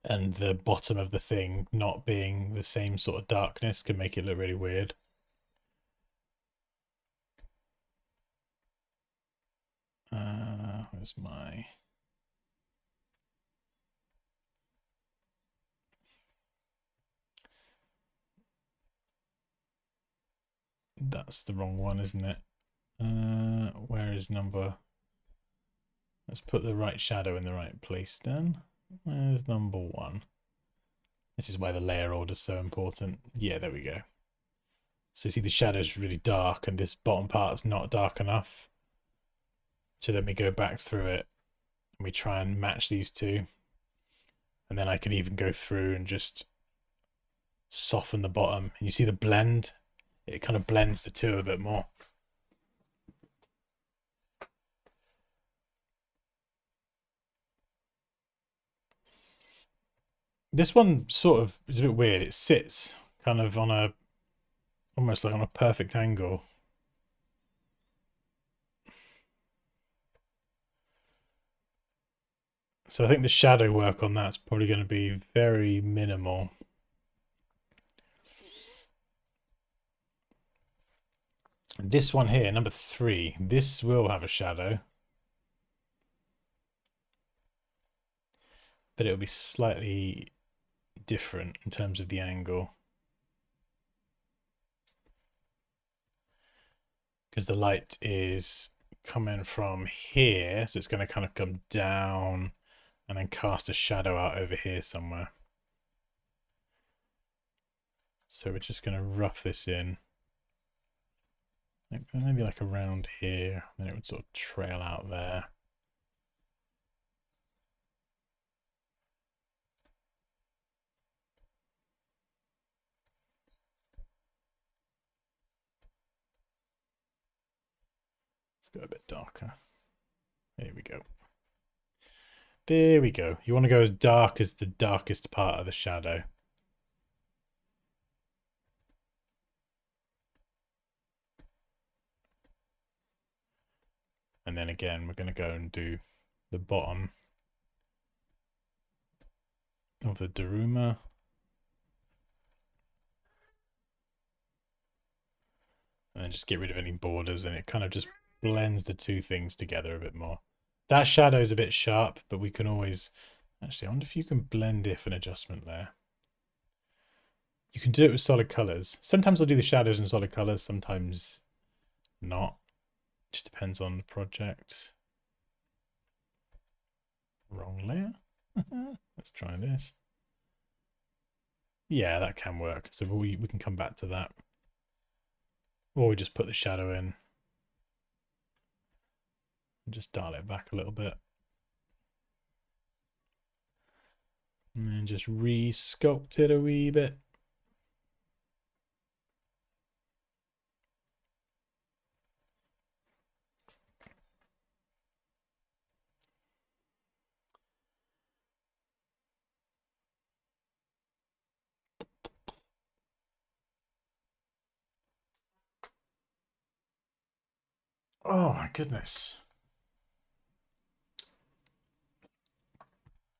and the bottom of the thing not being the same sort of darkness can make it look really weird. Where's my... That's the wrong one, isn't it? Where is number... Let's put the right shadow in the right place then. Where's number 1? This is why the layer order is so important. Yeah, there we go. So you see the shadow's really dark and this bottom part's not dark enough. So then we go back through it and we try and match these two. And then I can even go through and just soften the bottom. And you see the blend? It kind of blends the two a bit more. This one sort of is a bit weird. It sits kind of on a, almost like on a perfect angle. So I think the shadow work on that's probably going to be very minimal. This one here, number 3, this will have a shadow. But it'll be slightly different in terms of the angle. Because the light is coming from here, so it's going to kind of come down and then cast a shadow out over here somewhere. So we're just going to rough this in. Maybe like around here, then it would sort of trail out there. Let's go a bit darker. There we go. There we go. You want to go as dark as the darkest part of the shadow. And then again, we're going to go and do the bottom of the Daruma. And then just get rid of any borders, and it kind of just blends the two things together a bit more. That shadow is a bit sharp, but we can always... Actually, I wonder if you can blend if an adjustment there. You can do it with solid colors. Sometimes I'll do the shadows in solid colors, sometimes not. Just depends on the project. Wrong layer. Let's try this. Yeah, that can work. So we can come back to that. Or we just put the shadow in. And just dial it back a little bit. And then just re-sculpt it a wee bit. Oh my goodness.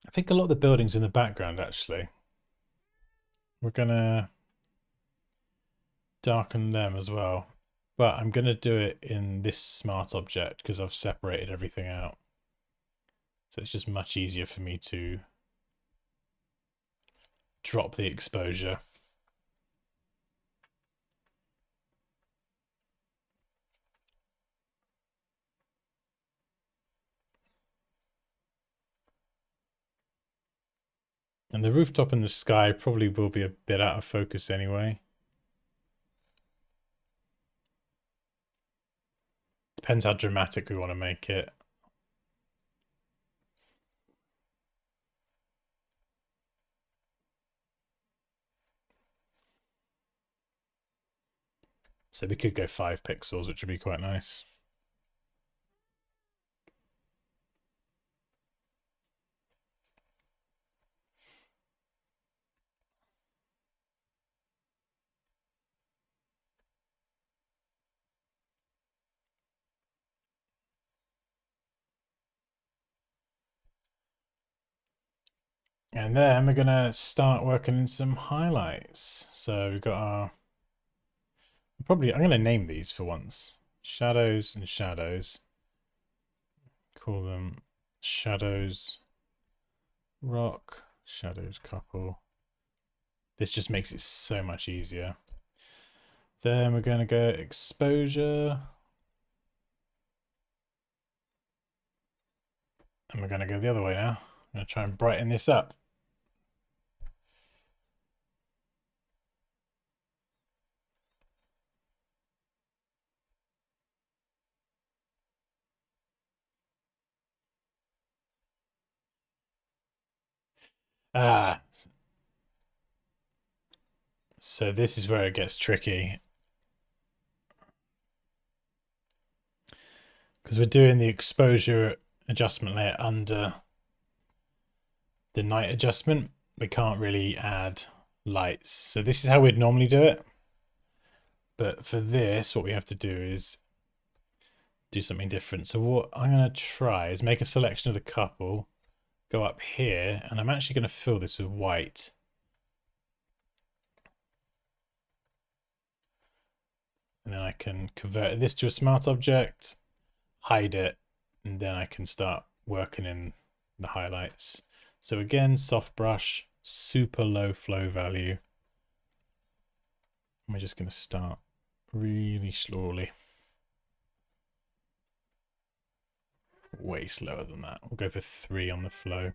I think a lot of the buildings in the background, actually, we're gonna darken them as well. But I'm gonna do it in this smart object because I've separated everything out. So it's just much easier for me to drop the exposure. And the rooftop in the sky probably will be a bit out of focus anyway. Depends how dramatic we want to make it. So we could go 5 pixels, which would be quite nice. And then we're gonna start working in some highlights. So we've got our, I'm gonna name these for once. Shadows and shadows. Call them shadows rock, shadows couple. This just makes it so much easier. Then we're gonna go exposure. And we're gonna go the other way now. I'm gonna try and brighten this up. Ah, so this is where it gets tricky. Because we're doing the exposure adjustment layer under the night adjustment. We can't really add lights. So this is how we'd normally do it. But for this, what we have to do is do something different. So what I'm going to try is make a selection of the couple, go up here, and I'm actually going to fill this with white. And then I can convert this to a smart object, hide it, and then I can start working in the highlights. So again, soft brush, super low flow value. We're just going to start really slowly. Way slower than that. We'll go for 3 on the flow.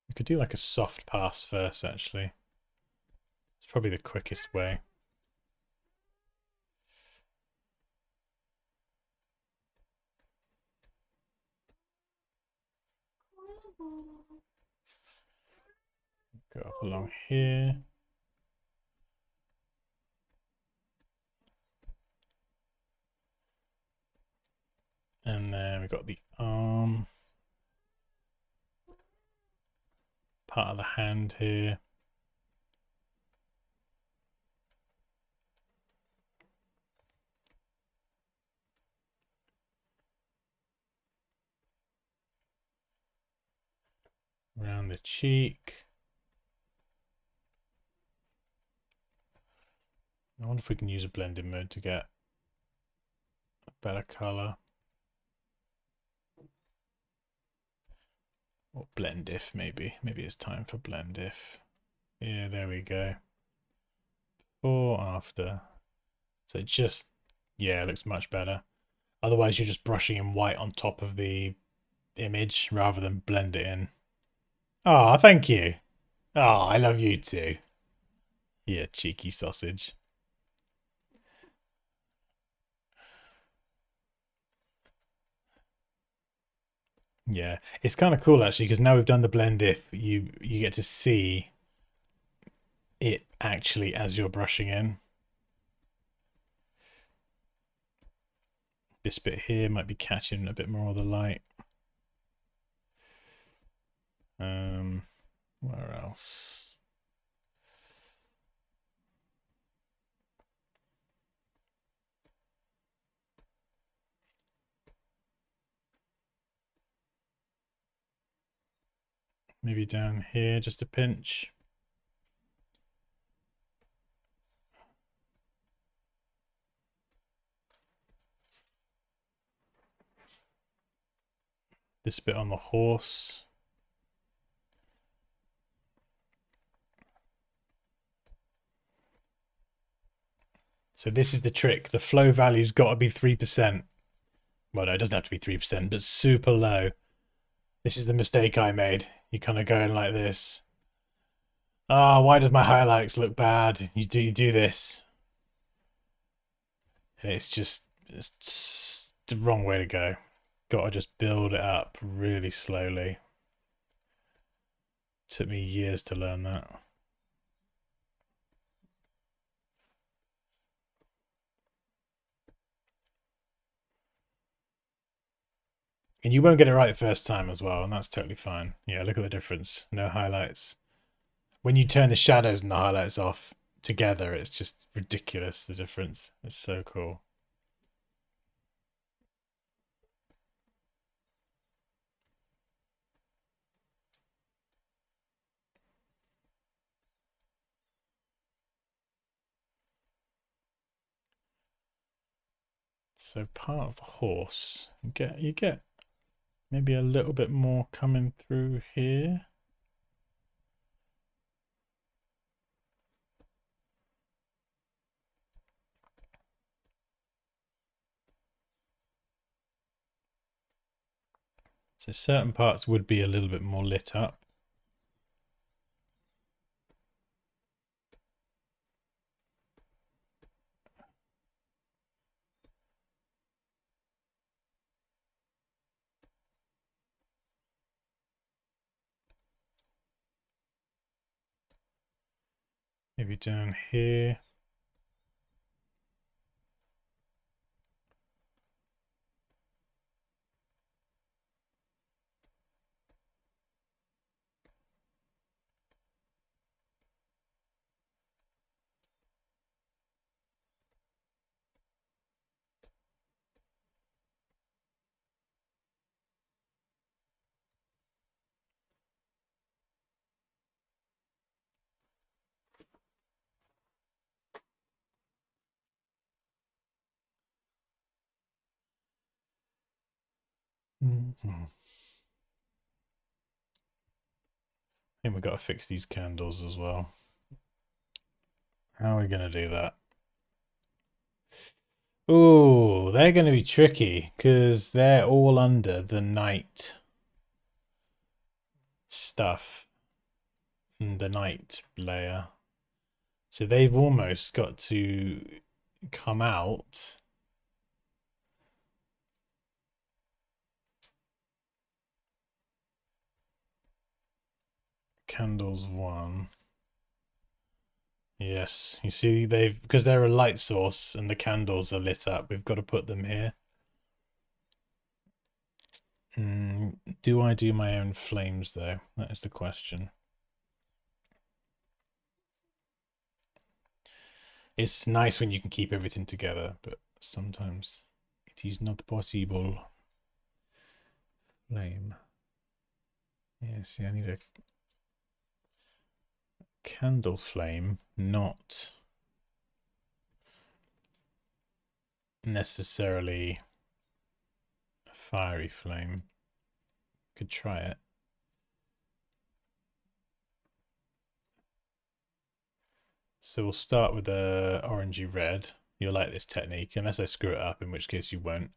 We could do like a soft pass first, actually. It's probably the quickest way. Go up along here. And then we've got the arm. Part of the hand here. Around the cheek. I wonder if we can use a blending mode to get a better color. Or blend if, maybe. Maybe it's time for blend if. Yeah, there we go. Before, after. So it just, yeah, it looks much better. Otherwise, you're just brushing in white on top of the image rather than blend it in. Oh, thank you. Oh, I love you too. Yeah, cheeky sausage. Yeah, it's kind of cool actually because now we've done the blend if you get to see it actually as you're brushing in. This bit here might be catching a bit more of the light. Where else? Maybe down here, just a pinch. This bit on the horse. So this is the trick. The flow value's got to be 3%. Well, no, it doesn't have to be 3%, but super low. This is the mistake I made. You kind of going like this. Ah, why does my highlights look bad? You do this. And it's the wrong way to go. Got to just build it up really slowly. Took me years to learn that. And you won't get it right first time as well, and that's totally fine. Yeah, look at the difference. No highlights. When you turn the shadows and the highlights off together, it's just ridiculous, the difference. It's so cool. So part of the horse, you get maybe a little bit more coming through here. So certain parts would be a little bit more lit up. Maybe down here. I think we've got to fix these candles as well. How are we going to do that? Oh, they're going to be tricky because they're all under the night stuff, the night layer. So they've almost got to come out. Candles 1. Yes, you see because they're a light source and the candles are lit up, we've got to put them here. Do I do my own flames though? That is the question. It's nice when you can keep everything together, but sometimes it is not possible. Flame. Yeah, see, I need a candle flame, not necessarily a fiery flame. Could try it. So we'll start with a orangey red. You'll like this technique, unless I screw it up, in which case you won't.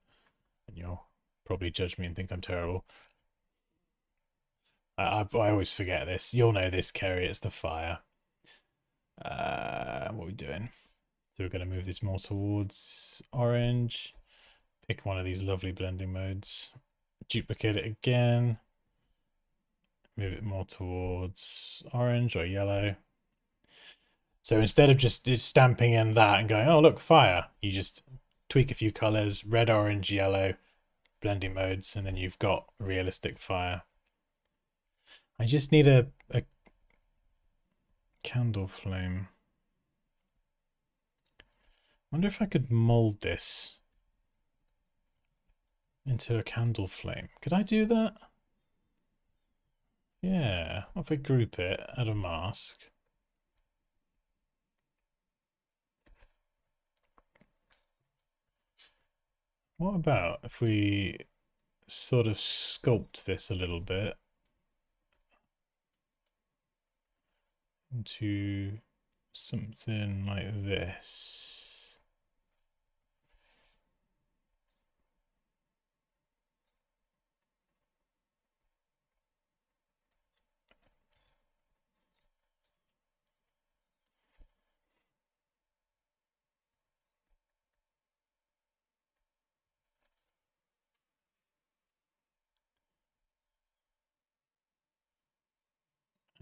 And you'll probably judge me and think I'm terrible. I always forget this. You'll know this, Kerry. It's the fire. What are we doing? So we're going to move this more towards orange. Pick one of these lovely blending modes. Duplicate it again. Move it more towards orange or yellow. So instead of just stamping in that and going, oh, look, fire, you just tweak a few colors, red, orange, yellow, blending modes, and then you've got realistic fire. I just need a candle flame. I wonder if I could mold this into a candle flame. Could I do that? Yeah, what if I group it, add a mask. What about if we sort of sculpt this a little bit into something like this?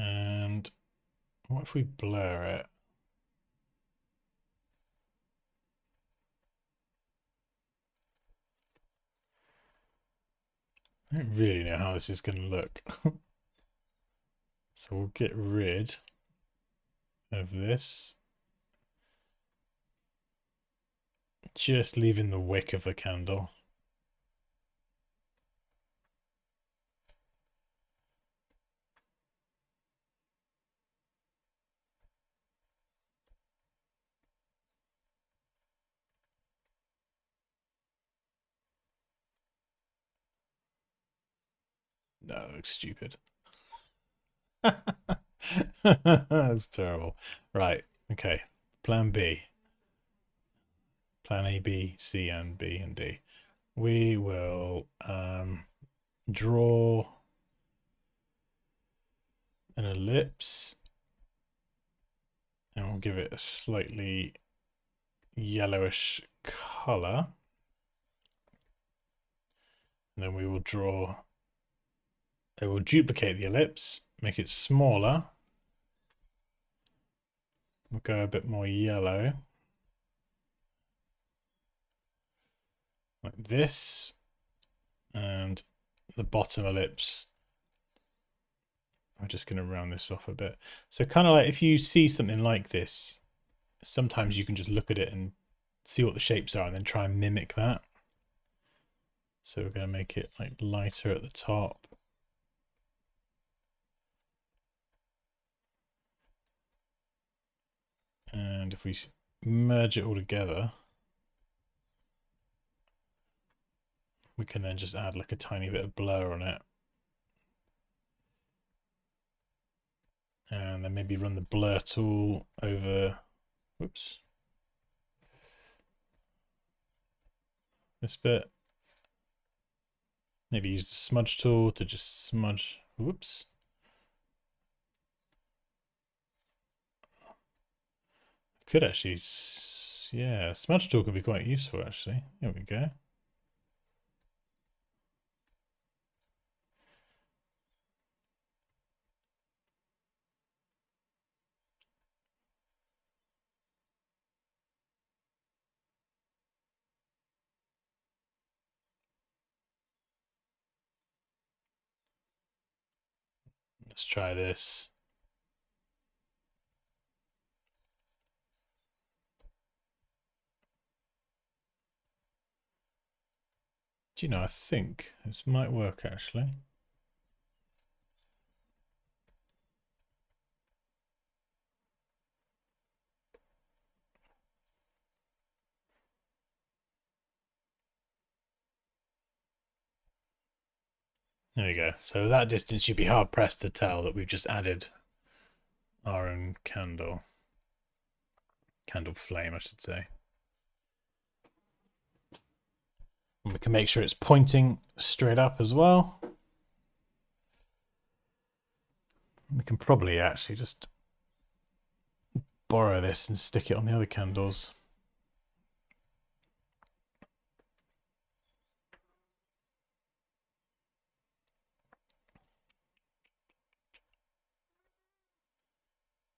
And what if we blur it? I don't really know how this is going to look. So we'll get rid of this. Just leaving the wick of the candle. No, that looks stupid. That's terrible. Right, okay. Plan B. Plan A, B, C, and B, and D. We will draw an ellipse and we'll give it a slightly yellowish color. And then we will draw, it will duplicate the ellipse, make it smaller. We'll go a bit more yellow. Like this. And the bottom ellipse, I'm just going to round this off a bit. So kind of like if you see something like this, sometimes you can just look at it and see what the shapes are and then try and mimic that. So we're going to make it like lighter at the top. And if we merge it all together, we can then just add like a tiny bit of blur on it. And then maybe run the blur tool over, whoops, this bit. Maybe use the smudge tool to just smudge, whoops. Could actually, yeah, smudge tool could be quite useful actually. Here we go. Let's try this. Do you know, I think this might work actually. There we go. So at that distance, you'd be hard pressed to tell that we've just added our own candle flame, I should say. And we can make sure it's pointing straight up as well. We can probably actually just borrow this and stick it on the other candles.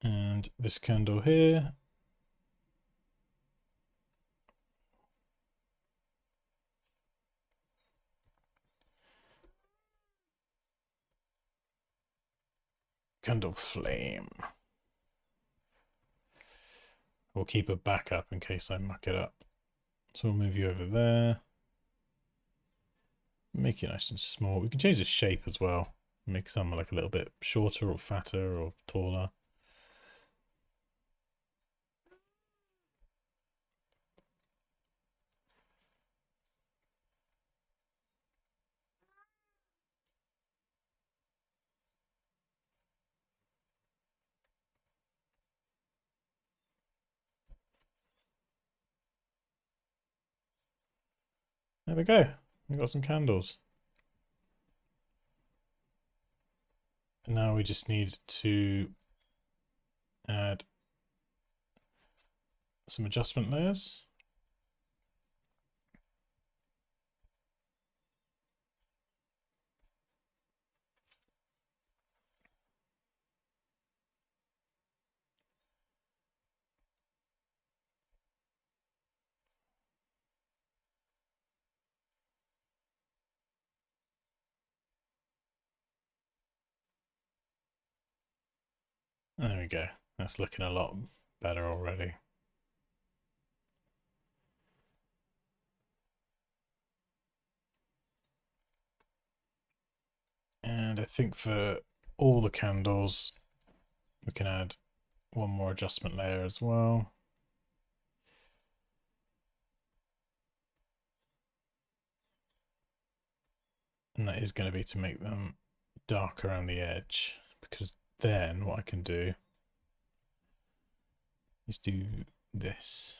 And this candle here. Candle flame. We'll keep a backup in case I muck it up. So we'll move you over there. Make it nice and small. We can change the shape as well. Make some like a little bit shorter or fatter or taller. There we go. We've got some candles. And now we just need to add some adjustment layers. There we go. That's looking a lot better already. And I think for all the candles, we can add one more adjustment layer as well. And that is going to be to make them dark around the edge, because then what I can do is do this.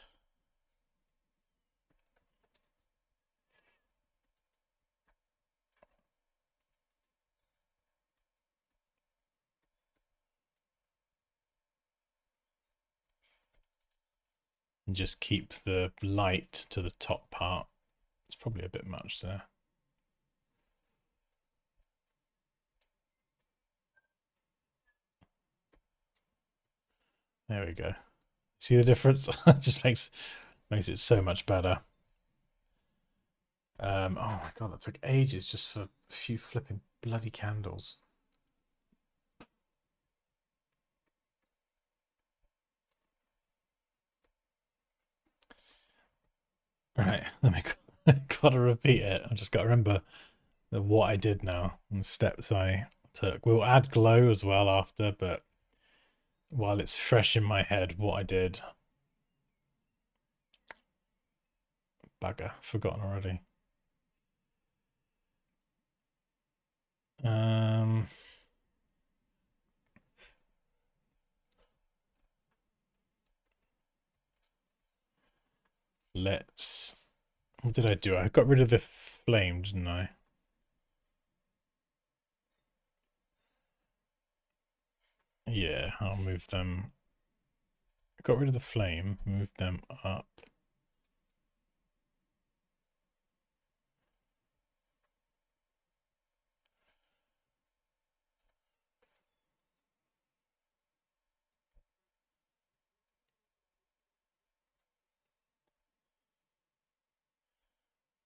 And just keep the light to the top part. It's probably a bit much there. There we go. See the difference? It just makes it so much better. Oh my god, that took ages just for a few flipping bloody candles. Right, let me gotta repeat it. I just gotta remember what I did now and the steps I took. We'll add glow as well after, but while it's fresh in my head what I did. Bugger, forgotten already. Let's. What did I do? I got rid of the flame, didn't I? Yeah, I'll move them. I got rid of the flame, moved them up.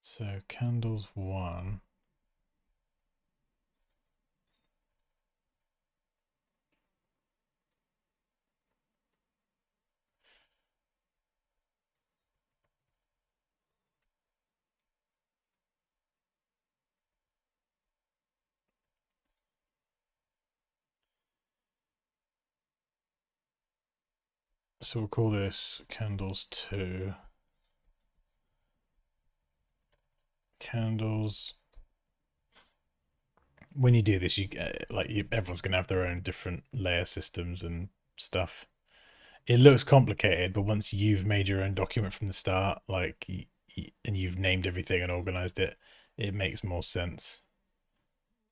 So candles 1. So we'll call this candles 2. Candles when you do this, you get everyone's gonna have their own different layer systems and stuff. It looks complicated, but once you've made your own document from the start, and you've named everything and organized it, it makes more sense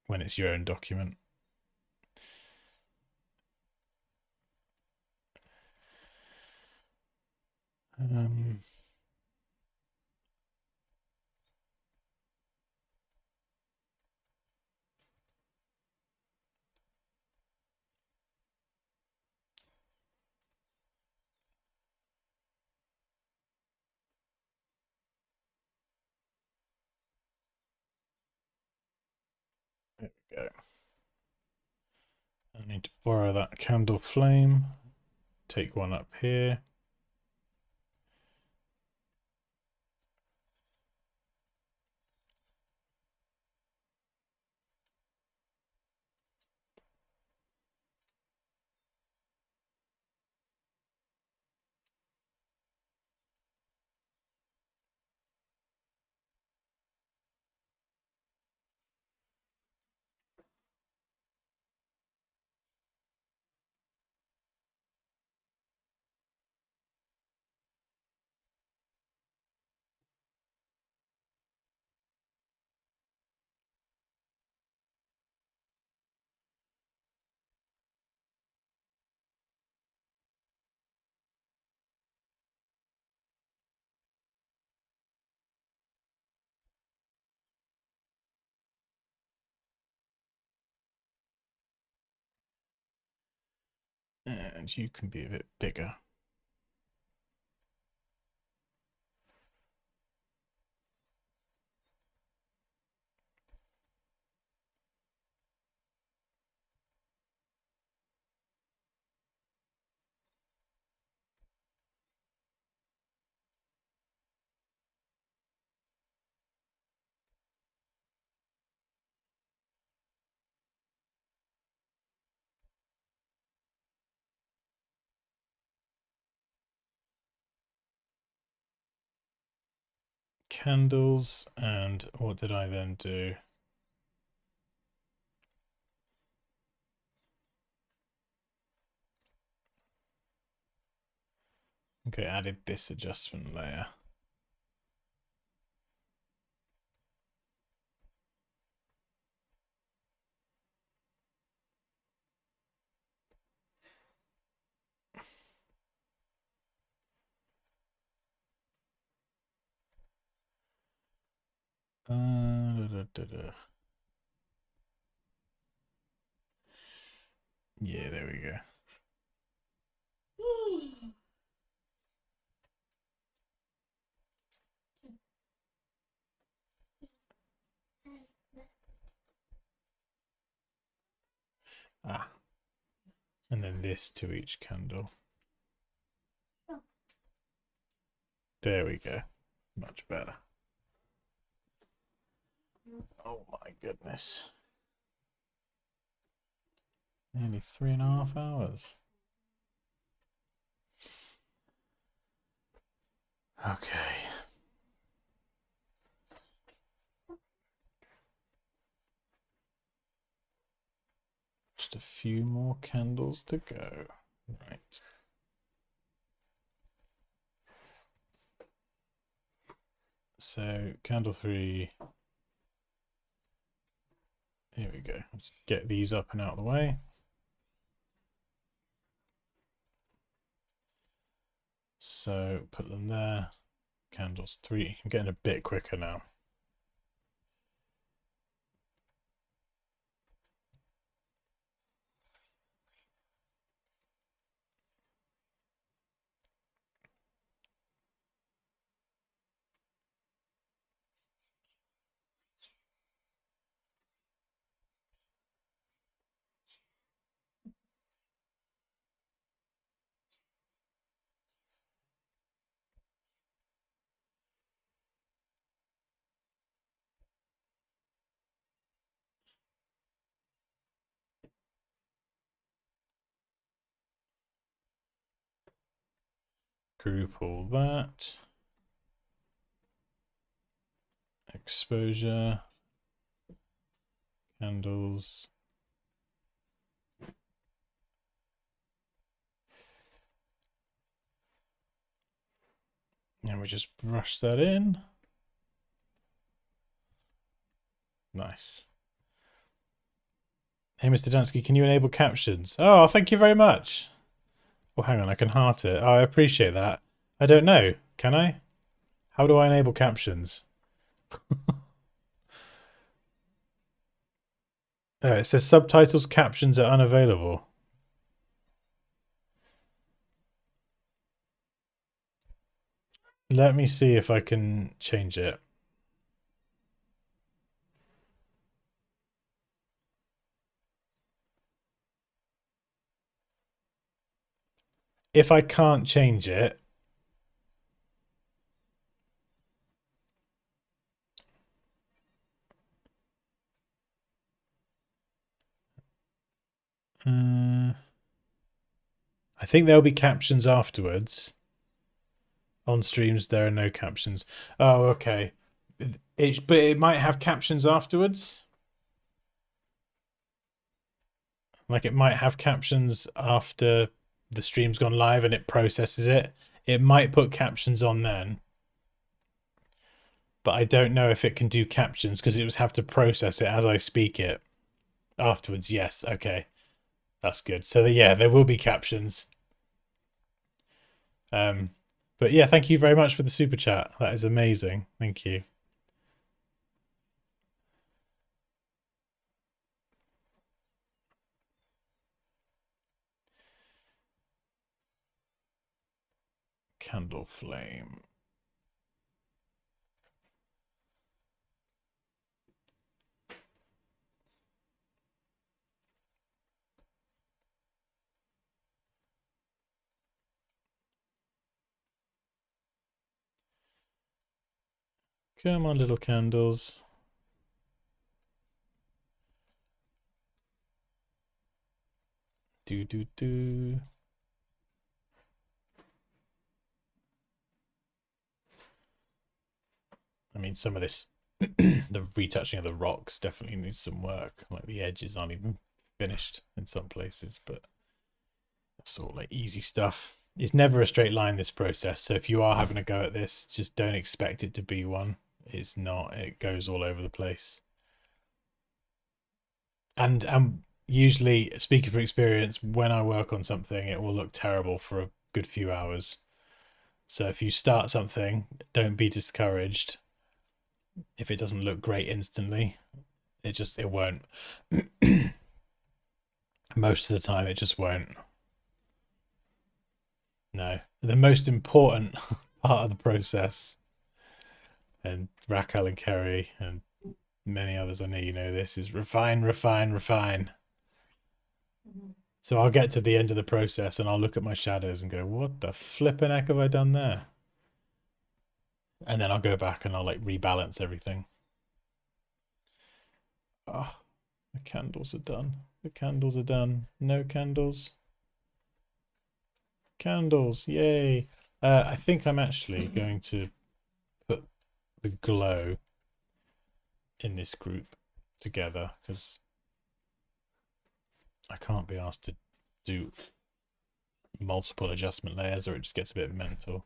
when it's your own document. Um, there we go. I need to borrow that candle flame. Take one up here. And you can be a bit bigger. Candles, and what did I then do? Okay, added this adjustment layer. Yeah, there we go. Ah, and then this to each candle. There we go. Much better. Oh my goodness. Nearly 3.5 hours. Okay. Just a few more candles to go. Right. So candle 3. Here we go. Let's get these up and out of the way. So put them there. Candles 3. I'm getting a bit quicker now. Group all that. Exposure. candles. And we just brush that in. Nice. Hey, Mr. Dunsky, can you enable captions? Oh, thank you very much. Oh, hang on, I can heart it. Oh, I appreciate that. I don't know. Can I? How do I enable captions? Oh, it says subtitles captions are unavailable. Let me see if I can change it. If I can't change it, I think there'll be captions afterwards. On streams, there are no captions. Oh, okay. But it might have captions afterwards. Like it might have captions after the stream's gone live and it processes it. It might put captions on then. But I don't know if it can do captions because it would have to process it as I speak it. Afterwards, yes. Okay. That's good. So yeah, there will be captions. But yeah, thank you very much for the super chat. That is amazing. Thank you. Candle flame. Come on, little candles. Do do do. I mean, some of this, the retouching of the rocks definitely needs some work. Like the edges aren't even finished in some places, but it's all like easy stuff. It's never a straight line, this process. So if you are having a go at this, just don't expect it to be one. It's not. It goes all over the place. And usually, speaking from experience, when I work on something, it will look terrible for a good few hours. So if you start something, don't be discouraged if it doesn't look great instantly. It won't. Most of the time, it just won't. No, the most important part of the process, and Raquel and Kerry and many others, I know you know this, is refine, refine, refine. So I'll get to the end of the process and I'll look at my shadows and go, what the flipping heck have I done there? And then I'll go back and I'll like rebalance everything. Oh, the candles are done. The candles are done. No candles. Candles, yay. I think I'm actually going to put the glow in this group together because I can't be asked to do multiple adjustment layers or it just gets a bit mental.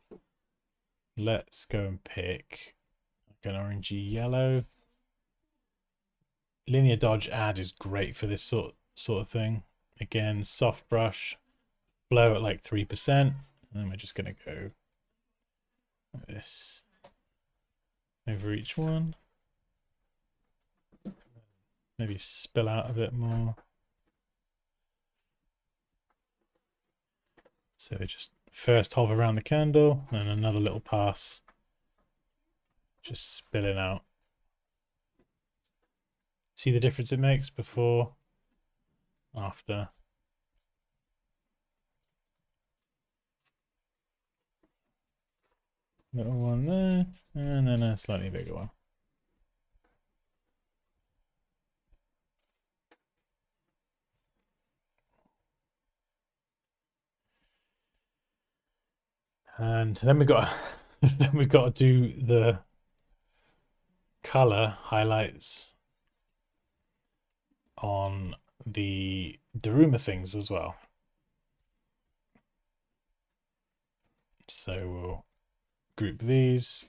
Let's go and pick like an orangey yellow. Linear dodge add is great for this sort of thing. Again, soft brush, blow at like 3%, and then we're just gonna go like this over each one. Maybe spill out a bit more. So just first hover around the candle and another little pass, just spilling out. See the difference it makes before, after. Little one there, and then a slightly bigger one. And then we got then we got to do the color highlights. on the Daruma things as well. So we'll group these.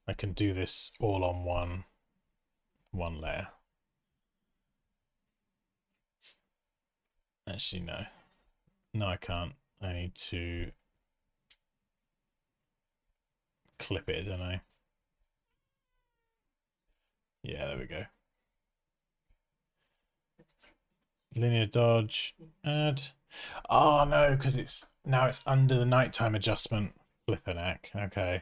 I can do this all on one layer. Actually, no. No, I can't. I need to clip it, don't I? Yeah, there we go. Linear dodge, add. Oh no, because it's now it's under the nighttime adjustment. Flippin' heck. Okay.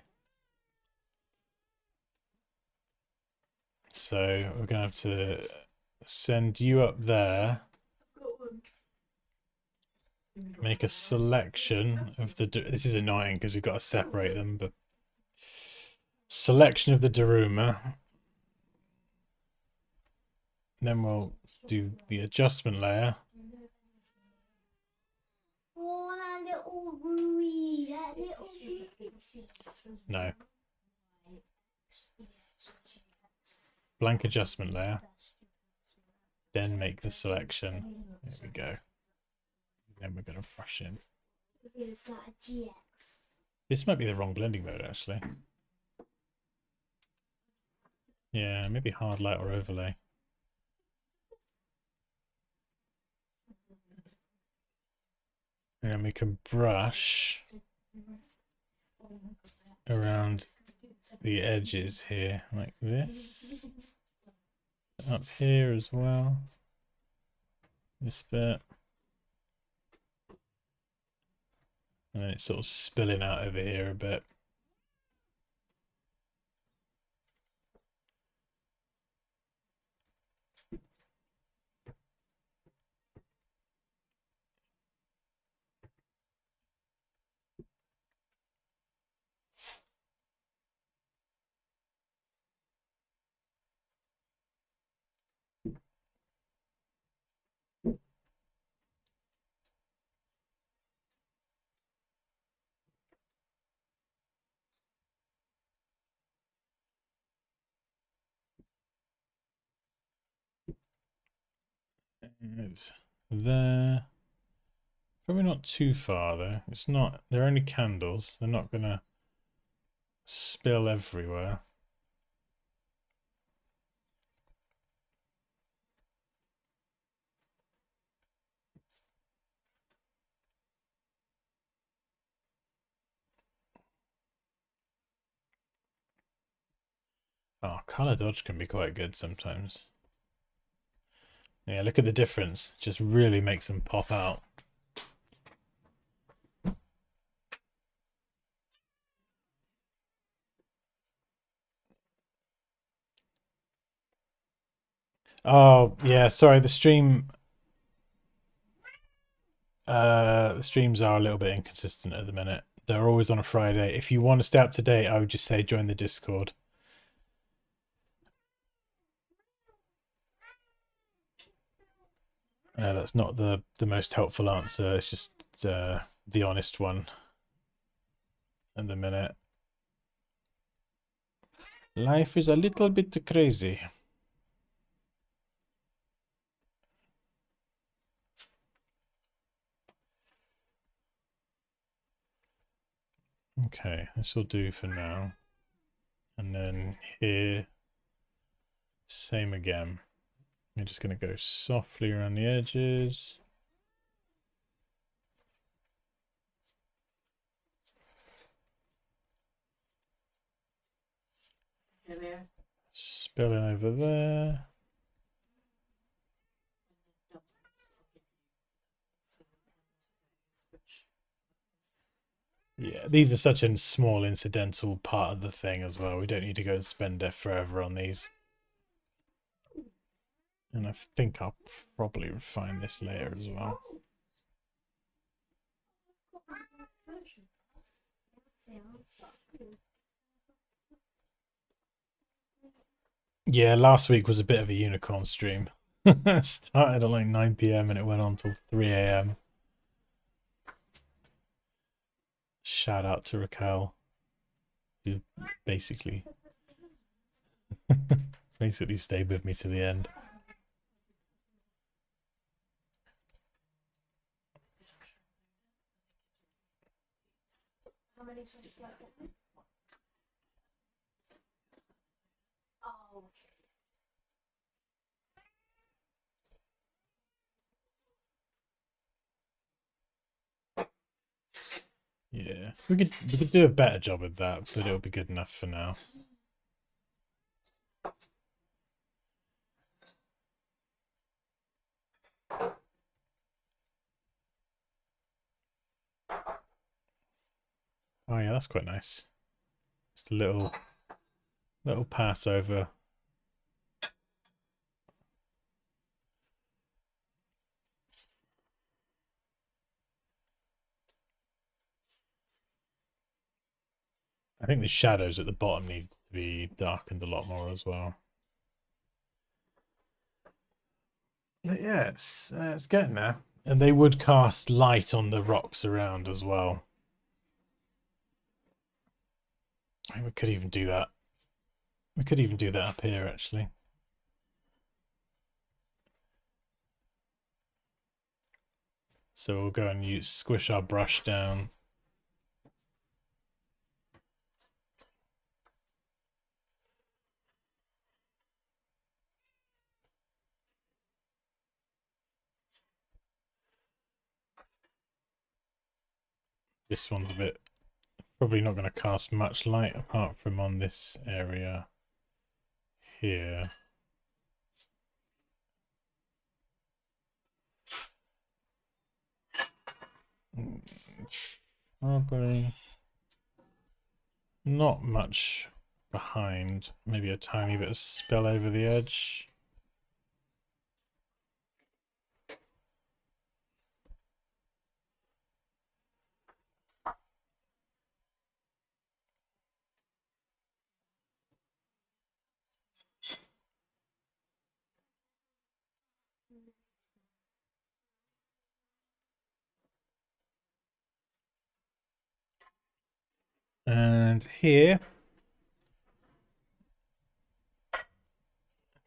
So we're gonna have to send you up there. Make a selection of the. This is annoying because we've got to separate them, but selection of the Daruma. Then we'll do the adjustment layer. Oh, that little Rui, that little No. Blank adjustment layer. Then make the selection. There we go. Then we're going to brush in. It's like a GX. This might be the wrong blending mode, actually. Yeah, maybe hard light or overlay. And we can brush around the edges here, like this. Up here as well. This bit. And then it's sort of spilling out over here a bit. It's there. Probably not too far though. It's not, they're only candles. They're not gonna spill everywhere. Oh, color dodge can be quite good sometimes. Yeah, look at the difference. Just really makes them pop out. Oh, yeah, sorry, the streams are a little bit inconsistent at the minute. They're always on a Friday. If you want to stay up to date, I would just say join the Discord. That's not the most helpful answer. It's just the honest one at the minute. Life is a little bit crazy. Okay, this will do for now. And then here, same again. I'm just going to go softly around the edges. Spilling over there. Yeah, these are such a small incidental part of the thing as well. We don't need to go and spend forever on these. And I think I'll probably refine this layer as well. Yeah, last week was a bit of a unicorn stream. It started at like 9 PM and it went on till 3 AM. Shout out to Raquel, who basically stayed with me to the end. Oh. Yeah, we could do a better job of that, but it'll be good enough for now. Oh yeah, that's quite nice. Just a little Passover. I think the shadows at the bottom need to be darkened a lot more as well. But yeah, it's getting there. And they would cast light on the rocks around as well. I think we could even do that. We could even do that up here, actually. So we'll go and squish our brush down. This one's a bit, probably not going to cast much light apart from on this area here. Probably not much behind. Maybe a tiny bit of spell over the edge. And here,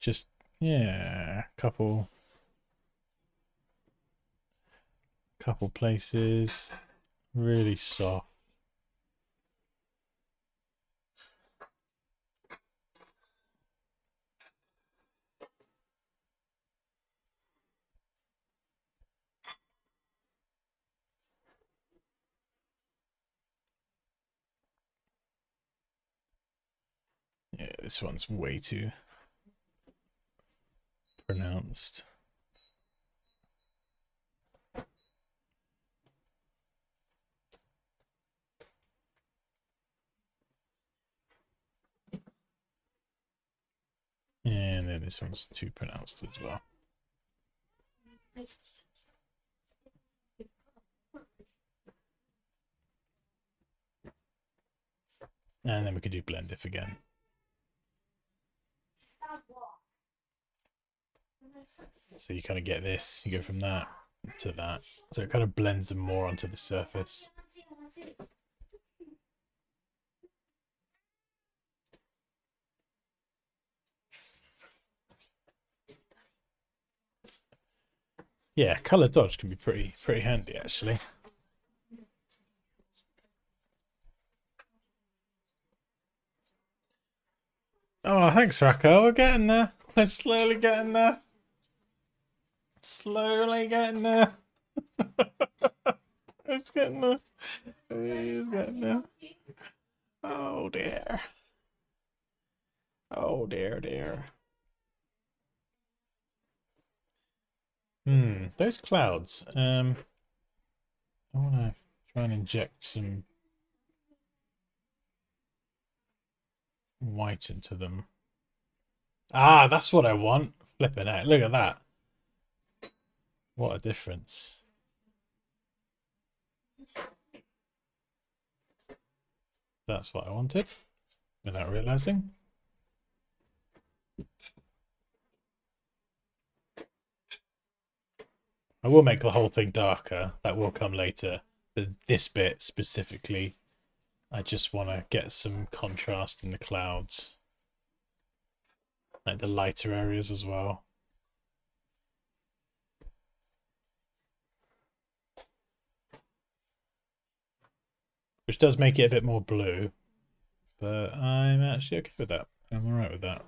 just, yeah, couple places, really soft. Yeah, this one's way too pronounced. And then this one's too pronounced as well. And then we could do blend if again. So you kind of get this, you go from that to that. So it kind of blends them more onto the surface. Yeah, color dodge can be pretty handy actually. Oh, thanks, Rocco. We're getting there. We're slowly getting there. Slowly getting there. It's getting there. It's getting there. Oh dear. Oh dear. Those clouds. I wanna try and inject some white into them. Ah, that's what I want. Flipping out. Look at that. What a difference. That's what I wanted without realizing. I will make the whole thing darker. That will come later. But this bit specifically, I just want to get some contrast in the clouds. Like the lighter areas as well. which does make it a bit more blue, but I'm actually okay with that. I'm alright with that.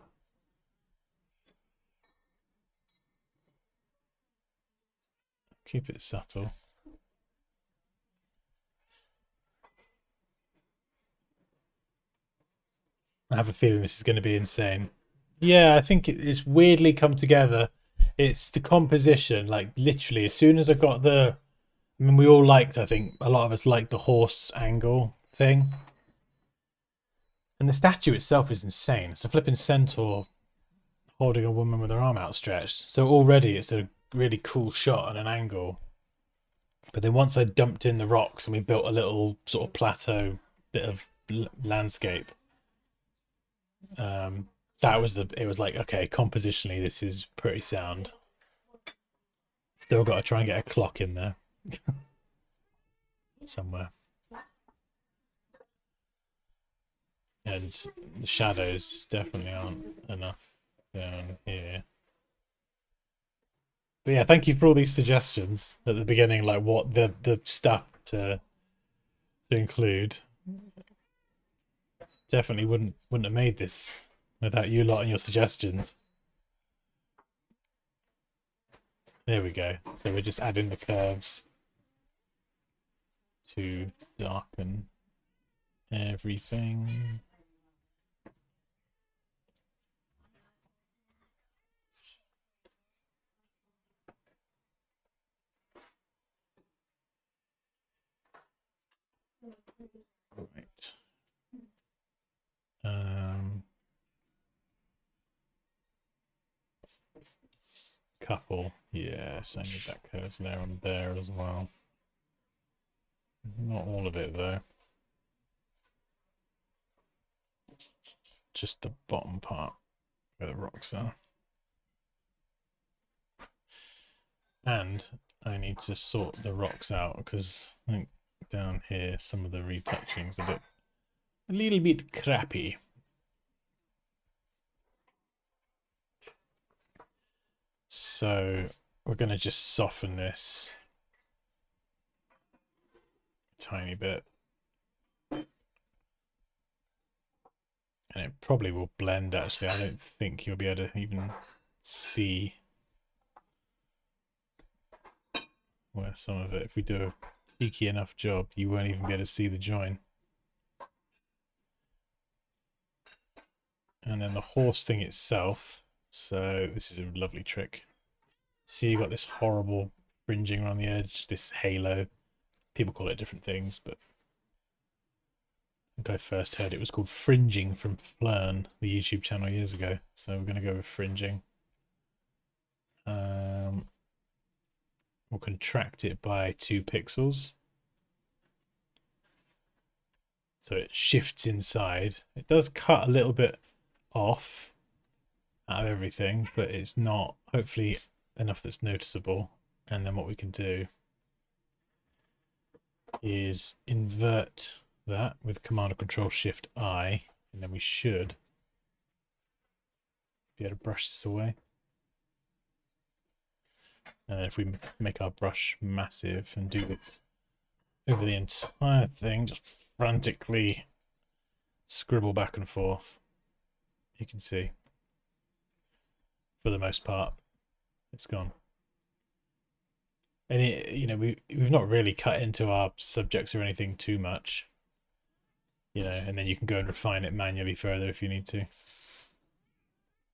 Keep it subtle. I have a feeling this is going to be insane. Yeah, I think it's weirdly come together. It's the composition, like literally, as soon as I got the. I mean, we all liked, I think, a lot of us liked the horse angle thing. And the statue itself is insane. It's a flipping centaur holding a woman with her arm outstretched. So already it's a really cool shot and an angle. But then once I dumped in the rocks and we built a little sort of plateau bit of landscape, that was it was like, okay, compositionally this is pretty sound. Still got to try and get a clock in there somewhere. And the shadows definitely aren't enough down here. But yeah, thank you for all these suggestions at the beginning, like what the stuff to include. Definitely wouldn't have made this without you lot and your suggestions. There we go. So we're just adding the curves to darken everything. Right. Couple. Yeah, same with that curves there and there as well. Not all of it though. Just the bottom part where the rocks are. And I need to sort the rocks out because I think down here some of the retouching's a little bit crappy. So we're going to just soften this a tiny bit. And it probably will blend actually. I don't think you'll be able to even see where some of it, if we do a cheeky enough job, you won't even be able to see the join. And then the horse thing itself. So this is a lovely trick. See, you got this horrible fringing around the edge, this halo. People call it different things, but I think I first heard it was called fringing from Flern, the YouTube channel years ago. So we're going to go with fringing. We'll contract it by 2 pixels. So it shifts inside. It does cut a little bit off out of everything, but it's not hopefully enough that's noticeable. And then what we can do is invert that with Command or Control Shift I, and then we should be able to brush this away. And then if we make our brush massive and do this over the entire thing, just frantically scribble back and forth, you can see for the most part it's gone. And it, you know, we've not really cut into our subjects or anything too much, you know, and then you can go and refine it manually further if you need to.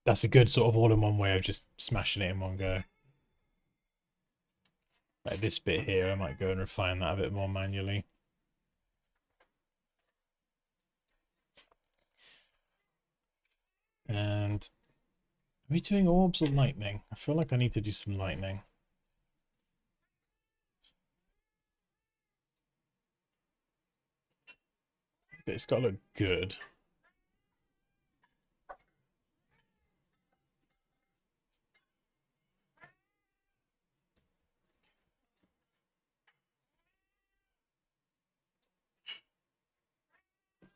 That's a good sort of all-in-one way of just smashing it in one go. Like this bit here, I might go and refine that a bit more manually. And are we doing orbs or lightning? I feel like I need to do some lightning. But it's got to look good.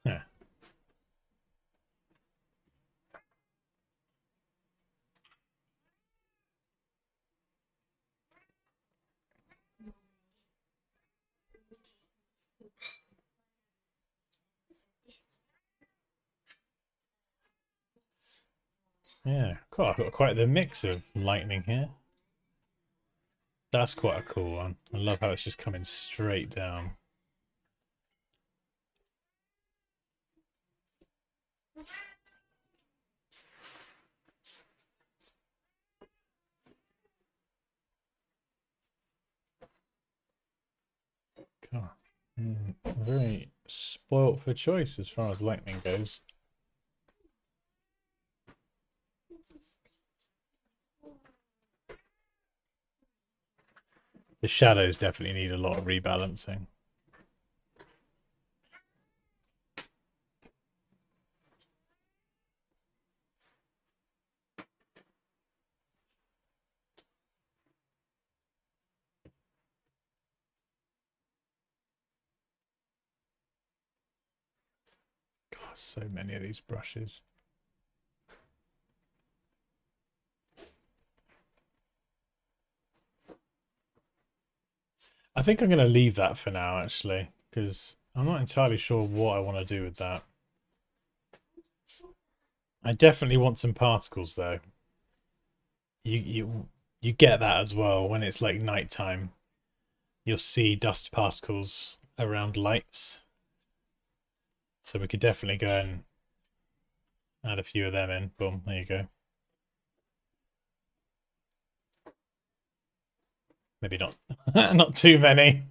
Yeah. Yeah, I've got quite the mix of lightning here. That's quite a cool one. I love how it's just coming straight down. God. Very spoilt for choice as far as lightning goes. The shadows definitely need a lot of rebalancing. God, so many of these brushes. I think I'm going to leave that for now, actually, because I'm not entirely sure what I want to do with that. I definitely want some particles, though. You get that as well when it's like nighttime. You'll see dust particles around lights. So we could definitely go and add a few of them in. Boom, there you go. Maybe not, not too many.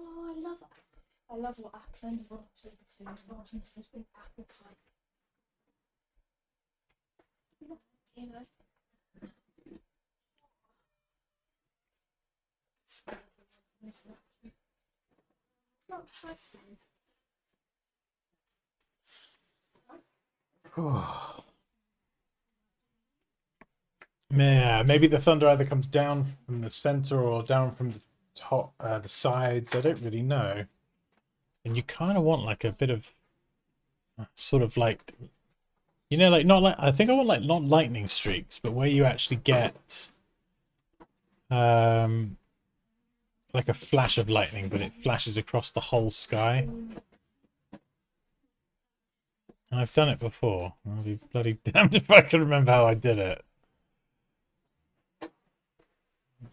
Oh, I love what apple and rocks are too. Martin's just been apple pie. You know. Yeah, maybe the thunder either comes down from the center or down from the top, the sides. I don't really know. And you kind of want like a bit of sort of like, like not like I think I want like not lightning streaks, but where you actually get like a flash of lightning, but it flashes across the whole sky. And I've done it before. I'll be bloody damned if I can remember how I did it.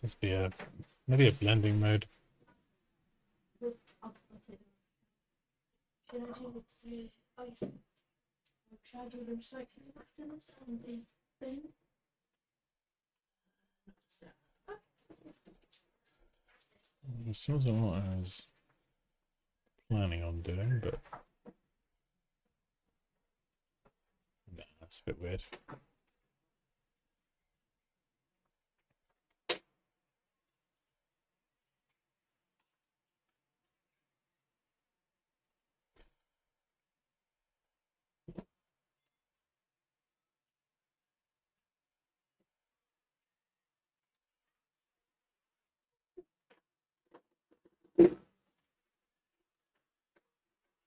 Just be maybe a blending mode. Should I do the should I do the recycling after this and the thing? This wasn't what I was planning on doing, but nah, that's a bit weird.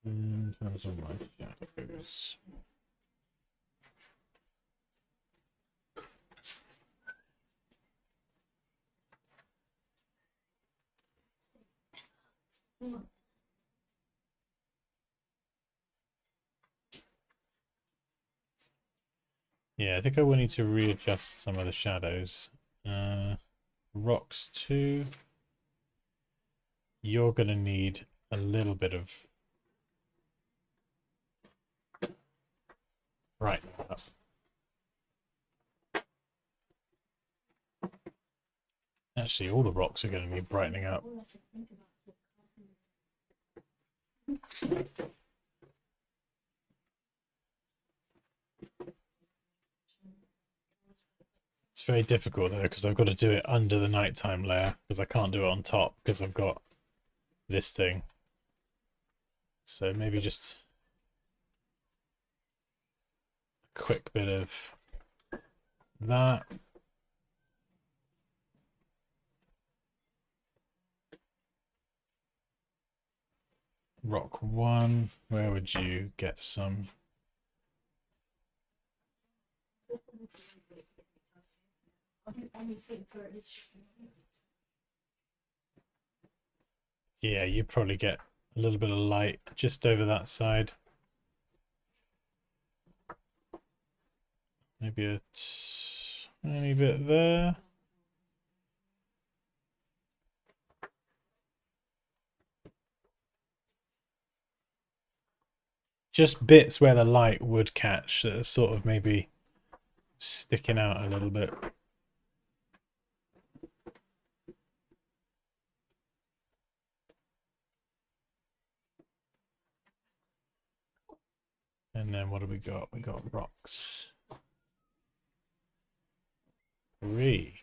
In terms of my shadows. Yeah, I think I will need to readjust some of the shadows. Rocks 2. You're going to need a little bit of brightening up. Actually, all the rocks are going to need brightening up. very difficult though because I've got to do it under the nighttime layer because I can't do it on top because I've got this thing. So maybe just a quick bit of that. Rock 1, where would you get some? Yeah, you probably get a little bit of light just over that side. Maybe a tiny bit there. Just bits where the light would catch that are sort of maybe sticking out a little bit. And then what do we got? We got rocks. 3.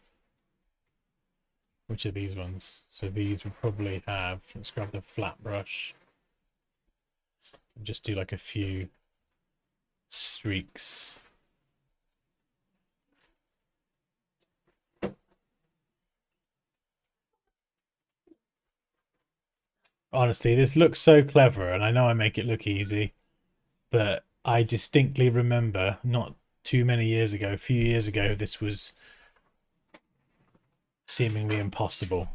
Which are these ones? So these would probably have, let's grab the flat brush. And just do like a few streaks. Honestly, this looks so clever, and I know I make it look easy, but I distinctly remember not too many years ago, a few years ago, this was seemingly impossible.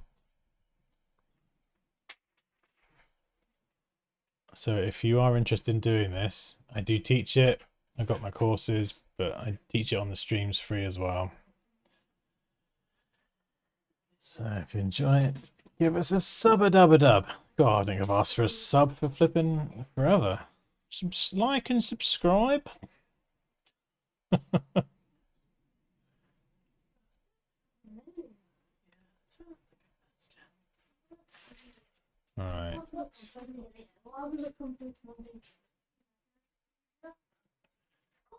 So if you are interested in doing this, I do teach it. I got my courses, but I teach it on the streams free as well. So if you enjoy it, give us a sub-a-dub-a-dub. God, I think I've asked for a sub for flipping forever. Like and subscribe. All right. Of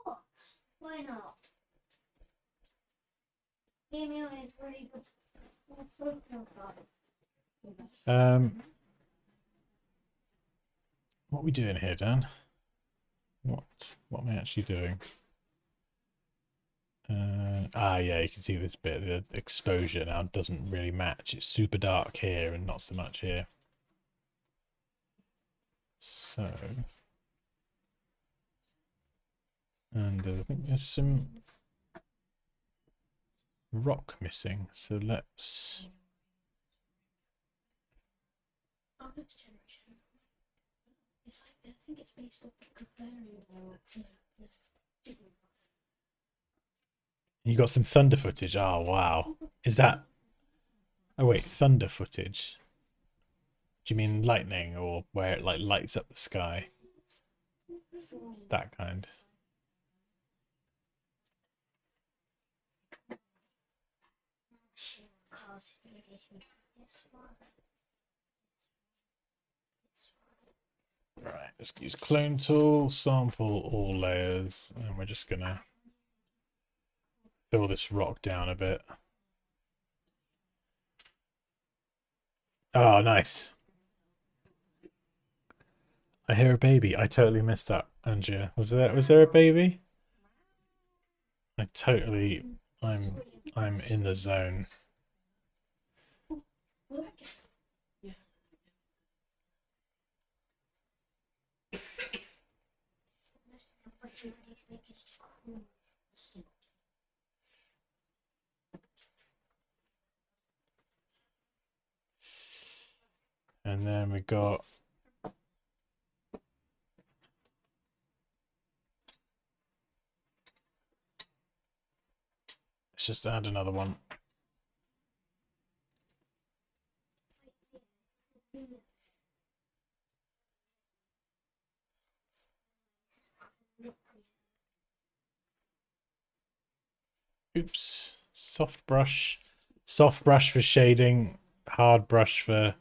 course. Why not? Give me on it really good. What are we doing here, Dan? What am I actually doing? Yeah, you can see this bit, the exposure now doesn't really match. It's super dark here and not so much here. So, and I think there's some rock missing. So let's. I think it's based off the variable. You got some thunder footage. Oh wow, is that? Oh wait, thunder footage. Do you mean lightning or where it like lights up the sky? That kind. Right, let's use clone tool, sample all layers, and we're just gonna fill this rock down a bit. Oh, nice. I hear a baby. I totally missed that, Andrea. Was there a baby? I'm in the zone. And then we got let's just add another one. Oops. Soft brush. Soft brush for shading, hard brush for,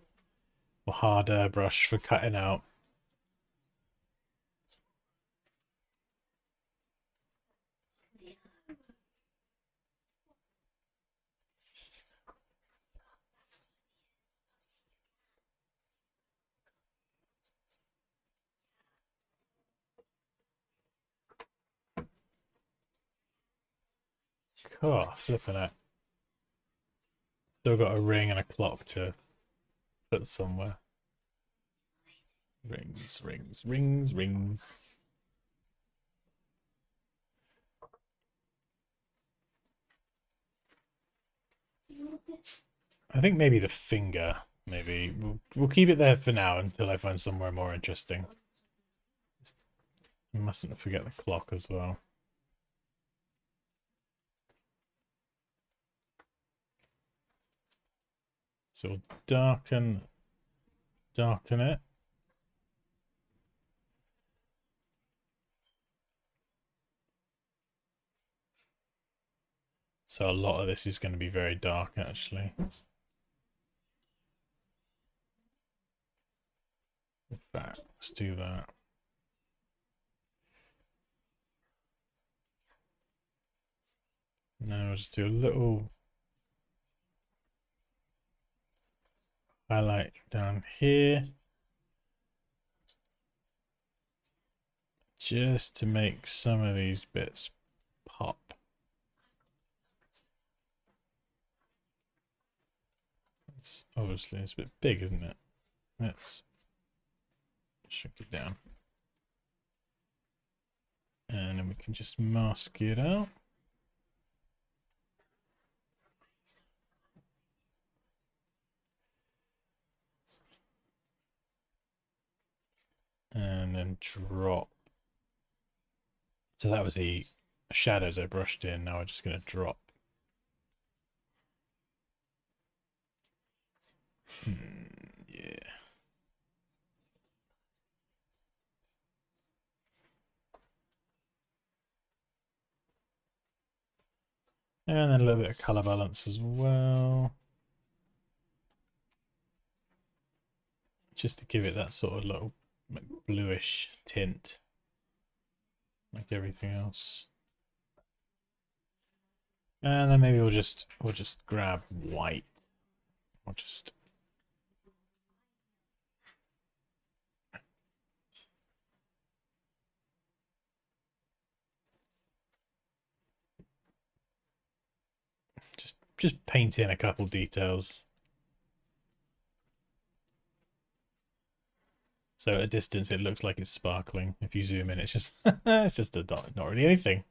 or harder brush for cutting out. Oh, flipping it. Still got a ring and a clock to put somewhere. Rings, rings, rings, rings. I think maybe the finger. Maybe we'll keep it there for now until I find somewhere more interesting. You mustn't forget the clock as well. So we'll darken it. So a lot of this is going to be very dark, actually. In fact, let's do that. Now we'll just do a little highlight down here. Just to make some of these bits pop. Obviously, it's a bit big, isn't it? Let's shrink it down. And then we can just mask it out. And then drop. So that was the shadows I brushed in. Now we're just going to drop. Yeah. And then a little bit of color balance as well. Just to give it that sort of little like bluish tint. Like everything else. And then maybe we'll just grab white. We'll just paint in a couple details. So at a distance it looks like it's sparkling. If you zoom in, it's just it's just a dot, not really anything.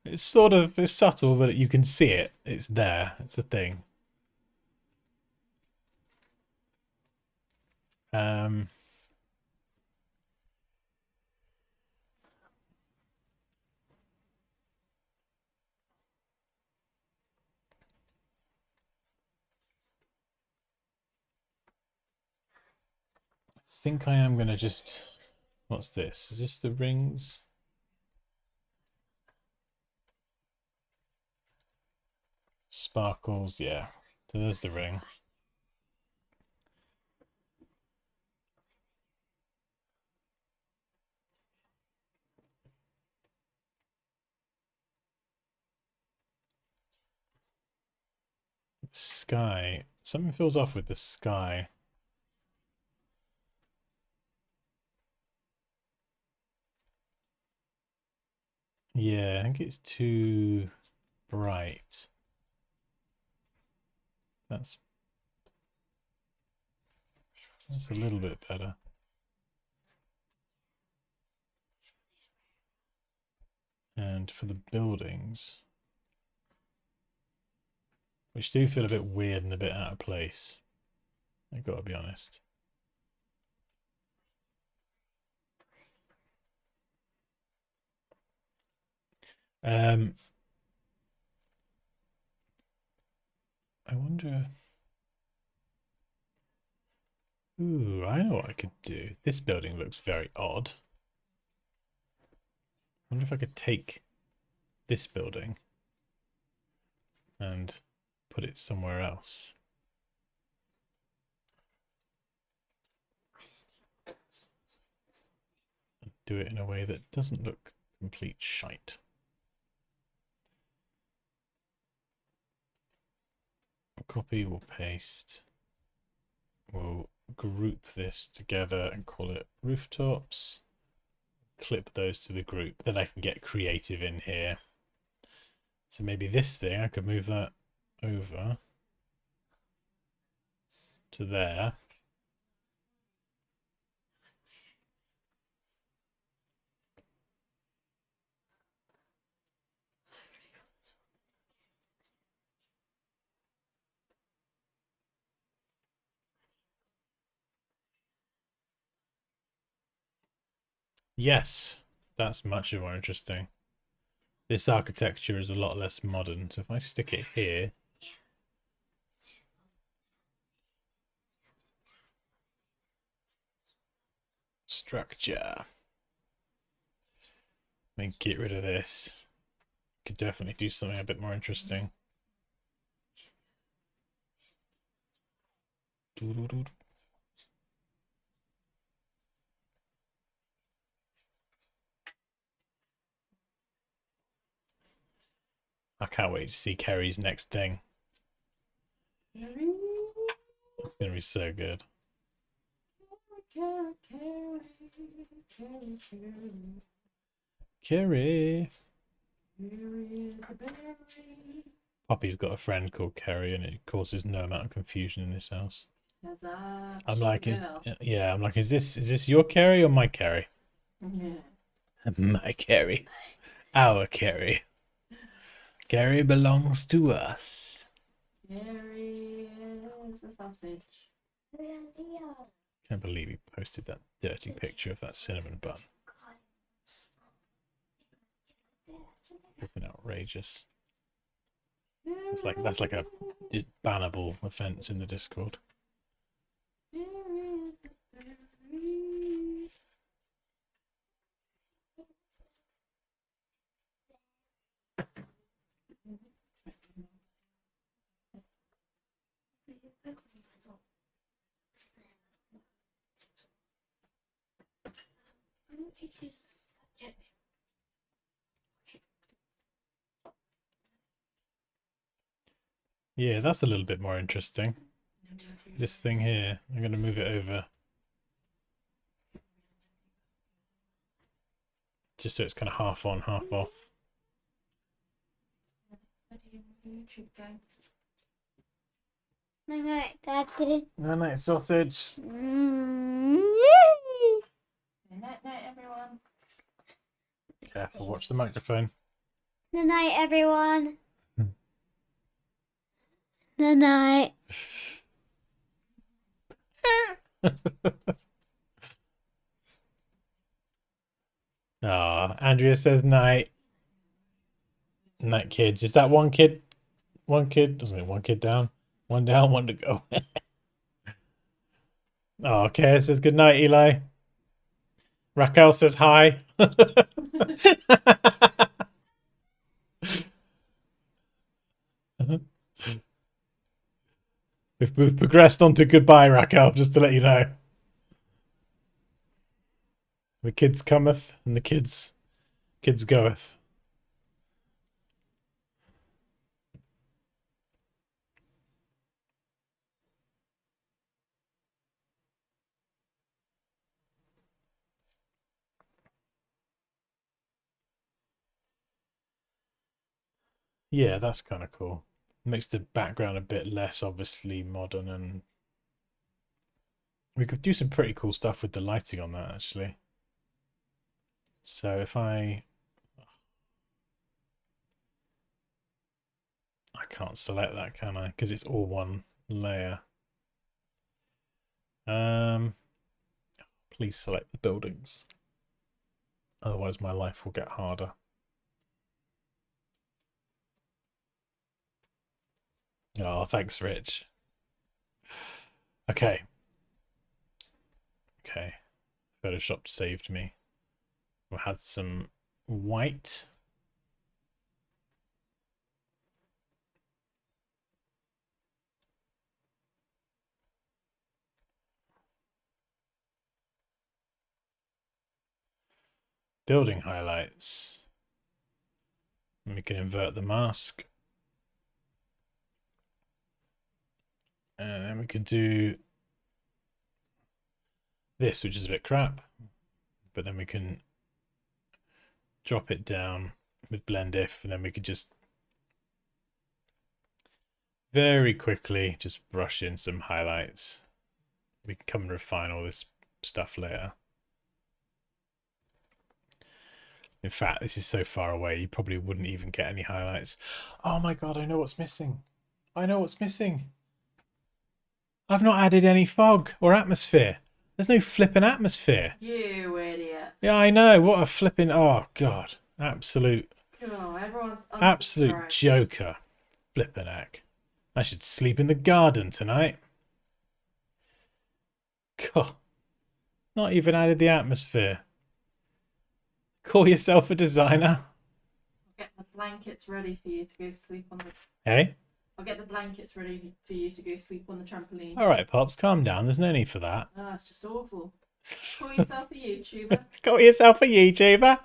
It's subtle, but you can see it. It's there. It's a thing. I think I am gonna just. What's this? Is this the rings? Sparkles, yeah. So there's the ring. Sky. Something feels off with the sky. Yeah, I think it's too bright. That's a little bit better. And for the buildings, which do feel a bit weird and a bit out of place, I've got to be honest. I wonder. Ooh, I know what I could do. This building looks very odd. I wonder if I could take this building and put it somewhere else. And do it in a way that doesn't look complete shite. We'll copy, we'll paste. We'll group this together and call it rooftops. Clip those to the group. Then I can get creative in here. So maybe this thing, I could move that over to there. Yes, that's much more interesting. This architecture is a lot less modern. So if I stick it here, structure, and get rid of this. Could definitely do something a bit more interesting. I can't wait to see Kerry's next thing. It's gonna be so good. Kerry. Poppy's got a friend called Kerry, and it causes no amount of confusion in this house. I'm like, is this your Kerry or my Kerry? Yeah. My Kerry, our Kerry. Kerry belongs to us. Kerry is a sausage. Can't believe he posted that dirty picture of that cinnamon bun. Flipping outrageous. That's like a bannable offense in the Discord. Yeah, that's a little bit more interesting. This thing here, I'm going to move it over. Just so it's kind of half on, half off. Night night, Daddy. No, night sausage. Mm-hmm. Night night, everyone. Careful, watch the microphone. Night night, everyone. Night night. Ah, Andrea says night. Night, kids. Is that one kid? One kid? Doesn't it? One kid down. One down, one to go. Oh, okay. Says good night, Eli. Raquel says hi. We've progressed on to goodbye, Raquel, just to let you know. The kids cometh and the kids goeth. Yeah, that's kind of cool. Makes the background a bit less obviously modern, and we could do some pretty cool stuff with the lighting on that actually. So if I can't select that, can I? Because it's all one layer. Please select the buildings. Otherwise my life will get harder. Oh, thanks, Rich. Okay. Okay. Photoshop saved me. We had some white. Building highlights. And we can invert the mask. And then we could do this, which is a bit crap. But then we can drop it down with blend if, and then we could just very quickly just brush in some highlights. We can come and refine all this stuff later. In fact, this is so far away, you probably wouldn't even get any highlights. Oh my god, I know what's missing. I know what's missing. I've not added any fog or atmosphere. There's no flipping atmosphere. You idiot. Yeah, I know. What a flipping... Oh, God. Absolute Oh, everyone's Absolute unsubscribed. joker. Flippin' heck. I should sleep in the garden tonight. God. Not even added the atmosphere. Call yourself a designer. I'll get the blankets ready for you to go sleep on the... Hey? I'll get the blankets ready for you to go sleep on the trampoline. Alright, Pops, calm down. There's no need for that. Oh, it's just awful. Call yourself a YouTuber. Call yourself a YouTuber.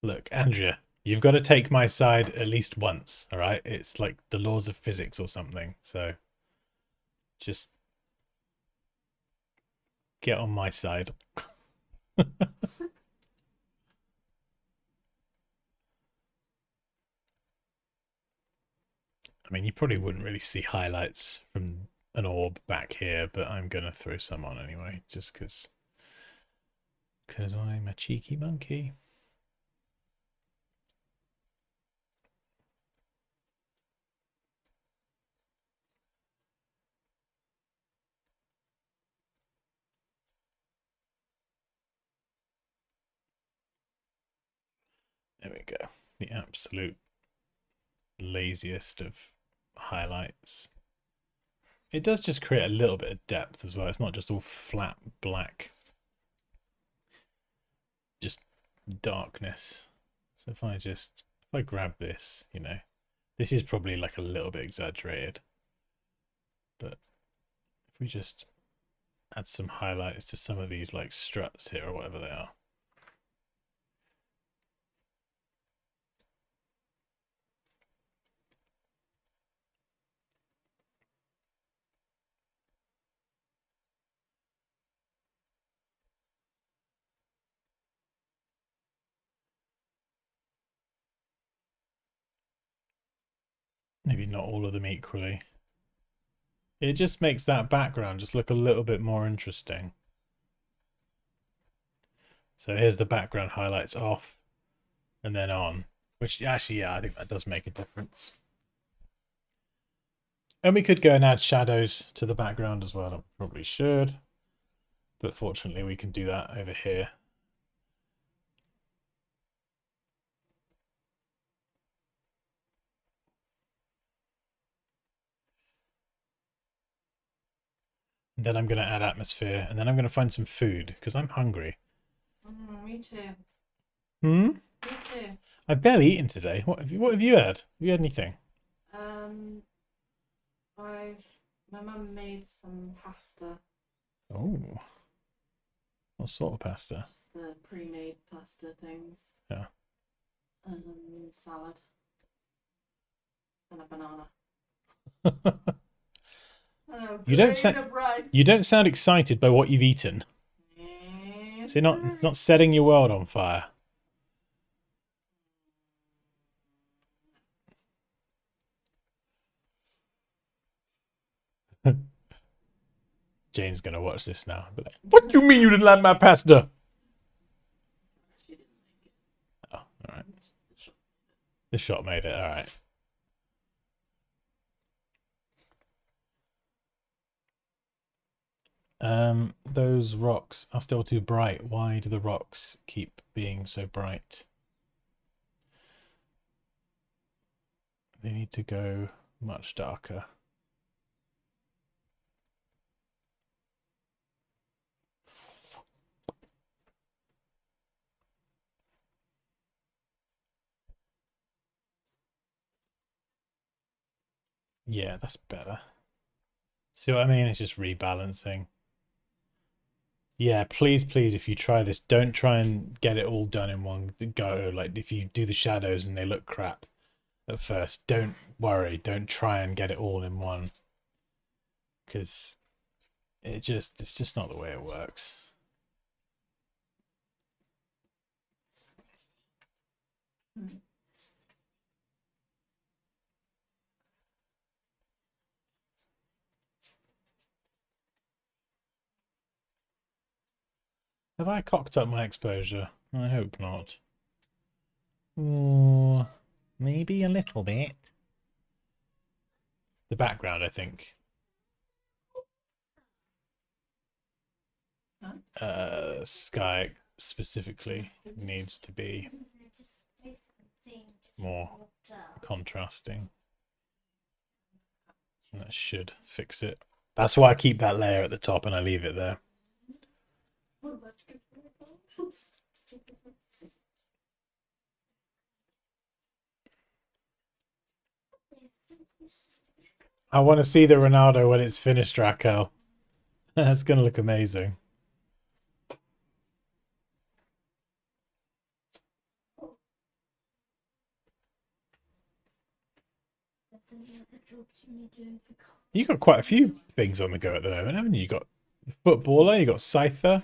Look, Andrea, you've got to take my side at least once, all right? It's like the laws of physics or something. So just get on my side. I mean, you probably wouldn't really see highlights from an orb back here, but I'm going to throw some on anyway, just because I'm a cheeky monkey. There we go. The absolute laziest of highlights. It does just create a little bit of depth as well. It's not just all flat black, just darkness. So if I grab this, you know, this is probably like a little bit exaggerated, but if we just add some highlights to some of these like struts here or whatever they are. Maybe not all of them equally. It just makes that background just look a little bit more interesting. So here's the background highlights off and then on, which actually, yeah, I think that does make a difference. And we could go and add shadows to the background as well. I probably should, but fortunately we can do that over here. And then I'm going to add atmosphere, and then I'm going to find some food because I'm hungry. Me too. Hmm? Me too. I've barely eaten today. What have you had? Have you had anything? My mum made some pasta. Oh. What sort of pasta? Just the pre-made pasta things. Yeah. Salad. And a banana. You don't sound excited by what you've eaten. So it's not setting your world on fire. Jane's gonna watch this now and be like, "What do you mean you didn't like my pasta?" She didn't like it. Oh, all right. The shot made it. All right. Those rocks are still too bright. Why do the rocks keep being so bright? They need to go much darker. Yeah, that's better. See what I mean? It's just rebalancing. Yeah, please, please, if you try this, don't try and get it all done in one go. Like, if you do the shadows and they look crap at first, don't worry. Don't try and get it all in one. Because it's just not the way it works. Have I cocked up my exposure? I hope not. Ooh, maybe a little bit. The background, I think. Sky specifically needs to be more contrasting. And that should fix it. That's why I keep that layer at the top and I leave it there. I want to see the Ronaldo when it's finished, Draco. That's going to look amazing. You got quite a few things on the go at the moment, haven't you? You got the footballer, you got Scyther. I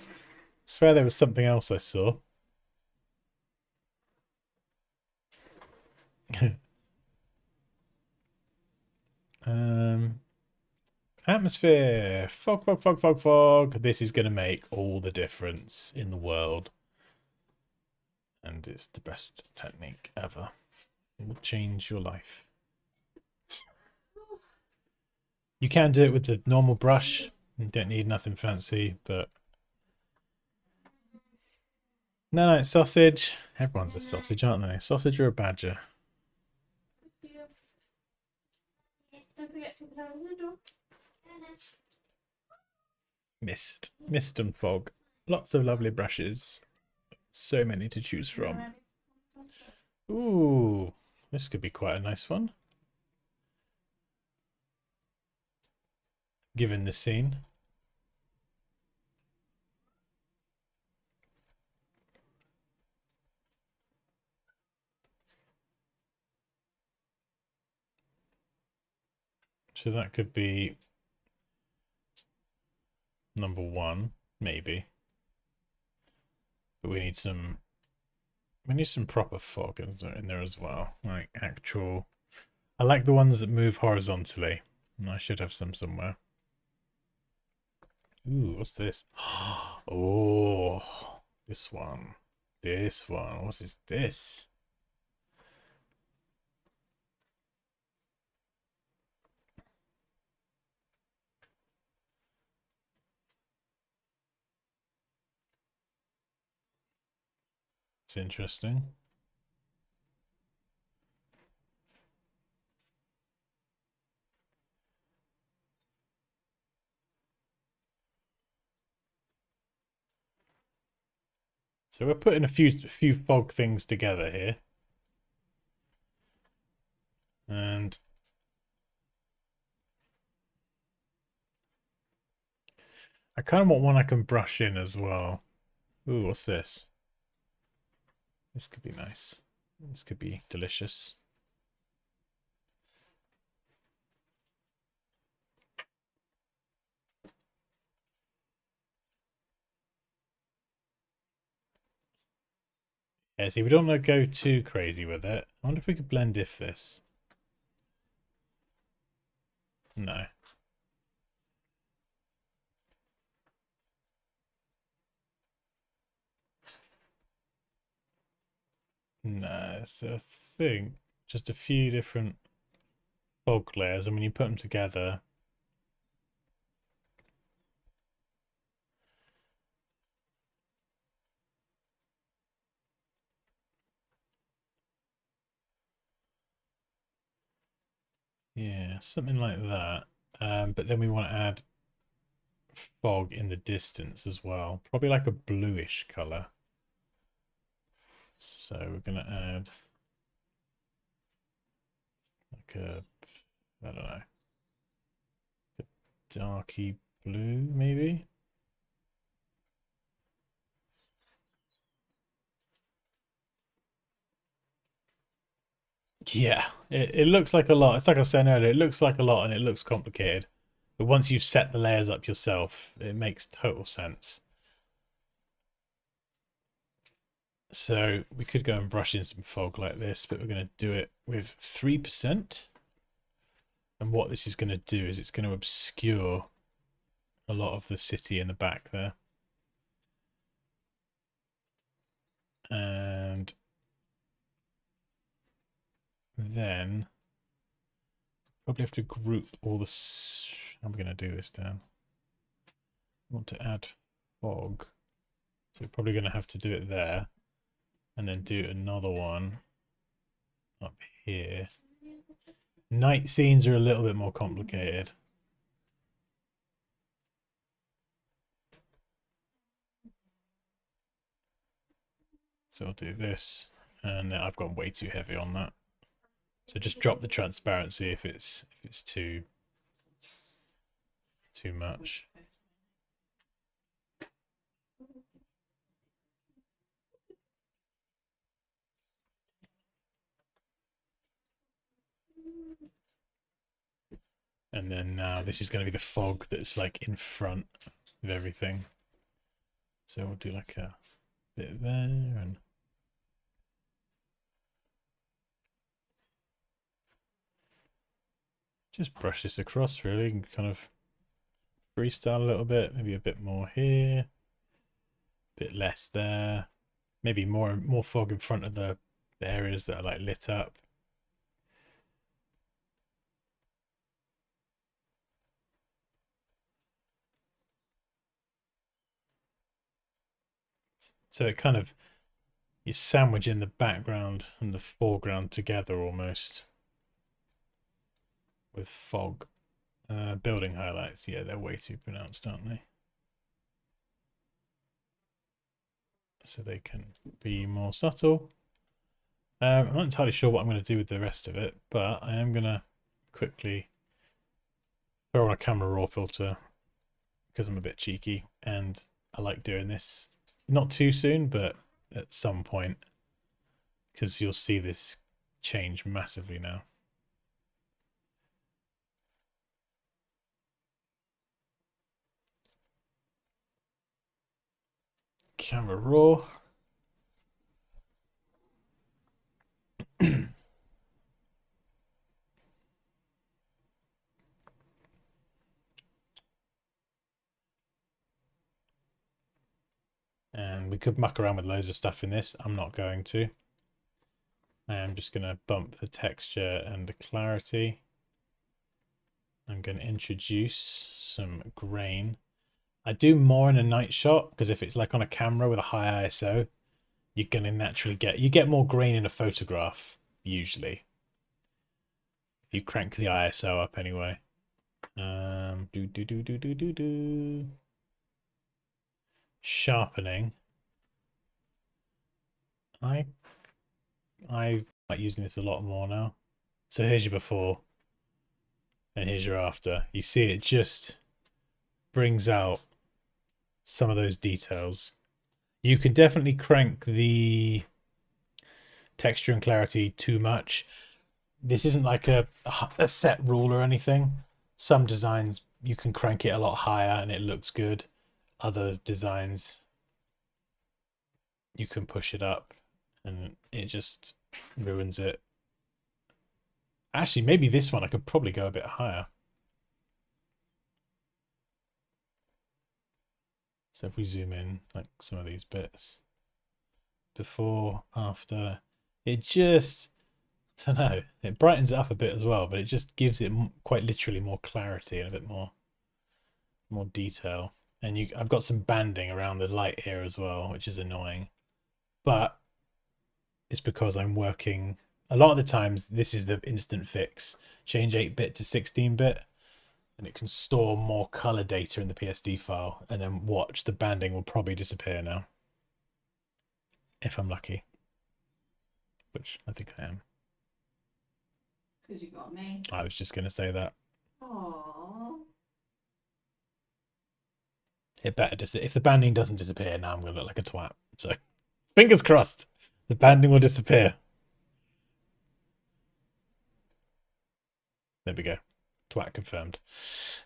swear there was something else I saw. Atmosphere. Fog, fog, fog, fog, fog. This is going to make all the difference in the world. And it's the best technique ever. It will change your life. You can do it with the normal brush. You don't need nothing fancy, but... No, it's sausage. Everyone's a sausage, aren't they? Sausage or a badger? Don't forget to close the door. Mist and fog. Lots of lovely brushes. So many to choose from. Ooh, this could be quite a nice one. Given the scene. So that could be number one, maybe. But we need some proper fog in there as well. Like actual. I like the ones that move horizontally. I should have some somewhere. Ooh, what's this? Oh, this one. This one. What is this? It's interesting. So we're putting a few fog things together here. And I kind of want one I can brush in as well. Ooh, what's this? This could be nice. This could be delicious. Yeah, see, we don't want to go too crazy with it. I wonder if we could blend if this. No. No, so I think just a few different fog layers, and when you put them together, yeah, something like that. But then we want to add fog in the distance as well, probably like a bluish color. So we're going to add like a, I don't know, darky blue, maybe. Yeah, it looks like a lot. It's like I was saying earlier, it looks like a lot and it looks complicated. But once you've set the layers up yourself, it makes total sense. So we could go and brush in some fog like this, but we're going to do it with 3%. And what this is going to do is it's going to obscure a lot of the city in the back there. And then probably have to group all the... I'm going to do this down. I want to add fog. So we're probably going to have to do it there. And then do another one up here. Night scenes are a little bit more complicated. So I'll do this. And I've gone way too heavy on that. So just drop the transparency if it's too much. And then now this is going to be the fog that's like in front of everything. So we'll do like a bit there and just brush this across really and kind of freestyle a little bit, maybe a bit more here, a bit less there, maybe more fog in front of the areas that are like lit up. So it kind of, you sandwich in the background and the foreground together almost with fog. Building highlights, yeah, they're way too pronounced, aren't they? So they can be more subtle. I'm not entirely sure what I'm going to do with the rest of it, but I am going to quickly throw on a camera raw filter because I'm a bit cheeky and I like doing this. Not too soon, but at some point, because you'll see this change massively now. Camera raw. And we could muck around with loads of stuff in this. I'm not going to. I am just going to bump the texture and the clarity. I'm going to introduce some grain. I do more in a night shot because if it's like on a camera with a high ISO, you're going to naturally get more grain in a photograph usually. If you crank the ISO up anyway. Sharpening. I like using this a lot more now. So here's your before and here's your after. You see it just brings out some of those details. You can definitely crank the texture and clarity too much. This isn't like a set rule or anything. Some designs you can crank it a lot higher and it looks good. Other designs you can push it up and it just ruins it. Actually, maybe this one I could probably go a bit higher. So if we zoom in, like some of these bits, before, after, it just, I don't know, it brightens it up a bit as well, but it just gives it quite literally more clarity and a bit more detail. And I've got some banding around the light here as well, which is annoying. But it's because I'm working, a lot of the times this is the instant fix. Change 8-bit to 16-bit. And it can store more color data in the PSD file, and then watch, the banding will probably disappear now. If I'm lucky. Which I think I am. Because you got me. I was just going to say that. Aww. It better if the banding doesn't disappear, now I'm gonna look like a twat. So fingers crossed, the banding will disappear. There we go. Twat confirmed.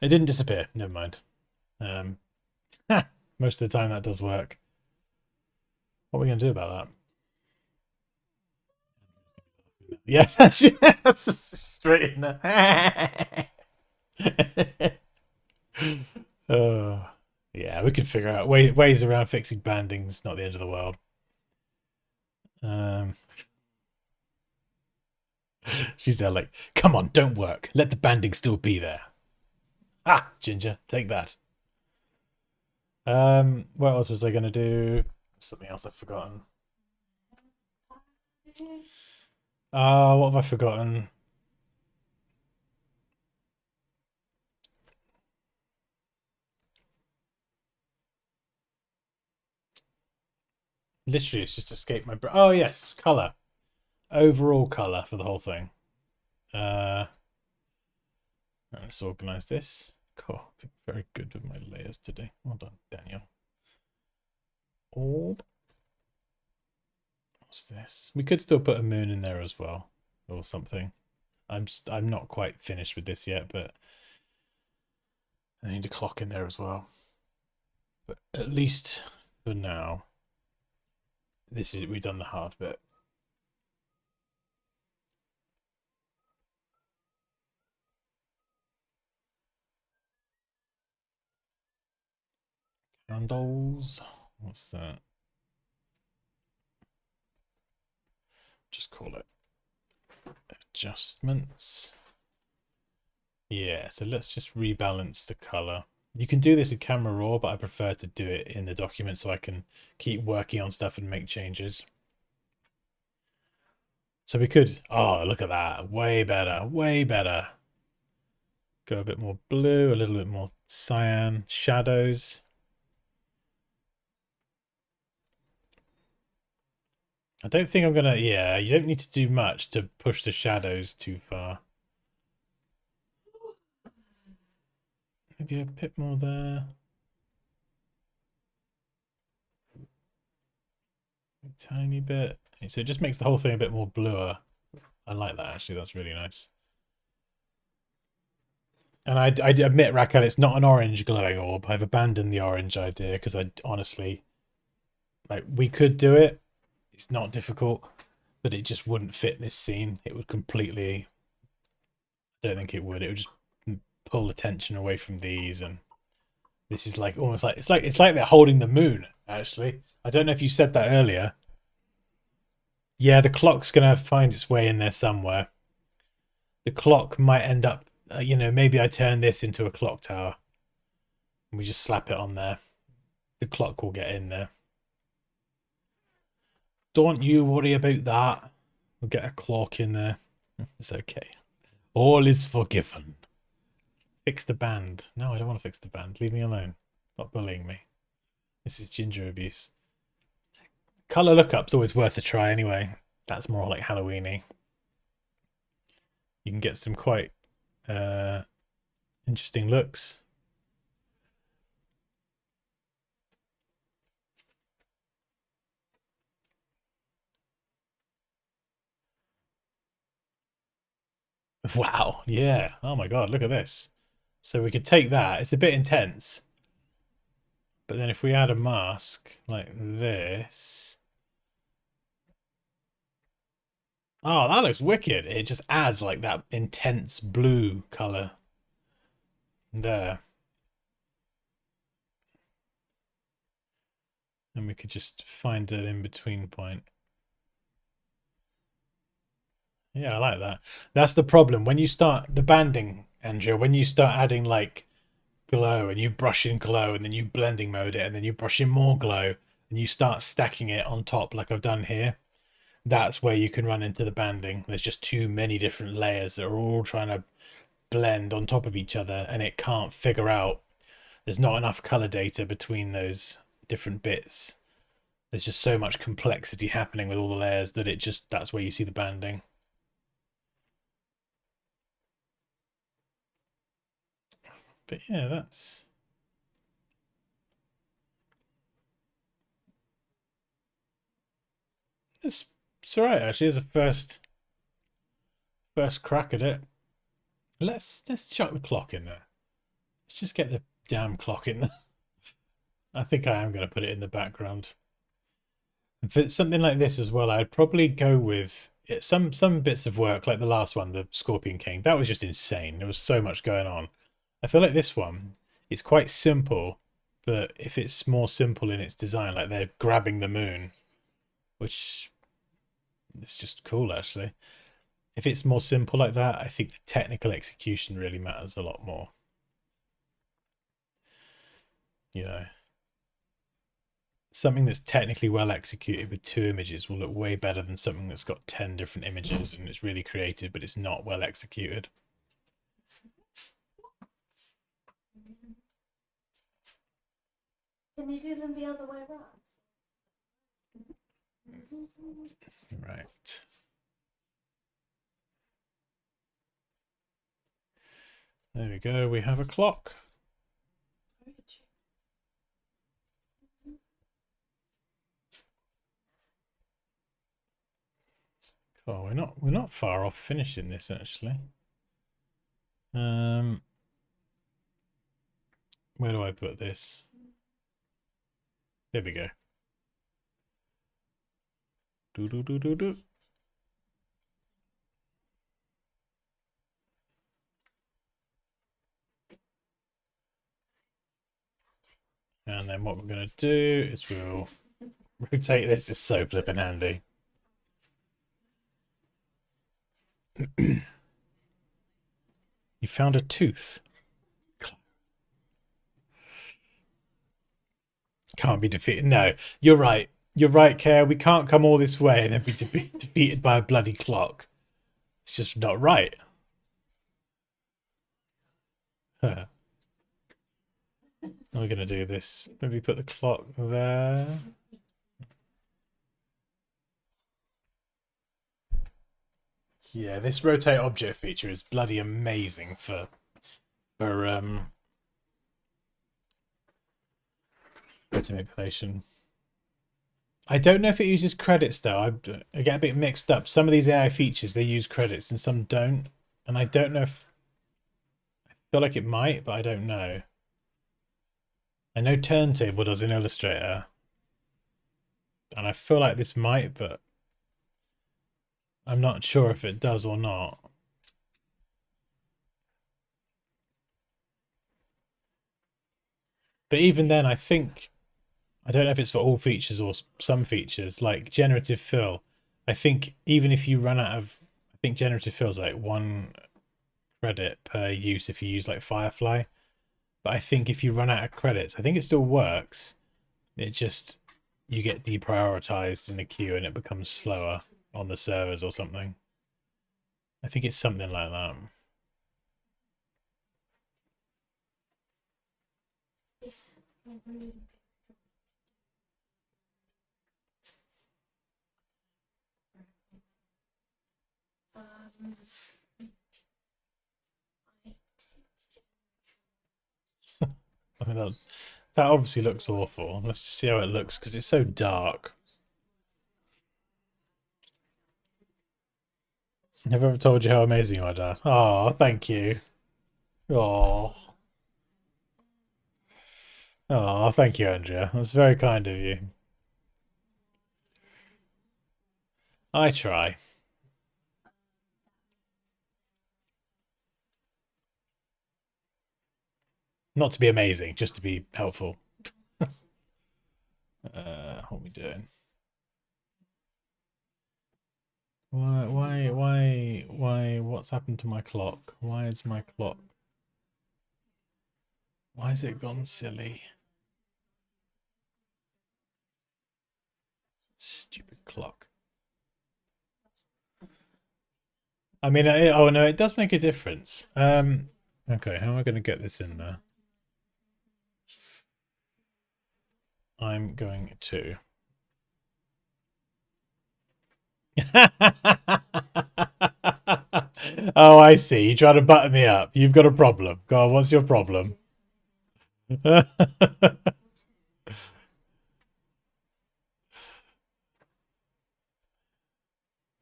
It didn't disappear. Never mind. Most of the time that does work. What are we gonna do about that? Yeah, that's straight in there. Oh, yeah, we can figure out ways around fixing bandings. Not the end of the world. She's there like, come on, don't work. Let the banding still be there. Ah, Ginger, take that. What else was I gonna do? Something else I've forgotten. What have I forgotten? Literally, it's just escaped my brain. Oh yes, color. Overall color for the whole thing. Let's organize this. Cool. Very good with my layers today. Well done, Daniel. Orb. What's this? We could still put a moon in there as well, or something. I'm not quite finished with this yet, but I need a clock in there as well. But at least for now, we've done the hard bit. Candles. What's that? Just call it adjustments. Yeah, so let's just rebalance the color. You can do this in Camera Raw, but I prefer to do it in the document so I can keep working on stuff and make changes. So we could, oh, look at that. Way better, way better. Go a bit more blue, a little bit more cyan, shadows. I don't think I'm gonna, yeah, you don't need to do much to push the shadows too far. Maybe a bit more there. A tiny bit. So it just makes the whole thing a bit more bluer. I like that, actually. That's really nice. And I admit, Raquel, it's not an orange glowing orb. I've abandoned the orange idea because I honestly, like, we could do it. It's not difficult, but it just wouldn't fit this scene. It would completely, I don't think it would. It would just pull attention away from these, and this is like almost like it's like they're holding the moon, actually. I don't know if you said that earlier. Yeah, the clock's gonna find its way in there somewhere. The clock might end up, maybe I turn this into a clock tower and we just slap it on there. The clock will get in there. Don't you worry about that. We'll get a clock in there. It's okay. All is forgiven. Fix the band. No, I don't want to fix the band. Leave me alone. Stop bullying me. This is ginger abuse. Color lookup's always worth a try anyway. That's more like Halloween-y. You can get some quite interesting looks. Wow, yeah. Oh my god, look at this. So we could take that. It's a bit intense. But then if we add a mask like this. Oh, that looks wicked. It just adds like that intense blue color there. And we could just find an in-between point. Yeah, I like that. That's the problem. When you start the banding, Andrea, when you start adding like glow and you brush in glow and then you blending mode it and then you brush in more glow and you start stacking it on top like I've done here, that's where you can run into the banding. There's just too many different layers that are all trying to blend on top of each other and it can't figure out. There's not enough color data between those different bits. There's just so much complexity happening with all the layers that that's where you see the banding. But yeah, that's It's alright actually. As a first crack at it. Let's chuck the clock in there. Let's just get the damn clock in there. I think I am going to put it in the background. And for something like this as well, I'd probably go with some bits of work like the last one, the Scorpion King. That was just insane. There was so much going on. I feel like this one, it's quite simple, but if it's more simple in its design, like they're grabbing the moon, which is just cool actually. If it's more simple like that, I think the technical execution really matters a lot more. You know, something that's technically well executed with 2 images will look way better than something that's got 10 different images and it's really creative, but it's not well executed. Can you do them the other way around? Right. There we go. We have a clock. Oh, we're not far off finishing this actually. Where do I put this? There we go. Do do do do do. And then what we're going to do is we'll rotate this. It's so flippin' handy. You found a tooth. Can't be defeated. No, you're right. You're right, Care. We can't come all this way and then be defeated by a bloody clock. It's just not right. Huh. We're going to do this. Maybe put the clock there. Yeah, this rotate object feature is bloody amazing for manipulation. I don't know if it uses credits though. I get a bit mixed up. Some of these AI features they use credits and some don't, and I don't know if I feel like it might, but I don't know. I know Turntable does in Illustrator, and I feel like this might, but I'm not sure if it does or not. But even then, I think, I don't know if it's for all features or some features, like generative fill. I think even if you run out of, I think generative fill is like 1 credit per use if you use like Firefly. But I think if you run out of credits, I think it still works. It just, you get deprioritized in the queue and it becomes slower on the servers or something. I think it's something like that. I mean, that obviously looks awful. Let's just see how it looks because it's so dark. I've ever told you how amazing you are, Dad. Oh, thank you. Oh. Oh, thank you, Andrea. That's very kind of you. I try. Not to be amazing, just to be helpful. What are we doing? Why, what's happened to my clock? Why is my clock? Why has it gone silly? Stupid clock. I mean, oh no, it does make a difference. Okay, how am I going to get this in there? I'm going to. Oh, I see. You try to butter me up. You've got a problem. Go on, what's your problem?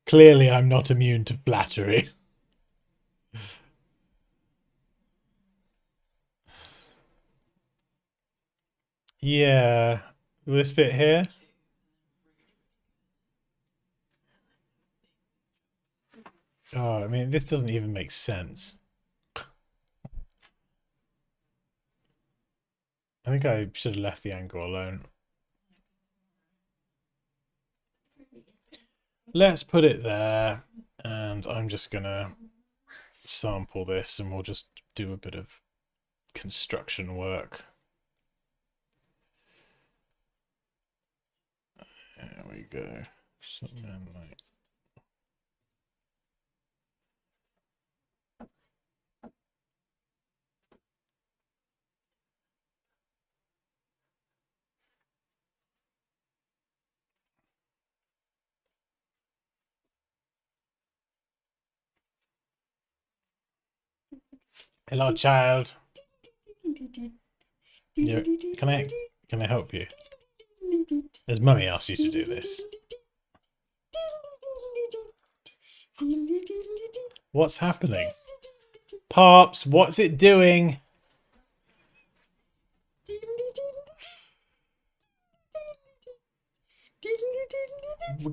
Clearly, I'm not immune to flattery. Yeah, this bit here. Oh, I mean, this doesn't even make sense. I think I should have left the angle alone. Let's put it there, and I'm just gonna sample this, and we'll just do a bit of construction work. There we go. Something like. Hello, child. Yeah, can I help you? Has Mummy asked you to do this? What's happening? Pops, what's it doing?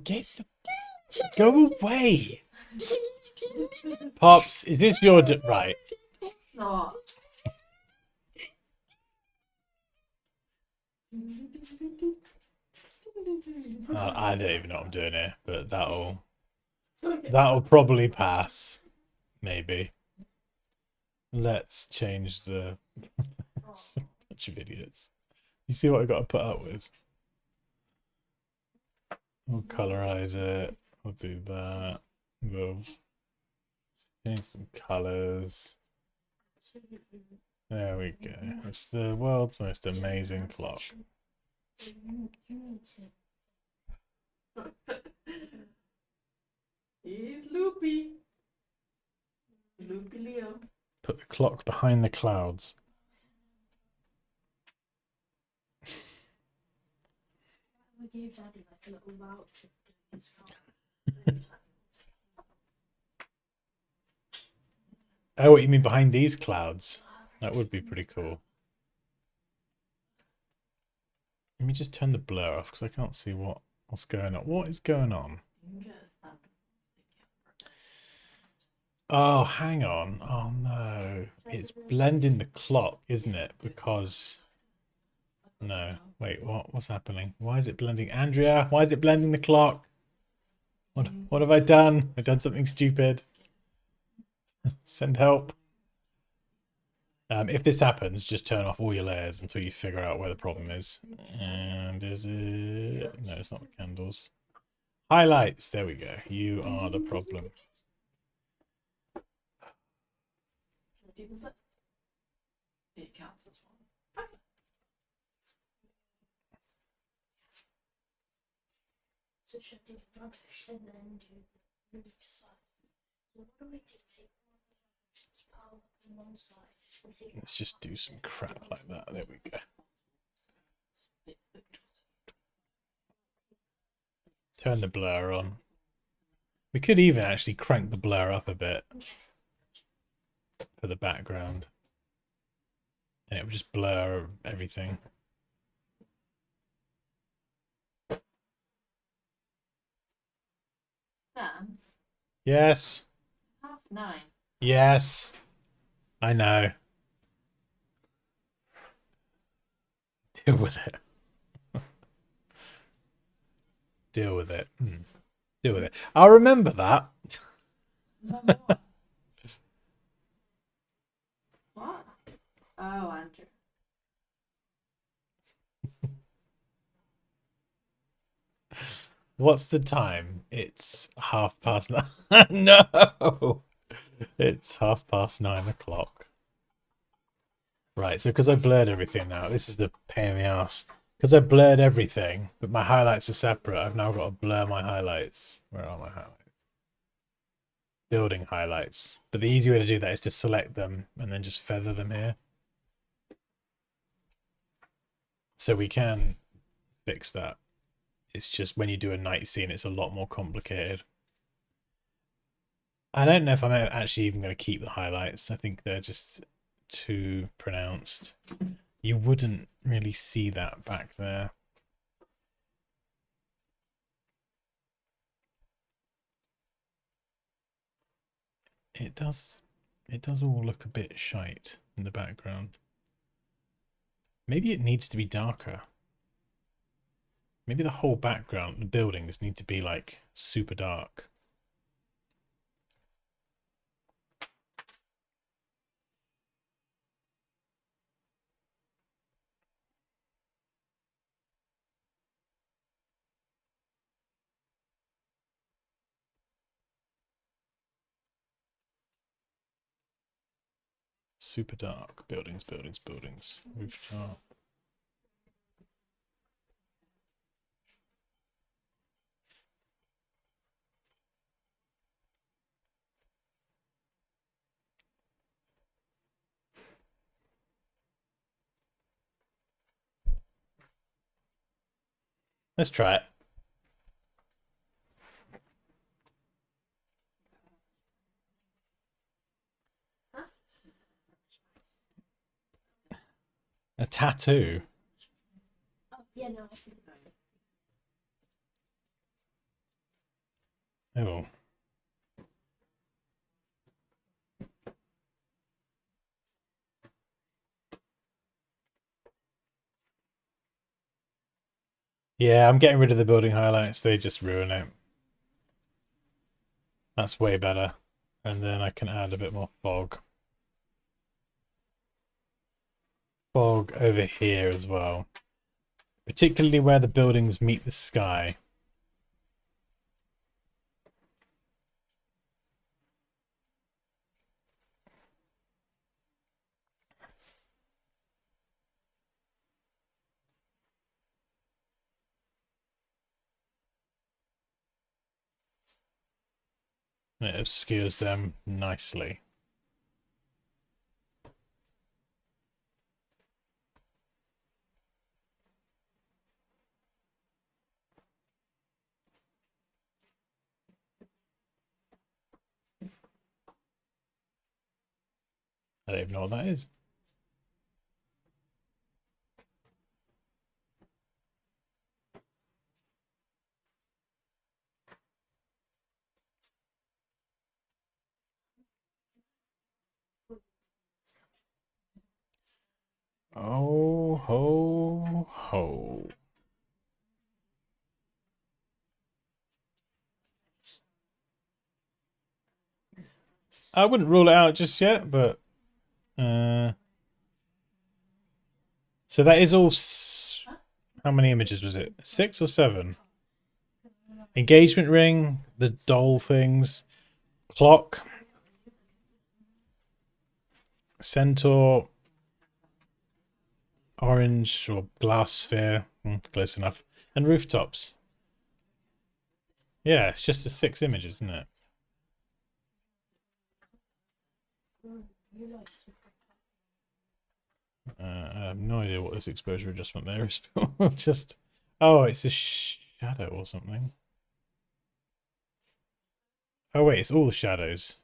Get the... Go away! Pops, is this your... Right. No. I don't even know what I'm doing here, but that'll probably pass. Maybe. Let's change the... Such of idiots. You see what I got to put up with? We'll colorize it. We'll do that. We'll change some colors. There we go. It's the world's most amazing clock. He's loopy. Loopy Leo. Put the clock behind the clouds. We gave Daddy like a little voucher for his car. Oh, what you mean behind these clouds? That would be pretty cool. Let me just turn the blur off because I can't see what's going on. What is going on? Oh, hang on. Oh no. It's blending the clock, isn't it? Because... No. Wait, what's happening? Why is it blending? Andrea, why is it blending the clock? What have I done? I've done something stupid. Send help. If this happens, just turn off all your layers until you figure out where the problem is. And is it... No, it's not the candles. Highlights. There we go. You are the problem. It counts as one. So should I do rubbish and then do the root side? So what do we do? Take just pile up on one side and take Let's just do some crap like that. There we go. Turn the blur on. We could even actually crank the blur up a bit for the background. And it would just blur everything. Dan, Yes. 9:30. Yes. I know. Deal with it. Deal with it. Deal with it. I'll remember that. What? Oh, Andrew. What's the time? It's 9:30. No! It's 9:30. Right, so because I blurred everything now, this is the pain in the ass. Because I blurred everything, but my highlights are separate, I've now got to blur my highlights. Where are my highlights? Building highlights. But the easy way to do that is to select them and then just feather them here. So we can fix that. It's just when you do a night scene, it's a lot more complicated. I don't know if I'm actually even going to keep the highlights. I think they're just too pronounced. You wouldn't really see that back there. It does all look a bit shite in the background. Maybe it needs to be darker. Maybe the whole background, the buildings need to be like super dark. Super dark. Buildings, buildings, buildings. Rooftop. Let's try it. A tattoo. Oh, yeah, no. Oh. Yeah, I'm getting rid of the building highlights. They just ruin it. That's way better. And then I can add a bit more fog. Fog over here as well. Particularly where the buildings meet the sky. It obscures them nicely. I don't even know what that is. Oh, ho, ho. I wouldn't rule it out just yet, but so that is all. How many images was it? 6 or 7? Engagement ring, the doll things, clock, centaur, orange or glass sphere, close enough, and rooftops. Yeah, it's just the 6 images, isn't it? I have no idea what this exposure adjustment there is. Just, oh, it's a shadow or something. Oh wait, it's all the shadows.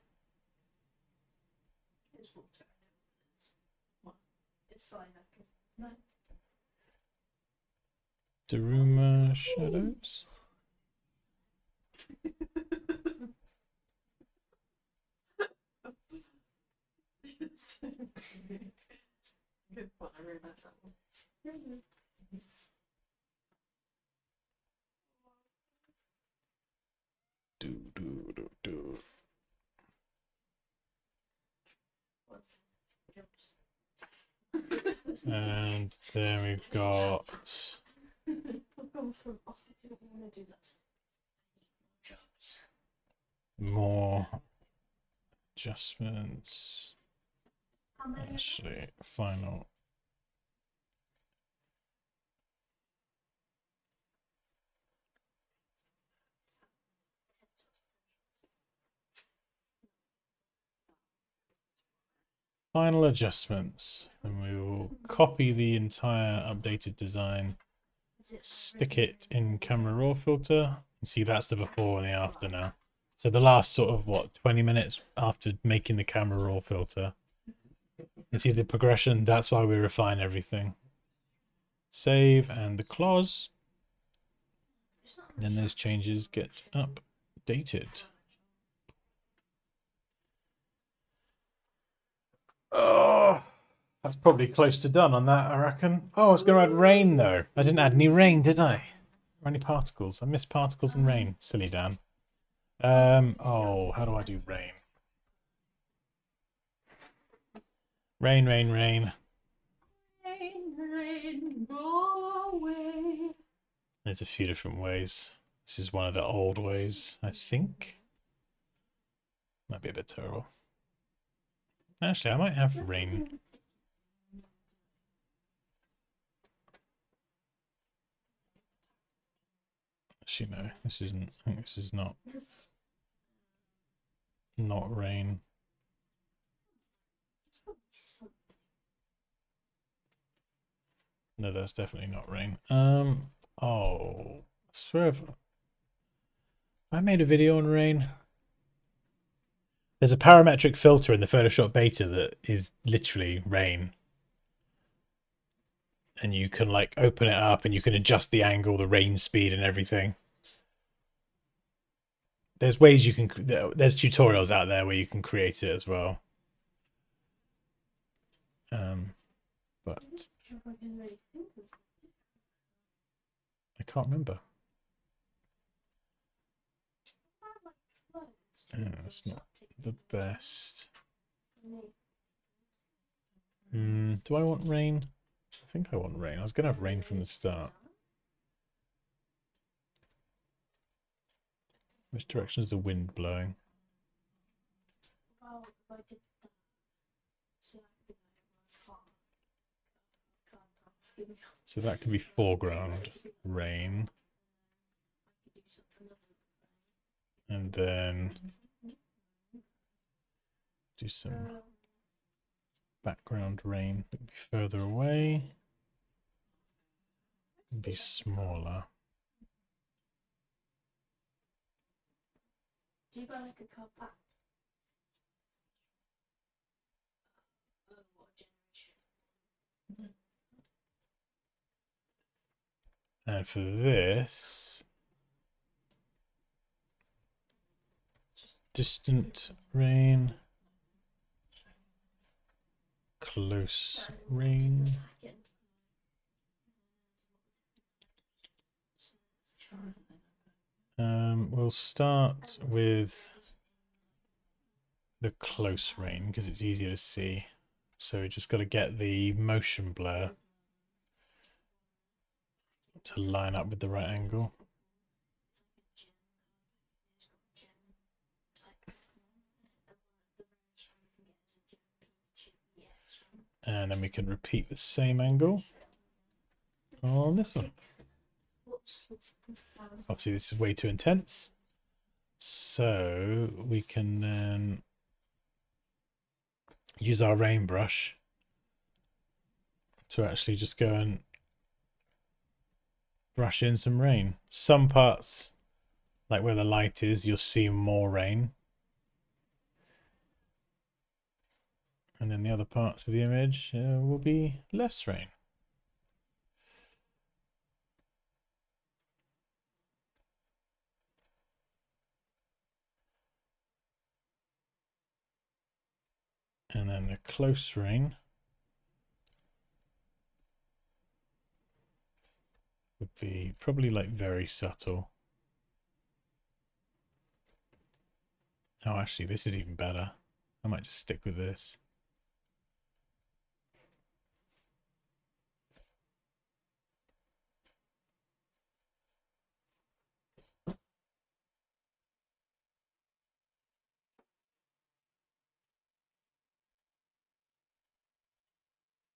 Daruma shadows. Good one. I really like that one. Do. And then we've got I've gone from off. I didn't want to do that. Jobs. more adjustments. Actually, final. Final adjustments, and we will copy the entire updated design, stick it in camera raw filter. You see that's the before and the after now. So the last sort of, what, 20 minutes after making the camera raw filter. You see the progression? That's why we refine everything. Save and the clause. Then those changes get updated. Oh, that's probably close to done on that, I reckon. Oh, I was going to add rain, though. I didn't add any rain, did I? Or any particles? I missed particles and rain. Silly Dan. Oh, how do I do rain? Rain, rain, rain. Rain, rain, go away. There's a few different ways. This is one of the old ways, I think. Might be a bit terrible. Actually, I might have rain. Actually, no, this isn't. I think this is not rain. No, that's definitely not rain. Oh, I swear I made a video on rain. There's a parametric filter in the Photoshop beta that is literally rain. And you can like open it up and you can adjust the angle, the rain speed and everything. There's ways you can, there's tutorials out there where you can create it as well. But I can't remember. It's not the best. Do I want rain? I think I want rain. I was going to have rain from the start. Which direction is the wind blowing? So that can be foreground rain. And then do some background rain. It'll be further away. It'll be smaller. And for this, distant rain, close rain. We'll start with the close rain because it's easier to see. So we just got to get the motion blur to line up with the right angle. And then we can repeat the same angle on this one. Obviously this is way too intense, so we can then use our rain brush to actually just go and brush in some rain. Some parts, like where the light is, you'll see more rain, and then the other parts of the image will be less rain. And then the close rain would be probably like very subtle. Oh, actually, this is even better. I might just stick with this.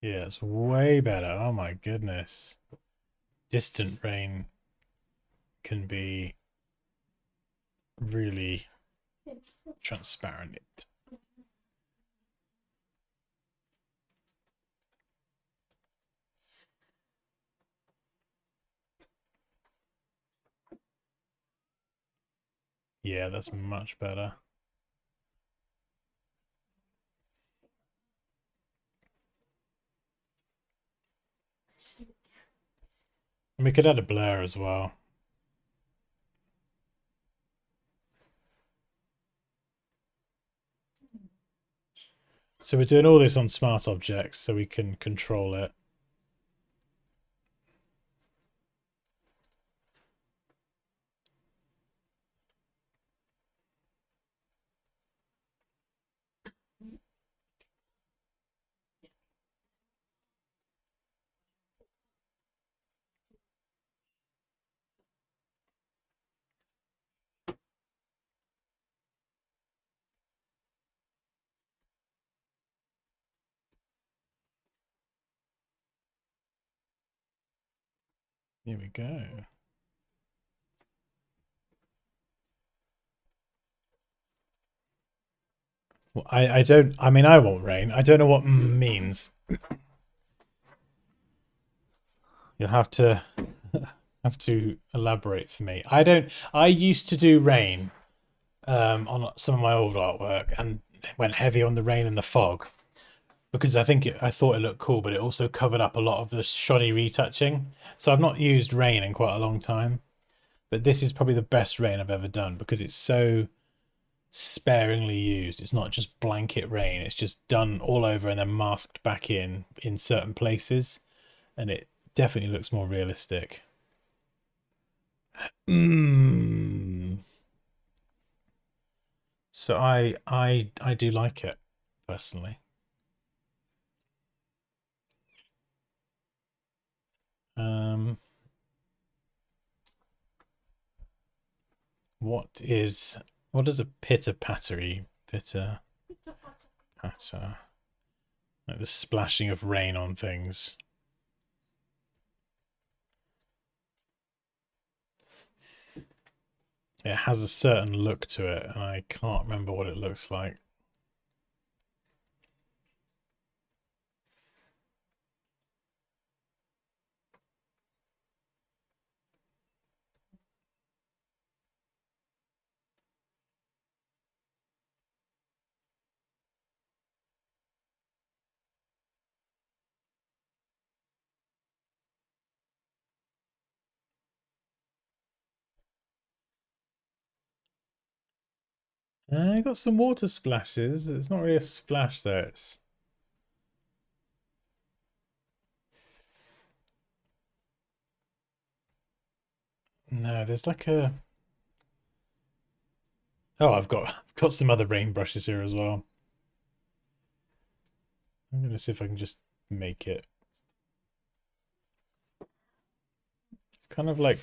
Yeah, it's way better. Oh my goodness. Distant rain can be really transparent. Yeah, that's much better. And we could add a blur as well. So we're doing all this on smart objects so we can control it. Here we go. Well, I don't, I mean, I won't rain. I don't know what means. You'll have to elaborate for me. I used to do rain on some of my old artwork and went heavy on the rain and the fog because I thought it looked cool, but it also covered up a lot of the shoddy retouching. So I've not used rain in quite a long time, but this is probably the best rain I've ever done because it's so sparingly used. It's not just blanket rain. It's just done all over and then masked back in certain places, and it definitely looks more realistic. So I do like it personally. What is a pitter pattery pitter patter? Like the splashing of rain on things. It has a certain look to it, and I can't remember what it looks like. I got some water splashes. It's not really a splash though. It's no, there's like a oh, I've got some other rain brushes here as well. I'm gonna see if I can just make it. It's kind of like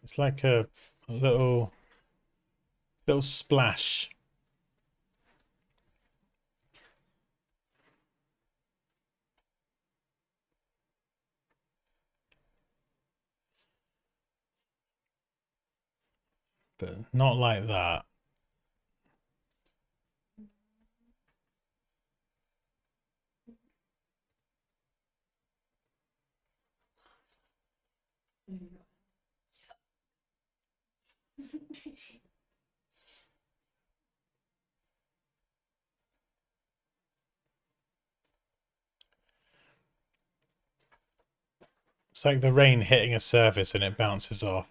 it's like a little splash. But not like that. It's like the rain hitting a surface and it bounces off.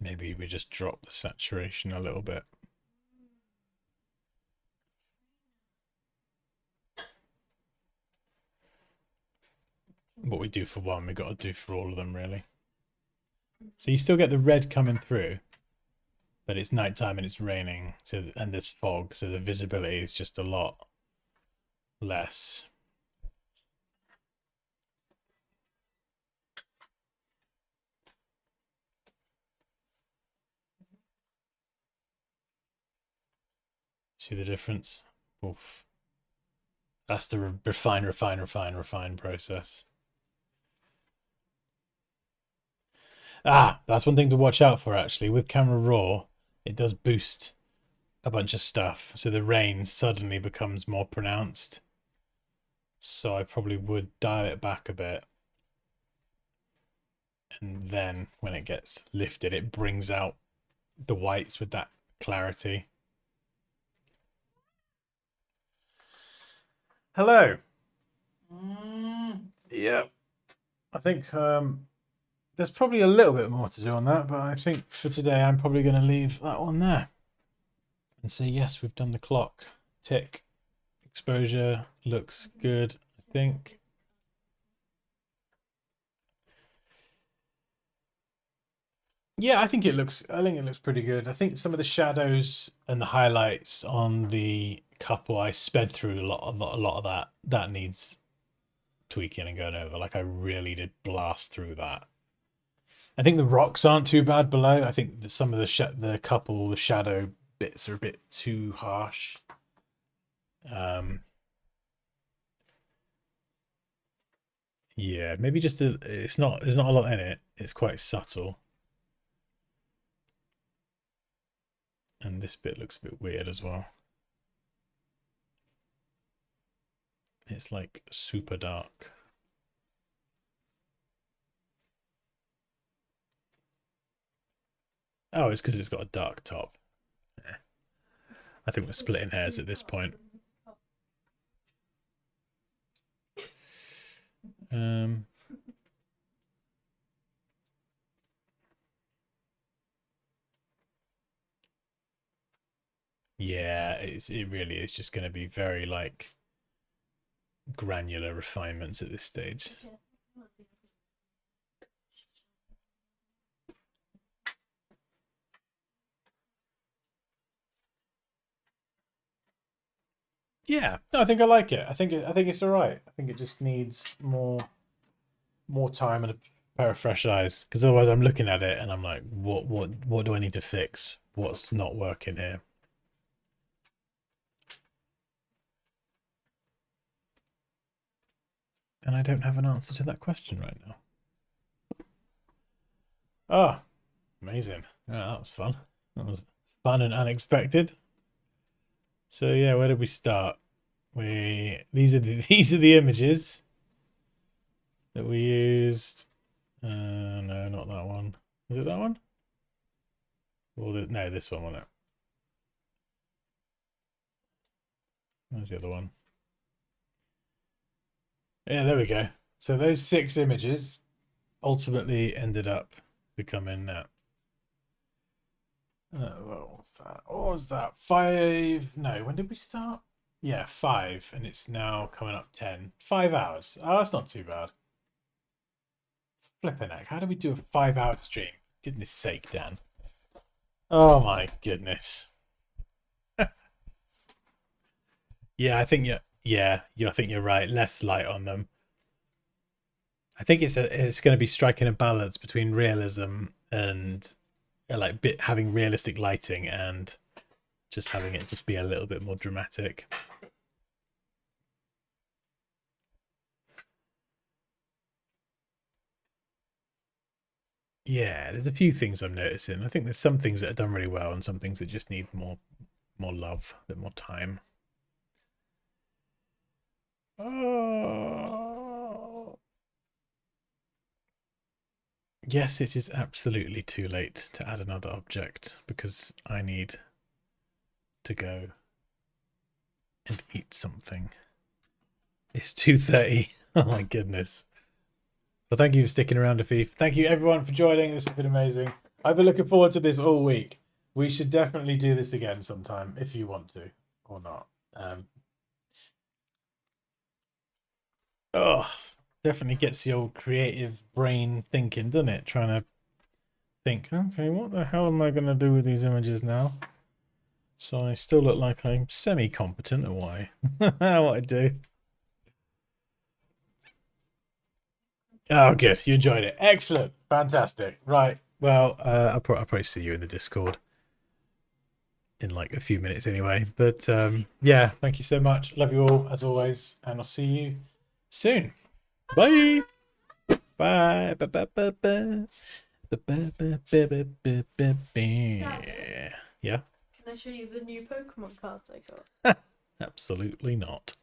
Maybe we just drop the saturation a little bit. What we do for one, we got to do for all of them, really. So you still get the red coming through, but it's nighttime and it's raining, so and there's fog, so the visibility is just a lot less. See the difference? Oof. That's the refine process. That's one thing to watch out for actually. With Camera Raw, it does boost a bunch of stuff, so the rain suddenly becomes more pronounced. So I probably would dial it back a bit. And then when it gets lifted, it brings out the whites with that clarity. Hello. Yeah. I think there's probably a little bit more to do on that, but I think for today I'm probably going to leave that one there and say, yes, we've done the clock. Tick. Exposure looks good, I think. Yeah, I think it looks pretty good. I think some of the shadows and the highlights on the couple, I sped through a lot of that. That needs tweaking and going over. Like I really did blast through that. I think the rocks aren't too bad below. I think that some of the shadow bits are a bit too harsh. Yeah, maybe just there's not a lot in it. It's quite subtle. And this bit looks a bit weird as well. It's like super dark. Oh, it's because it's got a dark top. Yeah. I think we're splitting hairs at this point. Yeah, it really is just going to be very like granular refinements at this stage. Yeah, no, I think I like it. I think it's all right. I think it just needs more time and a pair of fresh eyes. Because otherwise, I'm looking at it and I'm like, what do I need to fix? What's not working here? And I don't have an answer to that question right now. Oh, amazing! Yeah, that was fun. That was fun and unexpected. So yeah, where did we start? These are the images that we used. No, not that one. Was it that one? Well, no, this one, wasn't it? Where's the other one? Yeah, there we go. So those 6 images ultimately ended up becoming what was that? What was that? 5? No, when did we start? Yeah, 5, and it's now coming up 10. 5 hours. Oh, that's not too bad. Flipping heck, how do we do a 5-hour stream? Goodness sake, Dan. Oh my goodness. Yeah, I think you're right. Less light on them. I think it's going to be striking a balance between realism and like having realistic lighting and just having it just be a little bit more dramatic. Yeah, there's a few things I'm noticing. I think there's some things that are done really well and some things that just need more love, a bit more time. Oh. Yes, it is absolutely too late to add another object because I need to go and eat something. It's 2:30. Oh my goodness. Well, thank you for sticking around, Afif. Thank you everyone for joining. This has been amazing. I've been looking forward to this all week. We should definitely do this again sometime if you want to or not. Definitely gets the old creative brain thinking, doesn't it? Trying to think, okay, what the hell am I going to do with these images now? So I still look like I'm semi-competent at what I do. Oh, good. You enjoyed it. Excellent. Fantastic. Right. Well, I'll probably see you in the Discord in like a few minutes anyway. But yeah, thank you so much. Love you all as always, and I'll see you soon. Bye. Bye. Ba, ba, ba, ba. Ba, ba, ba, ba, ba, ba, ba, ba. Yeah, Can I show you the new Pokemon cards I got? absolutely not.